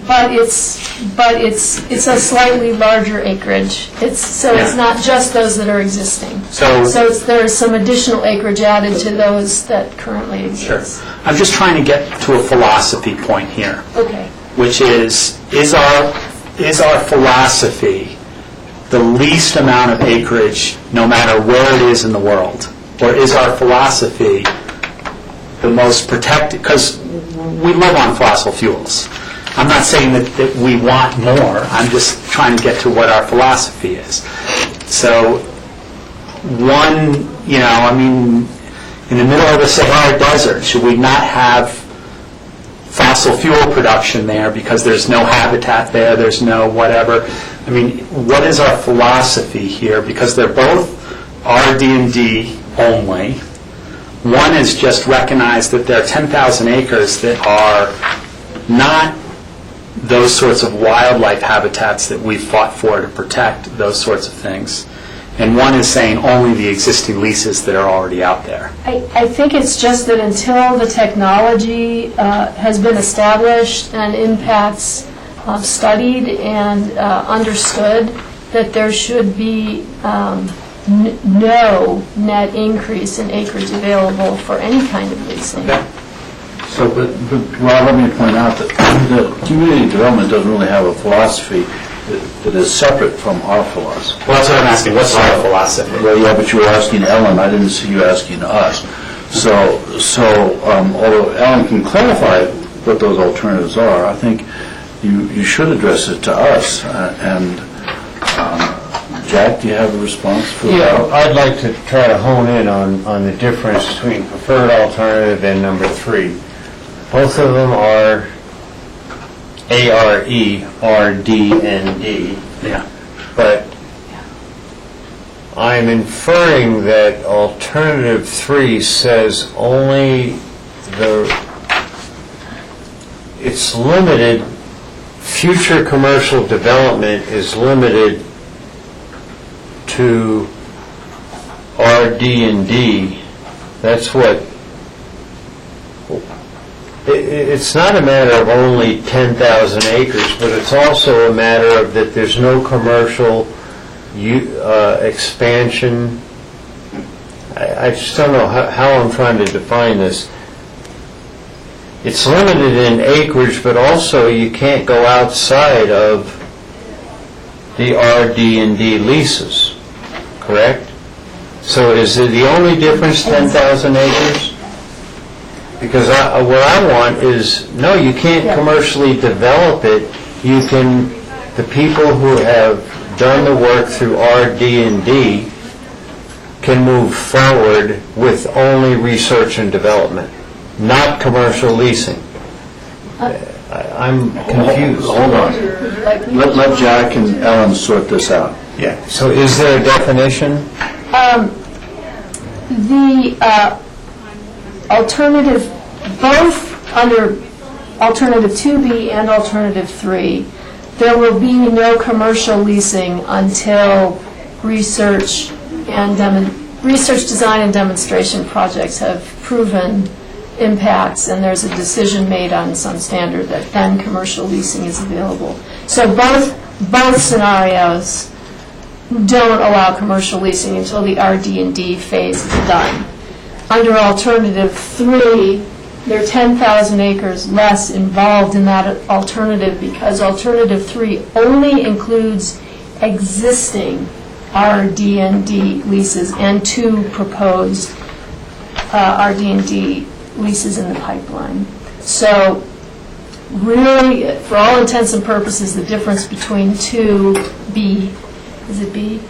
But it's a slightly larger acreage. It's not just those that are existing. So there's some additional acreage added to those that currently exist. Sure. I'm just trying to get to a philosophy point here. Okay. Which is our philosophy the least amount of acreage no matter where it is in the world? Or is our philosophy the most protected? Because we live on fossil fuels. I'm not saying that we want more. I'm just trying to get to what our philosophy is. So in the middle of the Sahara Desert, should we not have fossil fuel production there because there's no habitat there, there's no whatever? I mean, what is our philosophy here? Because they're both RD&D only. One is just recognize that there are 10,000 acres that are not those sorts of wildlife habitats that we've fought for to protect, those sorts of things. And one is saying only the existing leases that are already out there. I think it's just that until the technology has been established and impacts studied and understood, that there should be no net increase in acreage available for any kind of leasing. Okay. So, but Rob, let me point out that the community development doesn't really have a philosophy that is separate from our philosophy. Well, that's what I'm asking. What's our philosophy? Well, yeah, but you were asking Ellen. I didn't see you asking us. So although Ellen can clarify what those alternatives are, I think you should address it to us. Jack, do you have a response for that? Yeah, I'd like to try to hone in on the difference between preferred alternative and number 3. Both of them are ARE, RD, and D. Yeah. But I'm inferring that alternative 3 says only it's limited, future commercial development is limited to RD and D. That's what, it's not a matter of only 10,000 acres, but it's also a matter of that there's no commercial expansion. I just don't know how I'm trying to define this. It's limited in acreage, but also you can't go outside of the RD and D leases, correct? So is it the only difference 10,000 acres? Because what I want is, no, you can't commercially develop it. You can, the people who have done the work through RD and D can move forward with only research and development, not commercial leasing. I'm confused. Hold on. Let Jack and Ellen sort this out. Yeah. So is there a definition? The alternative, both under alternative 2B and alternative 3, there will be no commercial leasing until research, design, and demonstration projects have proven impacts, and there's a decision made on some standard that then commercial leasing is available. So both scenarios don't allow commercial leasing until the RD&D phase is done. Under alternative 3, there are 10,000 acres less involved in that alternative because alternative 3 only includes existing RD&D leases and 2 proposed RD&D leases in the pipeline. So really, for all intents and purposes, the difference between 2B, is it B,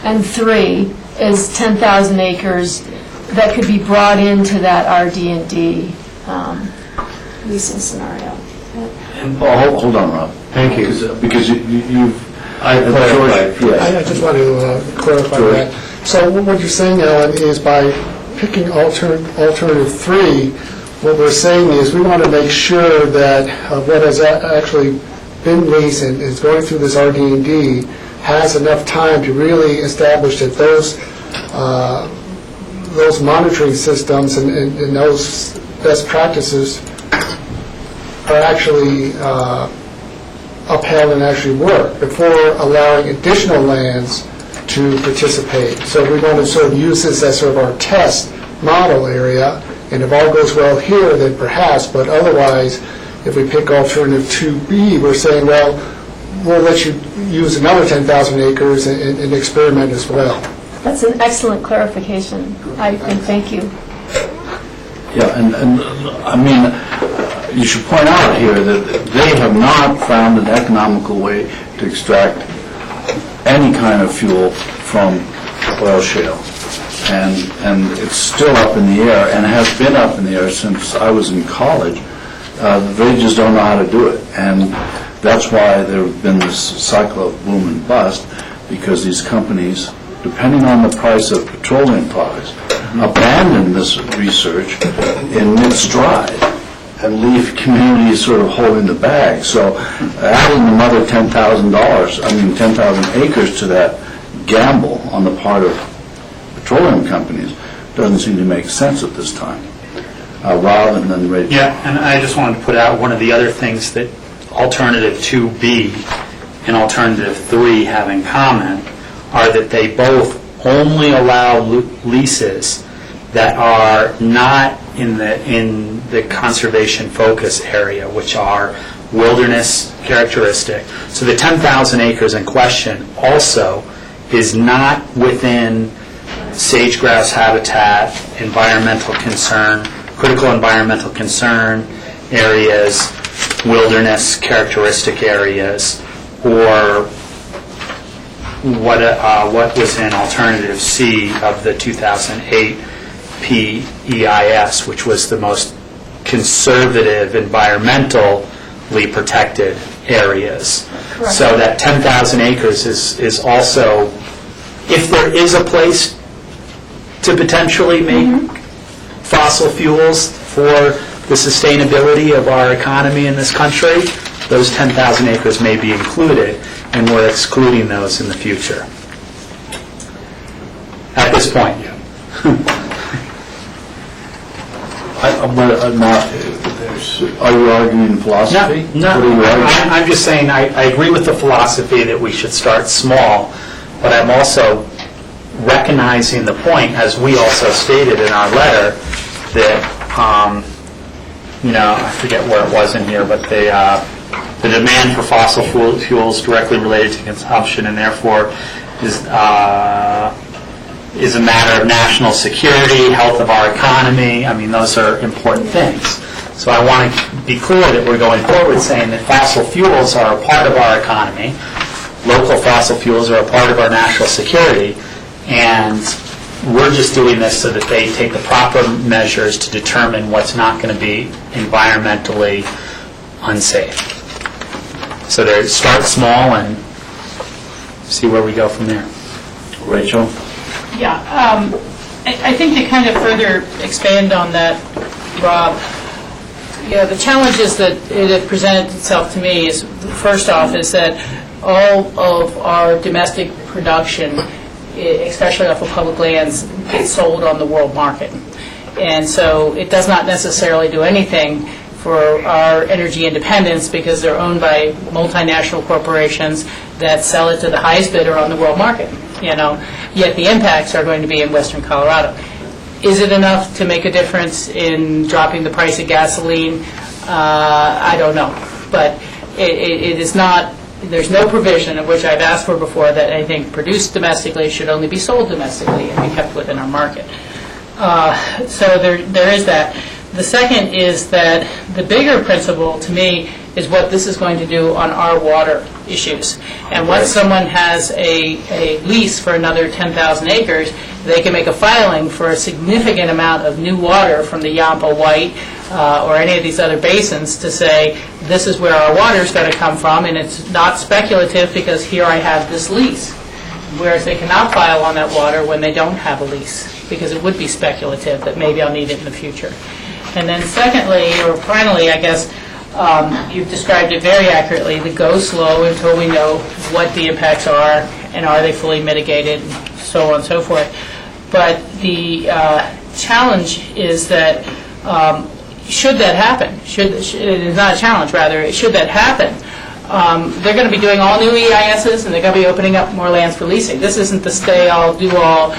and 3 is 10,000 acres that could be brought into that RD&D leasing scenario. Oh, hold on, Rob. Thank you. Because you've... I clarified. Yes. I just want to clarify that. So what you're saying, Alan, is by picking alternative 3, what we're saying is we want to make sure that what has actually been leased and is going through this RD&D has enough time to really establish that those monitoring systems and those best practices are actually upheld and actually work before allowing additional lands to participate. So we want to sort of use this as sort of our test model area, and if all goes well here, then perhaps, but otherwise, if we pick alternative 2B, we're saying, well, we'll let you use another 10,000 acres and experiment as well. That's an excellent clarification, and thank you. Yeah, and I mean, you should point out here that they have not found an economical way to extract any kind of fuel from oil shale. And it's still up in the air, and has been up in the air since I was in college. They just don't know how to do it. And that's why there have been this cycle of boom and bust, because these companies, depending on the price of petroleum products, abandon this research in mid-stride and leave communities sort of holding the bag. So adding another $10,000 acres to that gamble on the part of petroleum companies doesn't seem to make sense at this time. Rob, and then Rachel. Yeah, and I just wanted to put out one of the other things that Alternative 2B and Alternative 3 have in common are that they both only allow leases that are not in the conservation focus area, which are wilderness characteristic. So the 10,000 acres in question also is not within sage-grouse habitat, environmental concern, critical environmental concern areas, wilderness characteristic areas, or what was in Alternative C of the 2008 PEIS, which was the most conservative, environmentally protected areas. Correct. So that 10,000 acres is also, if there is a place to potentially make fossil fuels for the sustainability of our economy in this country, those 10,000 acres may be included, and we're excluding those in the future. At this point. Are you arguing philosophy? No, What are you arguing? I'm just saying I agree with the philosophy that we should start small, but I'm also recognizing the point, as we also stated in our letter, that, I forget where it was in here, but the demand for fossil fuels directly related to consumption, and therefore is a matter of national security, health of our economy. I mean, those are important things. So I want to be clear that we're going forward saying that fossil fuels are a part of our economy, local fossil fuels are a part of our national security, and we're just doing this so that they take the proper measures to determine what's not going to be environmentally unsafe. So they start small and see where we go from there. Rachel? Yeah, I think to kind of further expand on that, Rob, the challenges that it had presented itself to me is, first off, is that all of our domestic production, especially off of public lands, gets sold on the world market. And so it does not necessarily do anything for our energy independence because they're owned by multinational corporations that sell it to the highest bidder on the world market, Yet the impacts are going to be in western Colorado. Is it enough to make a difference in dropping the price of gasoline? I don't know. But it is not there's no provision, of which I've asked for before, that anything produced domestically should only be sold domestically and be kept within our market. So there is that. The second is that the bigger principle, to me, is what this is going to do on our water issues. And once someone has a lease for another 10,000 acres, they can make a filing for a significant amount of new water from the Yampa White or any of these other basins to say, this is where our water is going to come from, and it's not speculative because here I have this lease. Whereas they cannot file on that water when they don't have a lease, because it would be speculative that maybe I'll need it in the future. And then secondly, or finally, I guess, you've described it very accurately, the go slow until we know what the impacts are and are they fully mitigated, and so on and so forth. But the challenge is that should that happen, it is not a challenge, rather, should that happen, they're going to be doing all new EISs and they're going to be opening up more lands for leasing. This isn't the stay-all, do-all,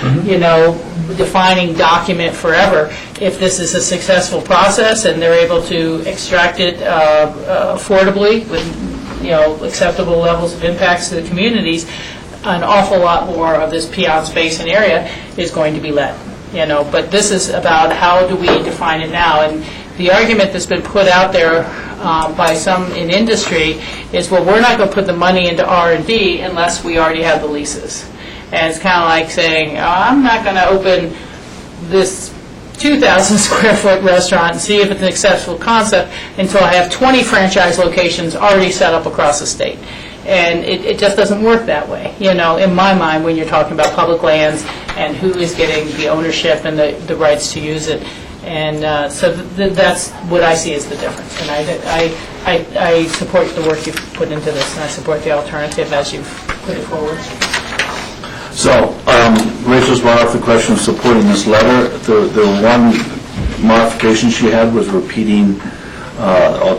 defining document forever. If this is a successful process and they're able to extract it affordably with acceptable levels of impacts to the communities, an awful lot more of this Piceance Basin area is going to be let. But this is about how do we define it now. And the argument that's been put out there by some in industry is, well, we're not going to put the money into R&D unless we already have the leases. And it's kind of like saying, I'm not going to open this 2,000 square foot restaurant and see if it's an successful concept until I have 20 franchise locations already set up across the state. And it just doesn't work that way, in my mind, when you're talking about public lands and who is getting the ownership and the rights to use it. And so that's what I see as the difference. And I support the work you've put into this, and I support the alternative as you've put it forward. So, Rachel's brought up the question of supporting this letter. The one modification she had was repeating our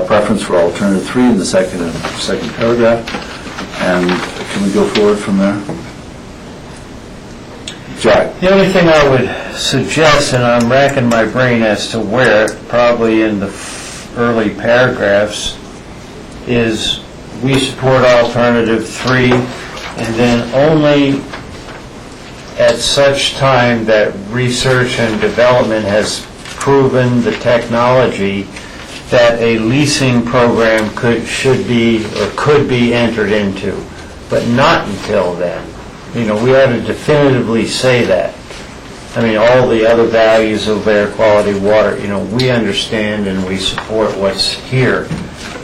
preference for alternative 3 in the second paragraph. And can we go forward from there? Jack? The only thing I would suggest, and I'm racking my brain as to where, probably in the early paragraphs, is we support alternative 3, and then only at such time that research and development has proven the technology that a leasing program could be entered into, but not until then. We ought to definitively say that. I mean, all the other values of air quality, water, we understand and we support what's here.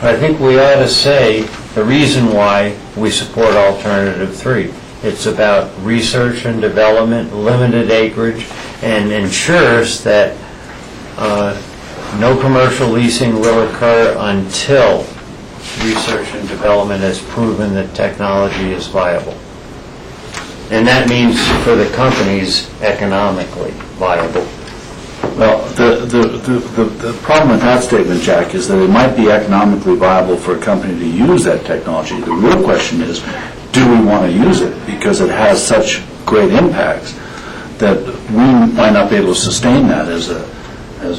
But I think we ought to say the reason why we support alternative 3. It's about research and development, limited acreage, and ensures that no commercial leasing will occur until research and development has proven that technology is viable. And that means for the companies economically viable. Well, the problem with that statement, Jack, is that it might be economically viable for a company to use that technology. The real question is, do we want to use it? Because it has such great impacts that we might not be able to sustain that as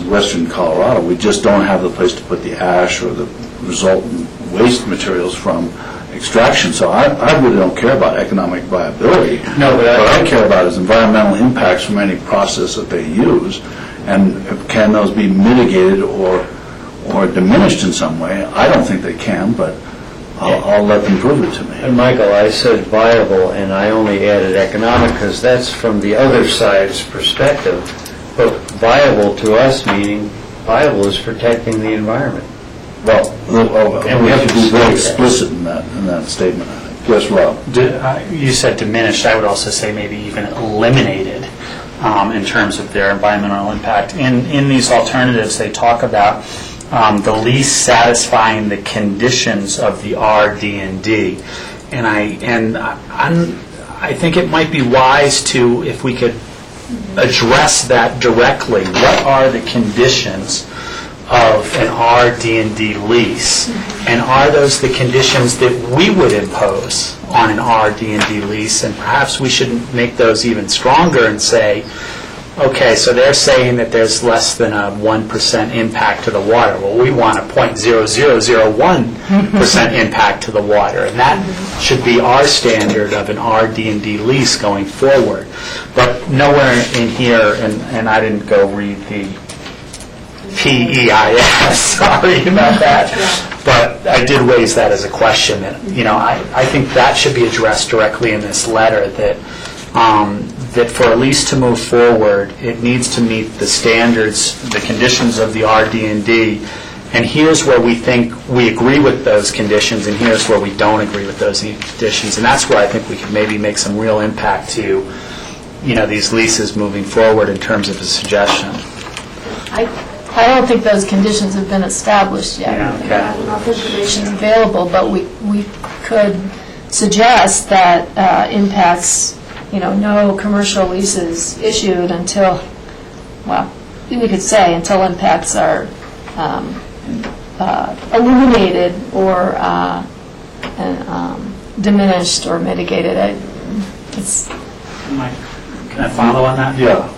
Western Colorado. We just don't have the place to put the ash or the resultant waste materials from extraction. So I really don't care about economic viability. No, but what I care about is environmental impacts from any process that they use, and can those be mitigated or diminished in some way? I don't think they can, but I'll let them prove it to me. And Michael, I said viable, and I only added economic because that's from the other side's perspective. But viable to us meaning viable is protecting the environment. Well, and we have to be very explicit in that statement, I think. Yes, Rob? You said diminished. I would also say maybe even eliminated in terms of their environmental impact. In these alternatives, they talk about the lease satisfying the conditions of the RD&D. And I think it might be wise to, if we could address that directly, what are the conditions of an RD&D lease, and are those the conditions that we would impose on an RD&D lease? And perhaps we should make those even stronger and say Okay, so they're saying that there's less than a 1% impact to the water. Well, we want a 0.0001% impact to the water, and that should be our standard of an RD&D lease going forward. But nowhere in here, and I didn't go read the PEIS, sorry about that, but I did raise that as a question. That, I think that should be addressed directly in this letter, that that for a lease to move forward, it needs to meet the standards, the conditions of the RD&D, and here's where we think we agree with those conditions, and here's where we don't agree with those conditions, and that's where I think we can maybe make some real impact to, these leases moving forward in terms of a suggestion. I don't think those conditions have been established yet. Yeah, okay. Enough information is available, but we could suggest that impacts, no commercial leases issued until, we could say until impacts are eliminated or diminished or mitigated. Can I follow on that? Yeah.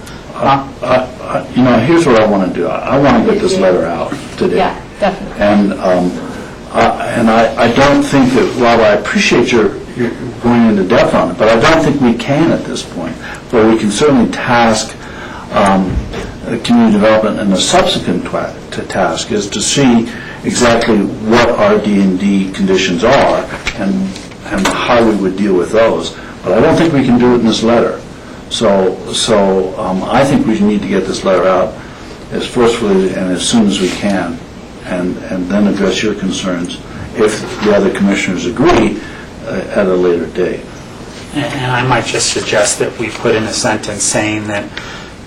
Here's what I want to do. I want to get this letter out today. Yeah, definitely. And I don't think that, Rob, I appreciate your going into depth on it, but I don't think we can at this point. But we can certainly task community development, and the subsequent task is to see exactly what our D&D conditions are and how we would deal with those. But I don't think we can do it in this letter. So I think we need to get this letter out as forcefully and as soon as we can, and then address your concerns if the other commissioners agree at a later date. And I might just suggest that we put in a sentence saying that,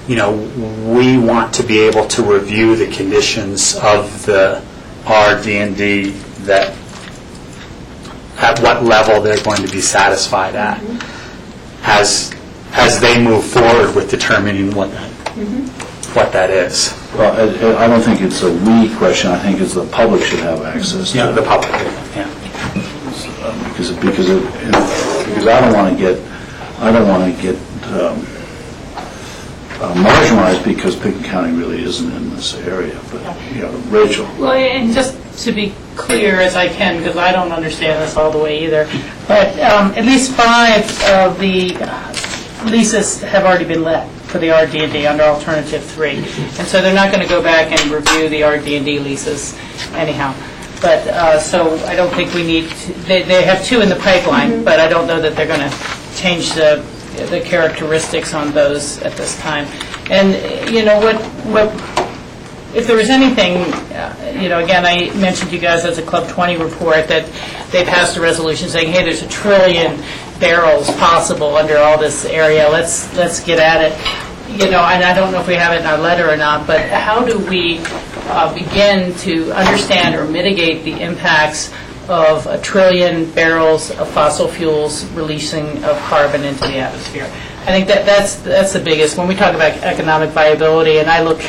we want to be able to review the conditions of the RD&D, that at what level they're going to be satisfied at as they move forward with determining what that is. Well, I don't think it's a we question. I think it's the public should have access to The public, yeah. Because I don't want to get marginalized because Pickett County really isn't in this area. But Rachel. Well, and just to be clear as I can, because I don't understand this all the way either, but at least 5 of the leases have already been let for the RD&D under Alternative 3. And so they're not going to go back and review the RD&D leases anyhow. But, so I don't think we need, they have 2 in the pipeline, but I don't know that they're going to change the characteristics on those at this time. And, if there was anything, again, I mentioned you guys as a Club 20 report that they passed a resolution saying, hey, there's 1 trillion barrels possible under all this area. Let's get at it. And I don't know if we have it in our letter or not, but how do we begin to understand or mitigate the impacts of 1 trillion barrels of fossil fuels releasing of carbon into the atmosphere? I think that's the biggest. When we talk about economic viability, and I look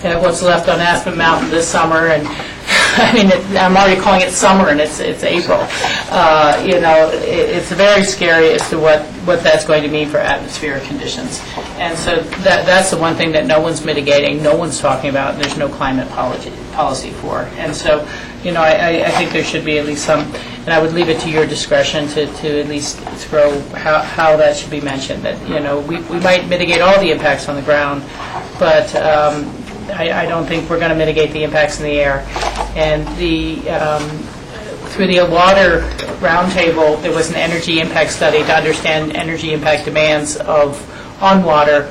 at what's left on Aspen Mountain this summer, and I'm already calling it summer, and it's April. It's very scary as to what that's going to mean for atmospheric conditions. And so that's the one thing that no one's mitigating, no one's talking about, and there's no climate policy for. And so, I think there should be at least some, and I would leave it to your discretion to at least throw how that should be mentioned. That, we might mitigate all the impacts on the ground, but I don't think we're going to mitigate the impacts in the air. And through the water roundtable, there was an energy impact study to understand energy impact demands on water.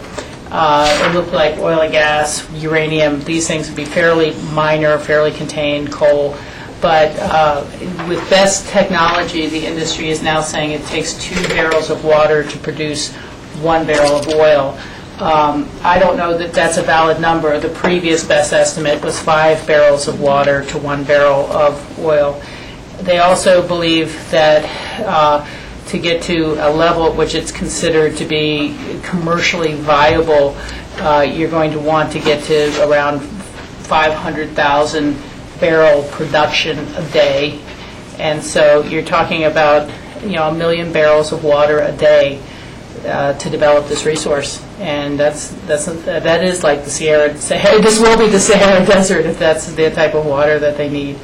It looked like oil and gas, uranium, these things would be fairly minor, fairly contained, coal. But with best technology, the industry is now saying it takes 2 barrels of water to produce 1 barrel of oil. I don't know that that's a valid number. The previous best estimate was 5 barrels of water to 1 barrel of oil. They also believe that to get to a level at which it's considered to be commercially viable, you're going to want to get to around 500,000 barrel production a day. And so you're talking about 1 million barrels of water a day. to develop this resource. And that is like the Sahara, this will be the Sahara Desert if that's the type of water that they need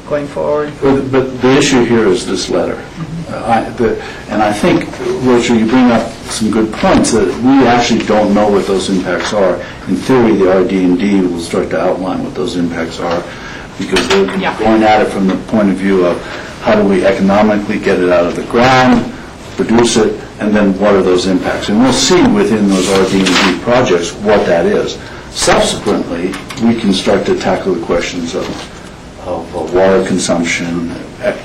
going forward. But the issue here is this letter. And I think, Roger, you bring up some good points, that we actually don't know what those impacts are. In theory, the RD&D will start to outline what those impacts are, because they're going at it from the point of view of how do we economically get it out of the ground, produce it, and then what are those impacts. And we'll see within those RD&D projects what that is. Subsequently, we can start to tackle the questions of water consumption,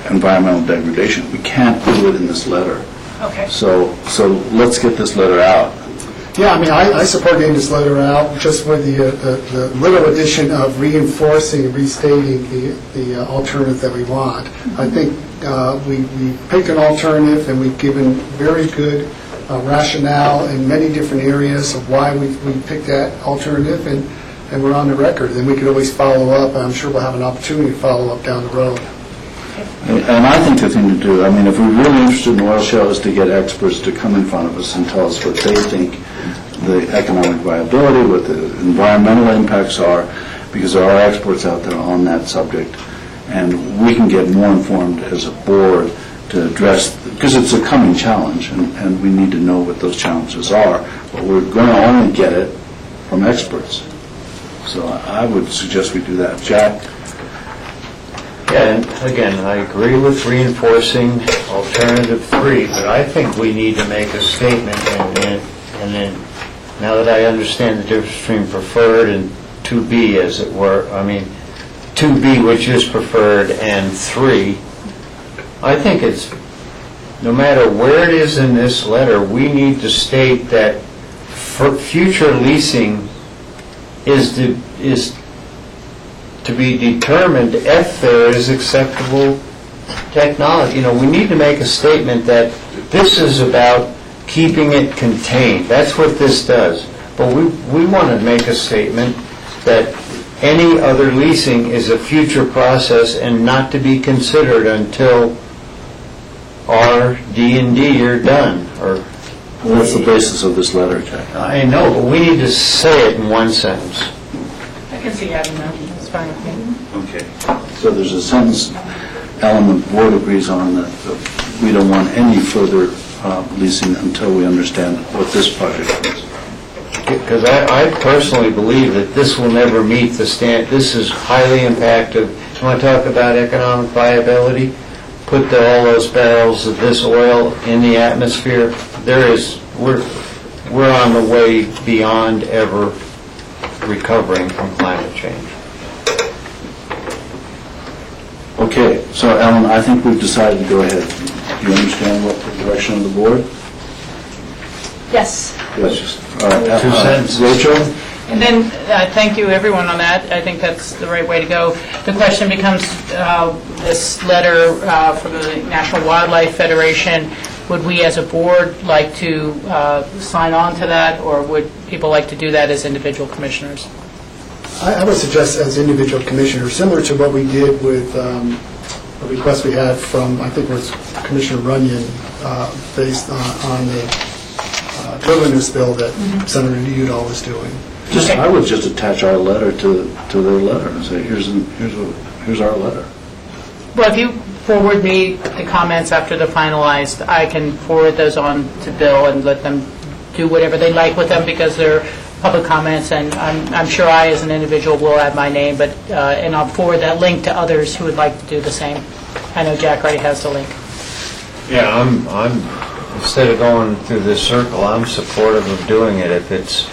environmental degradation. We can't do it in this letter. Okay. So let's get this letter out. Yeah, I mean, I support getting this letter out, just with the little addition of reinforcing, restating the alternative that we want. I think we picked an alternative, and we've given very good rationale in many different areas of why we picked that alternative, and we're on the record. Then we can always follow up, and I'm sure we'll have an opportunity to follow up down the road. And I think the thing to do, I mean, if we're really interested in oil shale, is to get experts to come in front of us and tell us what they think the economic viability, what the environmental impacts are, because there are experts out there on that subject, and we can get more informed as a board to address, because it's a coming challenge, and we need to know what those challenges are, but we're going to only get it from experts. So I would suggest we do that. Jack? Yeah, and again, I agree with reinforcing alternative 3, but I think we need to make a statement, and then, now that I understand the difference between preferred and 2B, as it were, I mean, 2B, which is preferred, and 3, I think it's, no matter where it is in this letter, we need to state that for future leasing is to be determined if there is acceptable technology. You know, we need to make a statement that this is about keeping it contained. That's what this does. But we want to make a statement that any other leasing is a future process and not to be considered until R&D are done. Or Well, that's the basis of this letter, Jack. I know, but we need to say it in one sentence. I can see having that. That's fine with me. Okay. So there's a sentence element the board agrees on that we don't want any further leasing until we understand what this project is. Because I personally believe that this will never meet the standard. This is highly impactful. You want to talk about economic viability? Put all those barrels of this oil in the atmosphere. We're on the way beyond ever recovering from climate change. Okay, so Ellen, I think we've decided to go ahead. Do you understand what the direction of the board? Yes. Yes. 2 sentences. Rachel? And then, thank you, everyone, on that. I think that's the right way to go. The question becomes, this letter from the National Wildlife Federation, would we as a board like to sign on to that, or would people like to do that as individual commissioners? I would suggest as individual commissioners, similar to what we did with a request we had from, I think it was Commissioner Runyon, based on the wilderness bill that Senator Udall was doing. I would just attach our letter to their letter and say, here's our letter. Well, if you forward me the comments after they're finalized, I can forward those on to Bill and let them do whatever they like with them, because they're public comments, and I'm sure I, as an individual, will add my name, but and I'll forward that link to others who would like to do the same. I know Jack already has the link. Yeah, I'm instead of going through this circle, I'm supportive of doing it. If it's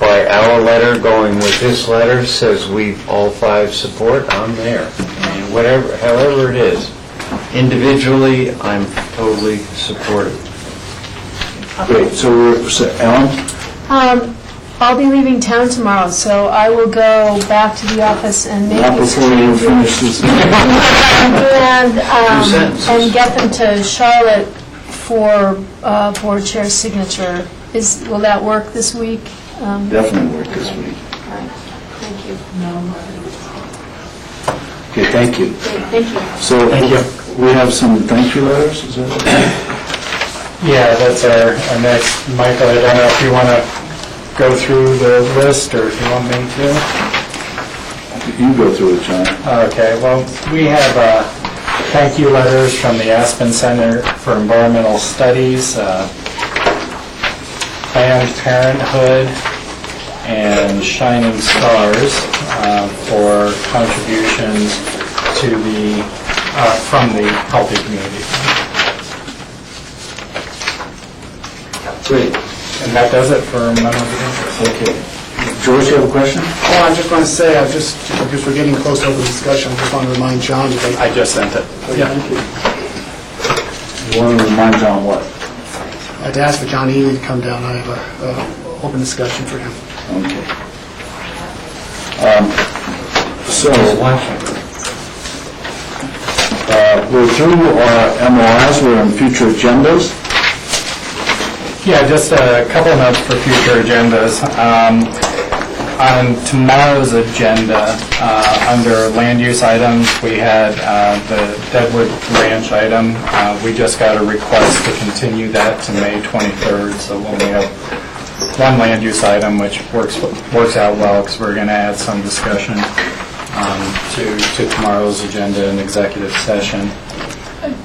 by our letter going with this letter, says we all 5 support, I'm there. I mean, whatever, however it is. Individually, I'm totally supportive. Great, so Ellen? I'll be leaving town tomorrow, so I will go back to the office and make Not these before you changes. finish this. And get them to Charlotte for board chair's signature. Will that work this week? Definitely work this week. All right, thank you. Okay, thank you. Great, thank you. So we have some thank you letters, is that okay? Yeah, that's our next. Michael, I don't know if you want to go through the list or if you want me to. You go through it, John. Okay, well, we have thank you letters from the Aspen Center for Environmental Studies, Planned Parenthood, and Shining Stars for contributions to from the Healthy Community. Great. And that does it for Memo of Interest. Okay. George, you have a question? Oh, I just want to say, because we're getting close to the discussion, I just want to remind John that I just sent it. Yeah. Thank you. You want to remind John what? I'd ask for John Ely to come down. I have an open discussion for him. Okay. So, we're through our MOIs, we're on future agendas. Yeah, just a couple of notes for future agendas. On tomorrow's agenda, under land use items, we had the Deadwood Ranch item. We just got a request to continue that to May 23rd, so we'll only have one land use item, which works out well because we're going to add some discussion to tomorrow's agenda in executive session.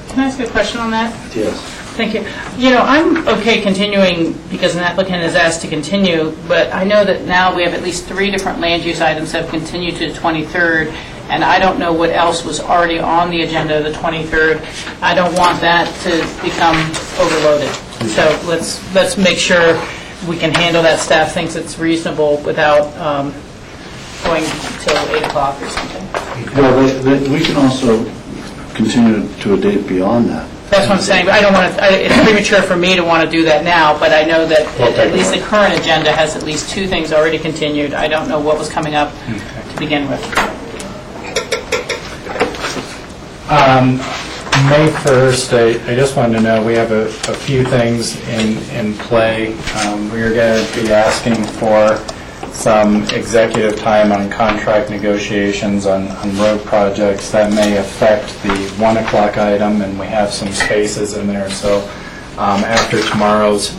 Can I ask a question on that? Yes. Thank you. You know, I'm okay continuing because an applicant is asked to continue, but I know that now we have at least 3 different land use items that have continued to the 23rd, and I don't know what else was already on the agenda of the 23rd. I don't want that to become overloaded. So let's make sure we can handle that. Staff thinks it's reasonable without going till 8 o'clock or something. Well, we can also continue to a date beyond that. That's what I'm saying. I don't want to, it's premature for me to want to do that now, but I know that at least the current agenda has at least 2 things already continued. I don't know what was coming up to begin with. May 1st, I just wanted to know, we have a few things in play. We are going to be asking for some executive time on contract negotiations on road projects. That may affect the 1 o'clock item, and we have some spaces in there. So after tomorrow's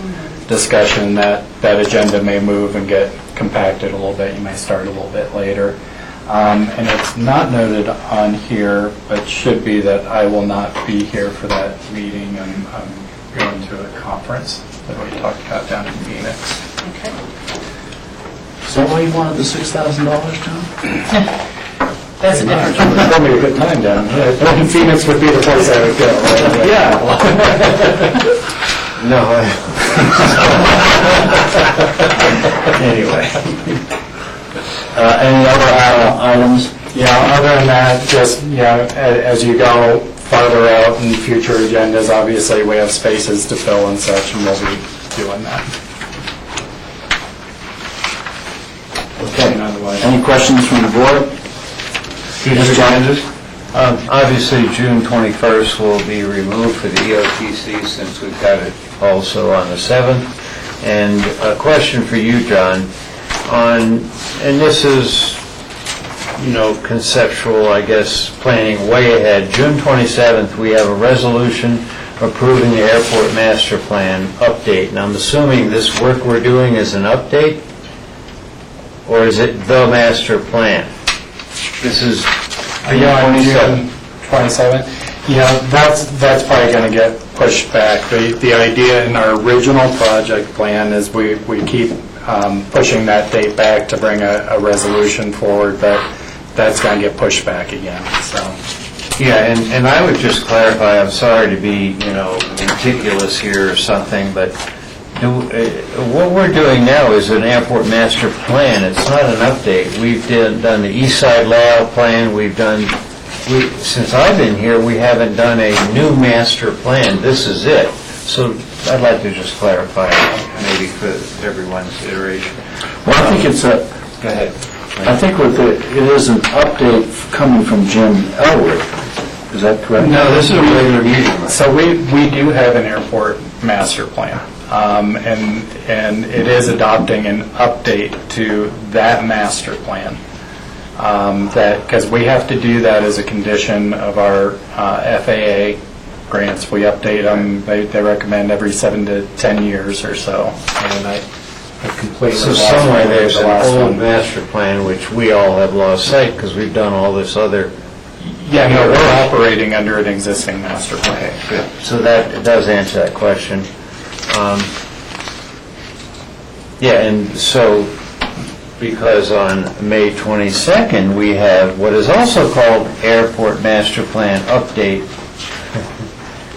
discussion, that agenda may move and get compacted a little bit. You may start a little bit later. And it's not noted on here, but should be that I will not be here for that meeting. I'm going to a conference that we talked about down in Phoenix. Okay. Is that why you wanted the $6,000, John? That's a different. Probably a good time down here. Phoenix would be the place I would go. Right? Yeah. No, Anyway. Any other items? Yeah, other than that, just, as you go farther out in future agendas, obviously we have spaces to fill and such, and we'll be doing that. Okay. Any questions from the board? future agendas? Obviously, June 21st will be removed for the EOTC since we've got it also on the 7th. And a question for you, John, and this is, conceptual, I guess, planning way ahead. June 27th, we have a resolution approving the airport master plan update. And I'm assuming this work we're doing is an update, or is it the master plan? This is Beyond June 27th, that's probably going to get pushed back. The idea in our original project plan is we keep pushing that date back to bring a resolution forward, but that's going to get pushed back again, so. Yeah, and I would just clarify, I'm sorry to be, meticulous here or something, but what we're doing now is an airport master plan. It's not an update. We've done the east side layout plan. Since I've been here, we haven't done a new master plan. This is it. So I'd like to just clarify, maybe for everyone's iteration. Well, I think it's a... Go ahead. I think it is an update coming from Jim Elwood. Is that correct? No, this is a regular meeting. So we do have an airport master plan, and it is adopting an update to that master plan. Because we have to do that as a condition of our FAA grants. We update them, they recommend every 7 to 10 years or so. And I completely So lost somewhere the there's an last old one. master plan, which we all have lost sight because we've done all this other. Yeah, no, we're operating under an existing master plan. So that does answer that question. Yeah, and so, because on May 22nd, we have what is also called Airport Master Plan Update,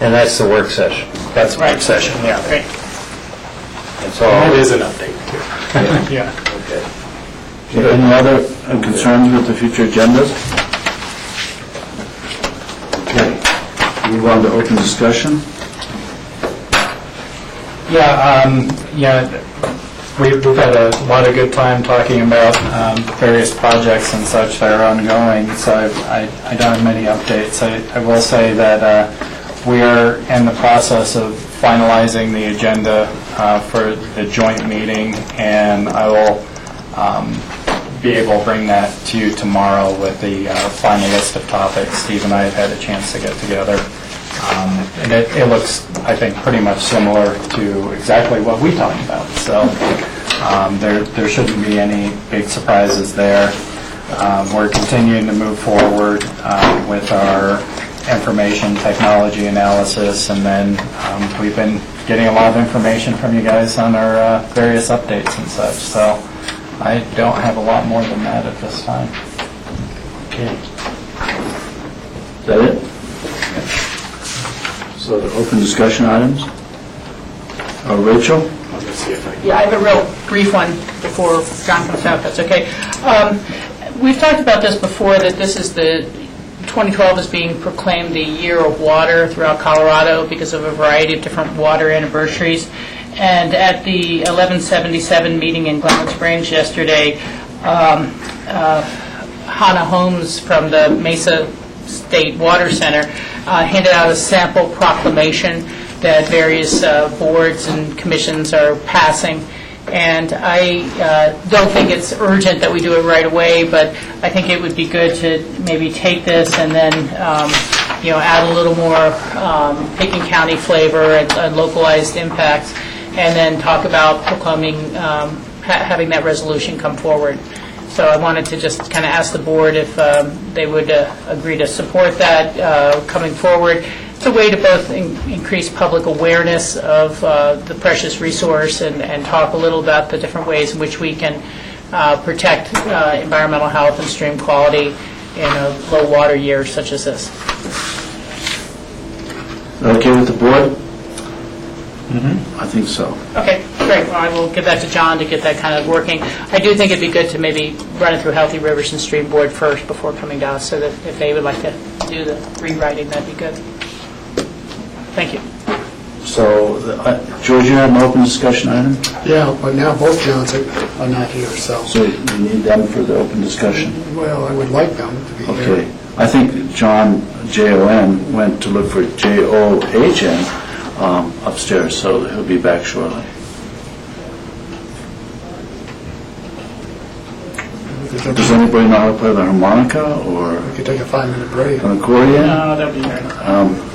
and that's the work session. That's a work session, yeah. Great. That's all. And it is an update, too. Yeah. Okay. Any other concerns with the future agendas? Okay. Move on to open discussion. We've had a lot of good time talking about various projects and such that are ongoing, so I don't have many updates. I will say that we are in the process of finalizing the agenda for the joint meeting, and I will be able to bring that to you tomorrow with the final list of topics. Steve and I have had a chance to get together. And it looks, I think, pretty much similar to exactly what we talked about. So there shouldn't be any big surprises there. We're continuing to move forward with our information technology analysis, and then we've been getting a lot of information from you guys on our various updates and such. So I don't have a lot more than that at this time. Okay. Is that it? So the open discussion items? Rachel? Yeah, I have a real brief one before John comes out, if that's okay. We've talked about this before, that this is the 2012 is being proclaimed the year of water throughout Colorado because of a variety of different water anniversaries. And at the 1177 meeting in Glenwood Springs yesterday, Hannah Holmes from the Mesa State Water Center handed out a sample proclamation that various boards and commissions are passing. And I don't think it's urgent that we do it right away, but I think it would be good to maybe take this and then add a little more Pickens County flavor and localized impacts, and then talk about proclaiming, having that resolution come forward. So I wanted to just kind of ask the board if they would agree to support that coming forward. It's a way to both increase public awareness of the precious resource and talk a little about the different ways in which we can protect environmental health and stream quality in a low water year such as this. Okay with the board? I think so. Okay, great. Well, I will give that to John to get that kind of working. I do think it'd be good to maybe run it through Healthy Rivers and Stream Board first before coming down, so that if they would like to do the rewriting, that'd be good. Thank you. So, George, you had an open discussion item? Yeah, but now both Johns are not here, so, So you need them for the open discussion? well, I would like them to be here. Okay. I think John, J-O-N, went to look for J-O-H-N upstairs, so he'll be back shortly. Does anybody know how to play the harmonica or We could take a 5-minute break. an accordion? No, that'd be very nice.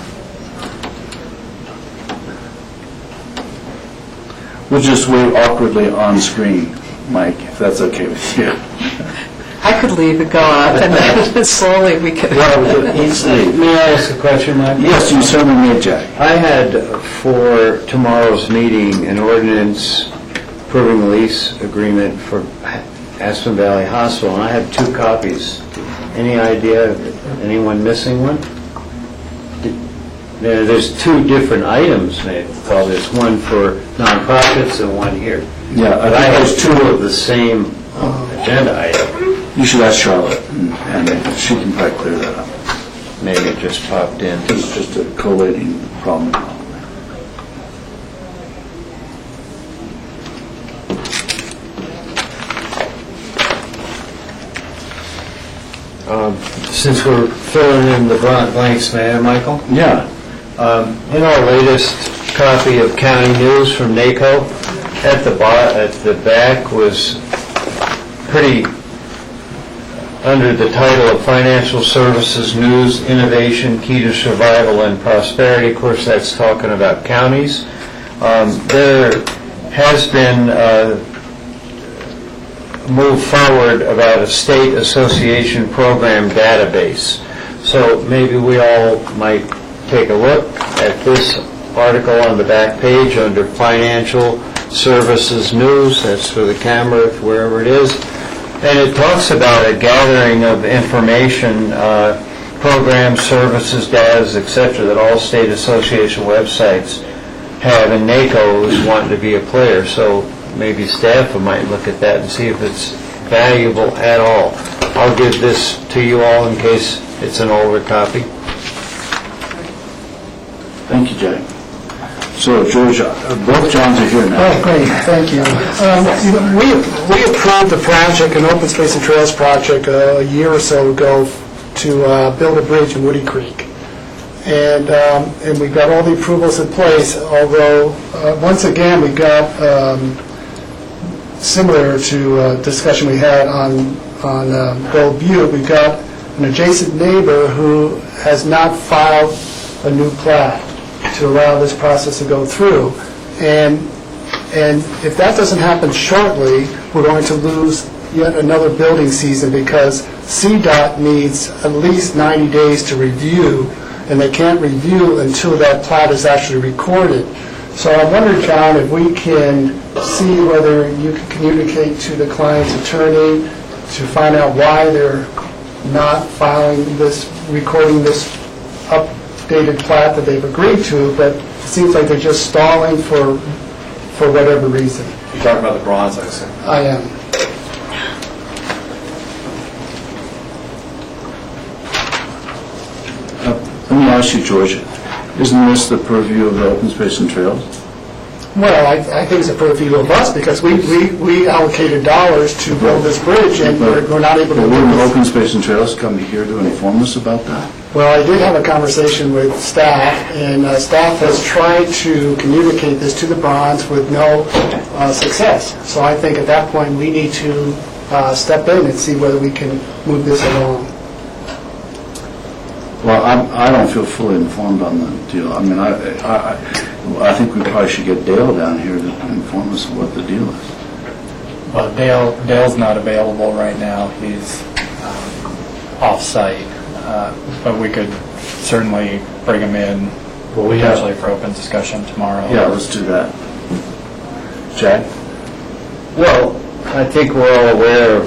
We'll just wait awkwardly on screen, Mike, if that's okay with you. I could leave and go up, and then slowly we could... May I ask a question, Mike? Yes, you certainly may, Jack. I had for tomorrow's meeting an ordinance approving a lease agreement for Aspen Valley Hospital, and I have 2 copies. Any idea of anyone missing one? There's 2 different items, maybe. Well, there's one for nonprofits and one here. Yeah, But I have 2 of the same agenda item. You should ask Charlotte, and she can probably clear that up. Maybe it just popped in. It's just a collating problem. Since we're filling in the blanks, may I, Michael? Yeah. In our latest copy of County News from NACO, at the back was pretty under the title of Financial Services, News, Innovation, Key to Survival and Prosperity. Of course, that's talking about counties. There has been move forward about a state association program database. So maybe we all might take a look at this article on the back page under Financial Services News. That's for the camera, wherever it is. And it talks about a gathering of information, programs, services, data, etc., that all state association websites have, and NACO is wanting to be a player. So maybe staff might look at that and see if it's valuable at all. I'll give this to you all in case it's an older copy. Thank you, Jack. So, George, both Johns are here now. Oh, great, thank you. We approved the project, an Open Space and Trails project, a year or so ago to build a bridge in Woody Creek. And we've got all the approvals in place, although, once again, we got, similar to discussion we had on Gold Butte, we've got an adjacent neighbor who has not filed a new plat to allow this process to go through. And if that doesn't happen shortly, we're going to lose yet another building season because CDOT needs at least 90 days to review, and they can't review until that plat is actually recorded. So I wonder, John, if we can see whether you can communicate to the client's attorney to find out why they're not filing this, recording this updated plat that they've agreed to, but it seems like they're just stalling for whatever reason. You're talking about the bronze, I assume? I am. Let me ask you, George, isn't this the purview of the Open Space and Trails? Well, I think it's a purview of us because we allocated dollars to build this bridge and we're not able to But do wouldn't this. Open Space and Trails come here to inform us about that? Well, I did have a conversation with staff, and staff has tried to communicate this to the Bronze with no success. So I think at that point, we need to step in and see whether we can move this along. Well, I don't feel fully informed on the deal. I mean, I think we probably should get Dale down here to inform us of what the deal is. Well, Dale's not available right now. He's off-site, but we could certainly bring him in potentially for open discussion tomorrow. Yeah, let's do that. Jack? Well, I think we're all aware of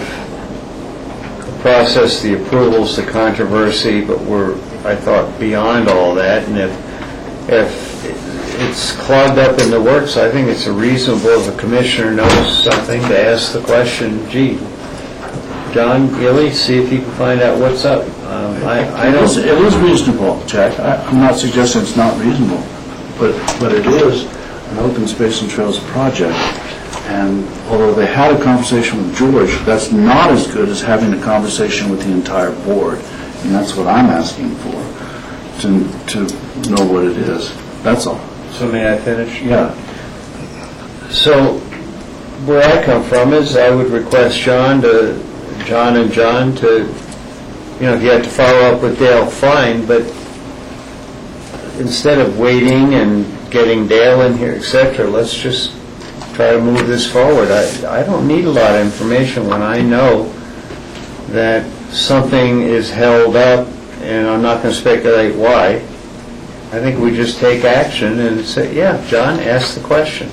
the process, the approvals, the controversy, but we're, I thought, beyond all that. And if it's clogged up in the works, I think it's reasonable if a commissioner knows something to ask the question, gee, John Gilly, see if you can find out what's up. I don't. It is reasonable, Jack. I'm not suggesting it's not reasonable, but it is an Open Space and Trails project. And although they had a conversation with George, that's not as good as having a conversation with the entire board. And that's what I'm asking for, to know what it is. That's all. So may I finish? Yeah. So where I come from is I would request John to, if you have to follow up with Dale, fine, but instead of waiting and getting Dale in here, etc., let's just try to move this forward. I don't need a lot of information when I know that something is held up, and I'm not going to speculate why. I think we just take action and say, yeah, John, ask the question.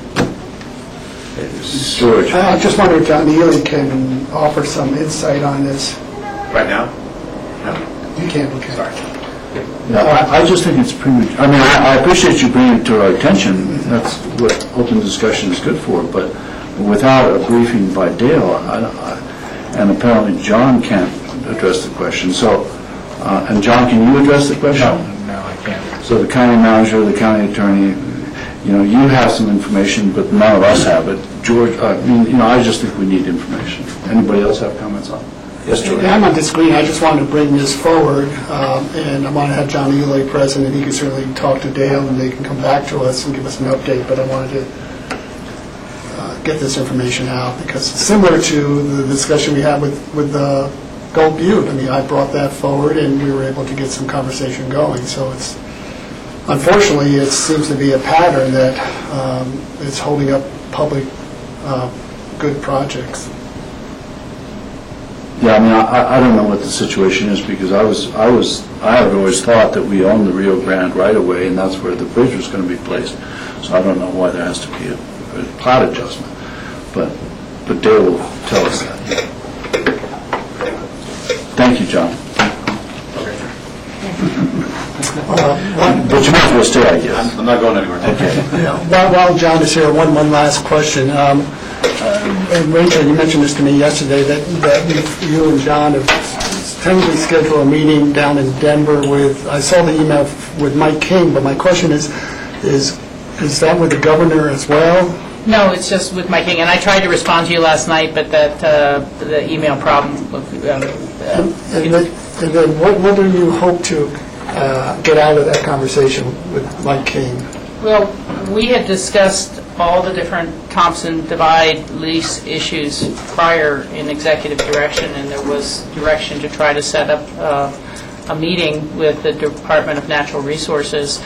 George? I just wonder if John Neely can offer some insight on this. Right now? No. You can't, okay. Sorry. No, I just think it's premature. I mean, I appreciate you bringing it to our attention. That's what open discussion is good for. But without a briefing by Dale, and apparently John can't address the question. So, and John, can you address the question? No, I can't. So the county manager, the county attorney, you have some information, but none of us have it. George, I just think we need information. Anybody else have comments on it? Yes, George. I'm not disagreeing. I just wanted to bring this forward, and I want to have John Ely present, and he can certainly talk to Dale, and they can come back to us and give us an update. But I wanted to get this information out because it's similar to the discussion we had with Gold Butte. I mean, I brought that forward, and we were able to get some conversation going. So it's, unfortunately, it seems to be a pattern that it's holding up public good projects. Yeah, I mean, I don't know what the situation is, because I had always thought that we owned the Rio Grande right away, and that's where the bridge was going to be placed. So I don't know why there has to be a plat adjustment, but Dale will tell us that. Thank you, John. But you might as well stay, I guess. I'm not going anywhere. Okay. Yeah. While John is here, one last question. And Rachel, you mentioned this to me yesterday, that you and John have tentatively scheduled a meeting down in Denver with, I saw the email with Mike King, but my question is that with the governor as well? No, it's just with Mike King, and I tried to respond to you last night, but that, the email problem. And then what do you hope to get out of that conversation with Mike King? Well, we had discussed all the different Thompson Divide lease issues prior in executive direction, and there was direction to try to set up a meeting with the Department of Natural Resources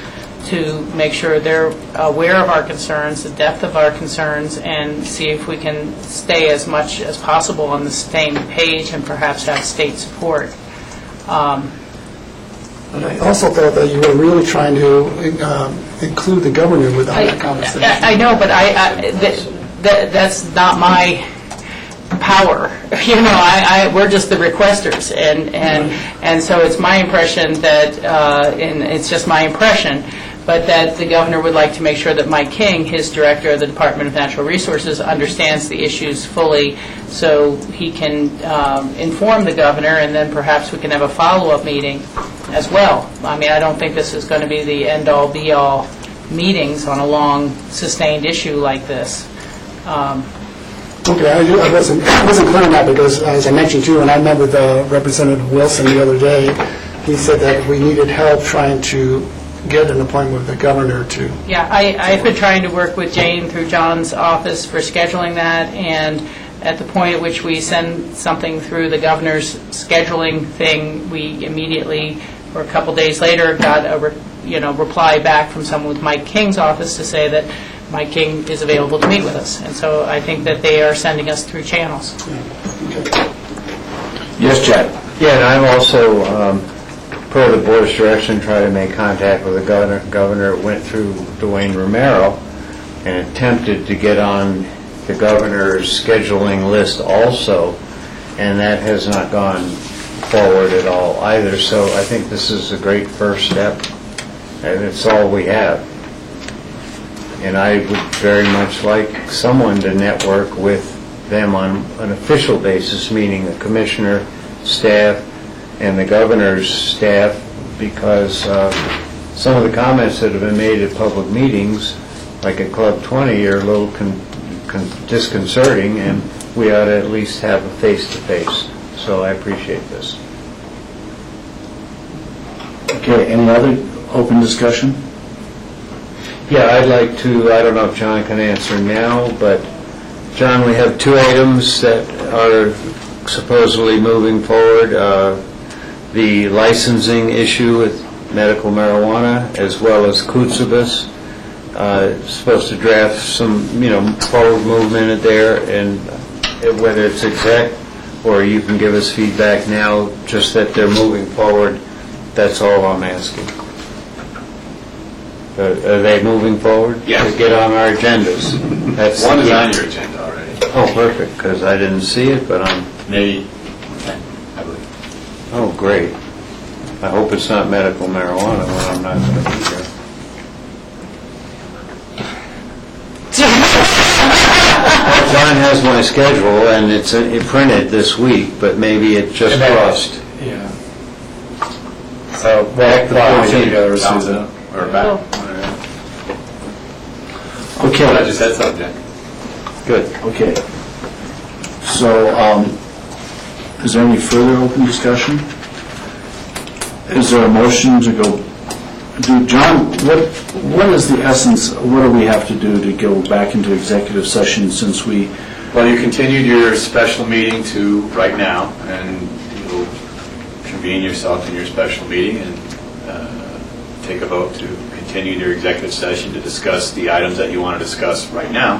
to make sure they're aware of our concerns, the depth of our concerns, and see if we can stay as much as possible on the same page and perhaps have state support. And I also thought that you were really trying to include the governor with that conversation. I know, but that's not my power. You know, we're just the requesters, and so it's my impression that, and it's just my impression, but that the governor would like to make sure that Mike King, his director of the Department of Natural Resources, understands the issues fully, so he can inform the governor, and then perhaps we can have a follow-up meeting as well. I mean, I don't think this is going to be the end-all, be-all meetings on a long, sustained issue like this. Okay, I wasn't clear on that, because as I mentioned to you, and I met with Representative Wilson the other day, he said that we needed help trying to get an appointment with the governor to... Yeah, I've been trying to work with Jane through John's office for scheduling that, and at the point at which we send something through the governor's scheduling thing, we immediately, or a couple days later, got a reply back from someone with Mike King's office to say that Mike King is available to meet with us. And so I think that they are sending us through channels. Yes, Jack? Yeah, and I'm also, per the board's direction, trying to make contact with the governor. Governor went through Dwayne Romero and attempted to get on the governor's scheduling list also, and that has not gone forward at all either. So I think this is a great first step, and it's all we have. And I would very much like someone to network with them on an official basis, meaning the commissioner, staff, and the governor's staff, because some of the comments that have been made at public meetings, like at Club 20, are a little disconcerting, and we ought to at least have a face-to-face. So I appreciate this. Okay, any other open discussion? Yeah, I'd like to, I don't know if John can answer now, but John, we have two items that are supposedly moving forward. The licensing issue with medical marijuana, as well as Kutsabas, supposed to draft some, forward movement there, and whether it's exact or you can give us feedback now, just that they're moving forward, that's all I'm asking. Are they moving forward? Yes. To get on our agendas? That's One is on your agenda already. Oh, perfect, because I didn't see it, but I'm... Maybe 10, I believe. Oh, great. I hope it's not medical marijuana when I'm not going to be here. John has my schedule, and it's printed this week, but maybe it just crossed. Yeah. So, back the 14th. Together, Susan, or back. Okay. I just said something, Jack. Good, okay. So, is there any further open discussion? Is there a motion to go, John, what is the essence, what do we have to do to go back into executive session since we... Well, you continued your special meeting to right now, and you'll reconvene yourself in your special meeting and take a vote to continue your executive session to discuss the items that you want to discuss right now.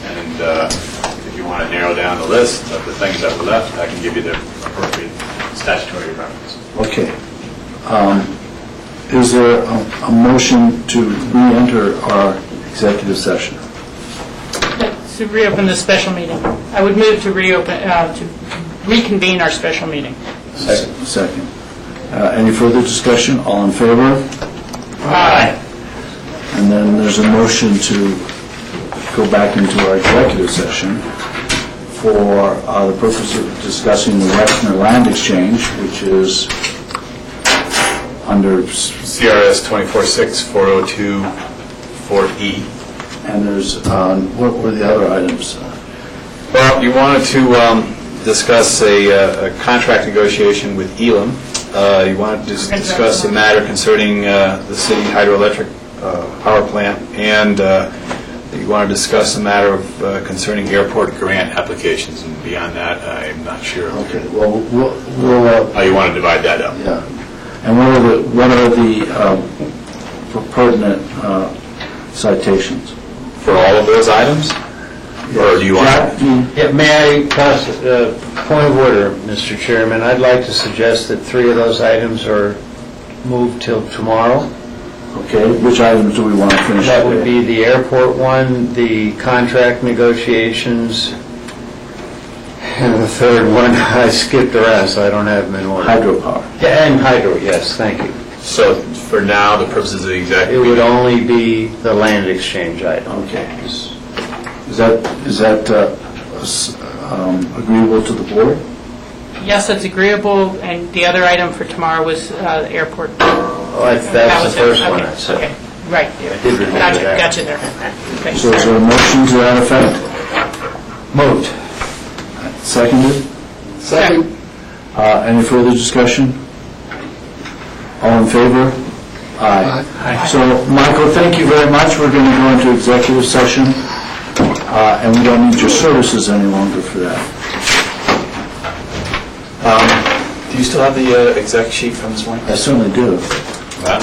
And if you want to narrow down the list of the things that were left, I can give you the appropriate statutory references. Okay. Is there a motion to re-enter our executive session? To reopen the special meeting. I would move to reconvene our special meeting. Second. Any further discussion? All in favor? Aye. And then there's a motion to go back into our executive session for the purpose of discussing the Wexner land exchange, which is under, CRS 246402-4E. and there's, what were the other items? Well, you wanted to discuss a contract negotiation with Elam. You wanted to discuss a matter concerning the city hydroelectric power plant, and you want to discuss a matter of concerning airport grant applications, and beyond that, I'm not sure. Okay, well, we'll How you want to divide that up? yeah. And what are the pertinent citations? For all of those items? Or do you want? Yeah, may I pass a point of order, Mr. Chairman? I'd like to suggest that 3 of those items are moved till tomorrow. Okay, which items do we want to finish? That would be the airport one, the contract negotiations, and the third one, I skipped the rest, I don't have them in order. Hydropower. Yeah, and hydro, yes, thank you. So for now, the purposes of the It executive would only be the land exchange item. Okay. Is that agreeable to the board? Yes, it's agreeable, and the other item for tomorrow was the airport. Oh, That that's was the it. first one Okay, I said. okay, right. did remember that. Gotcha there. Okay. So is there a motion to that effect? Moved. Seconded? Second. Any further discussion? All in favor? Aye. So, Michael, thank you very much. We're going to go into executive session, and we don't need your services any longer for that. Do you still have the exec sheet from this morning? I certainly do. Huh?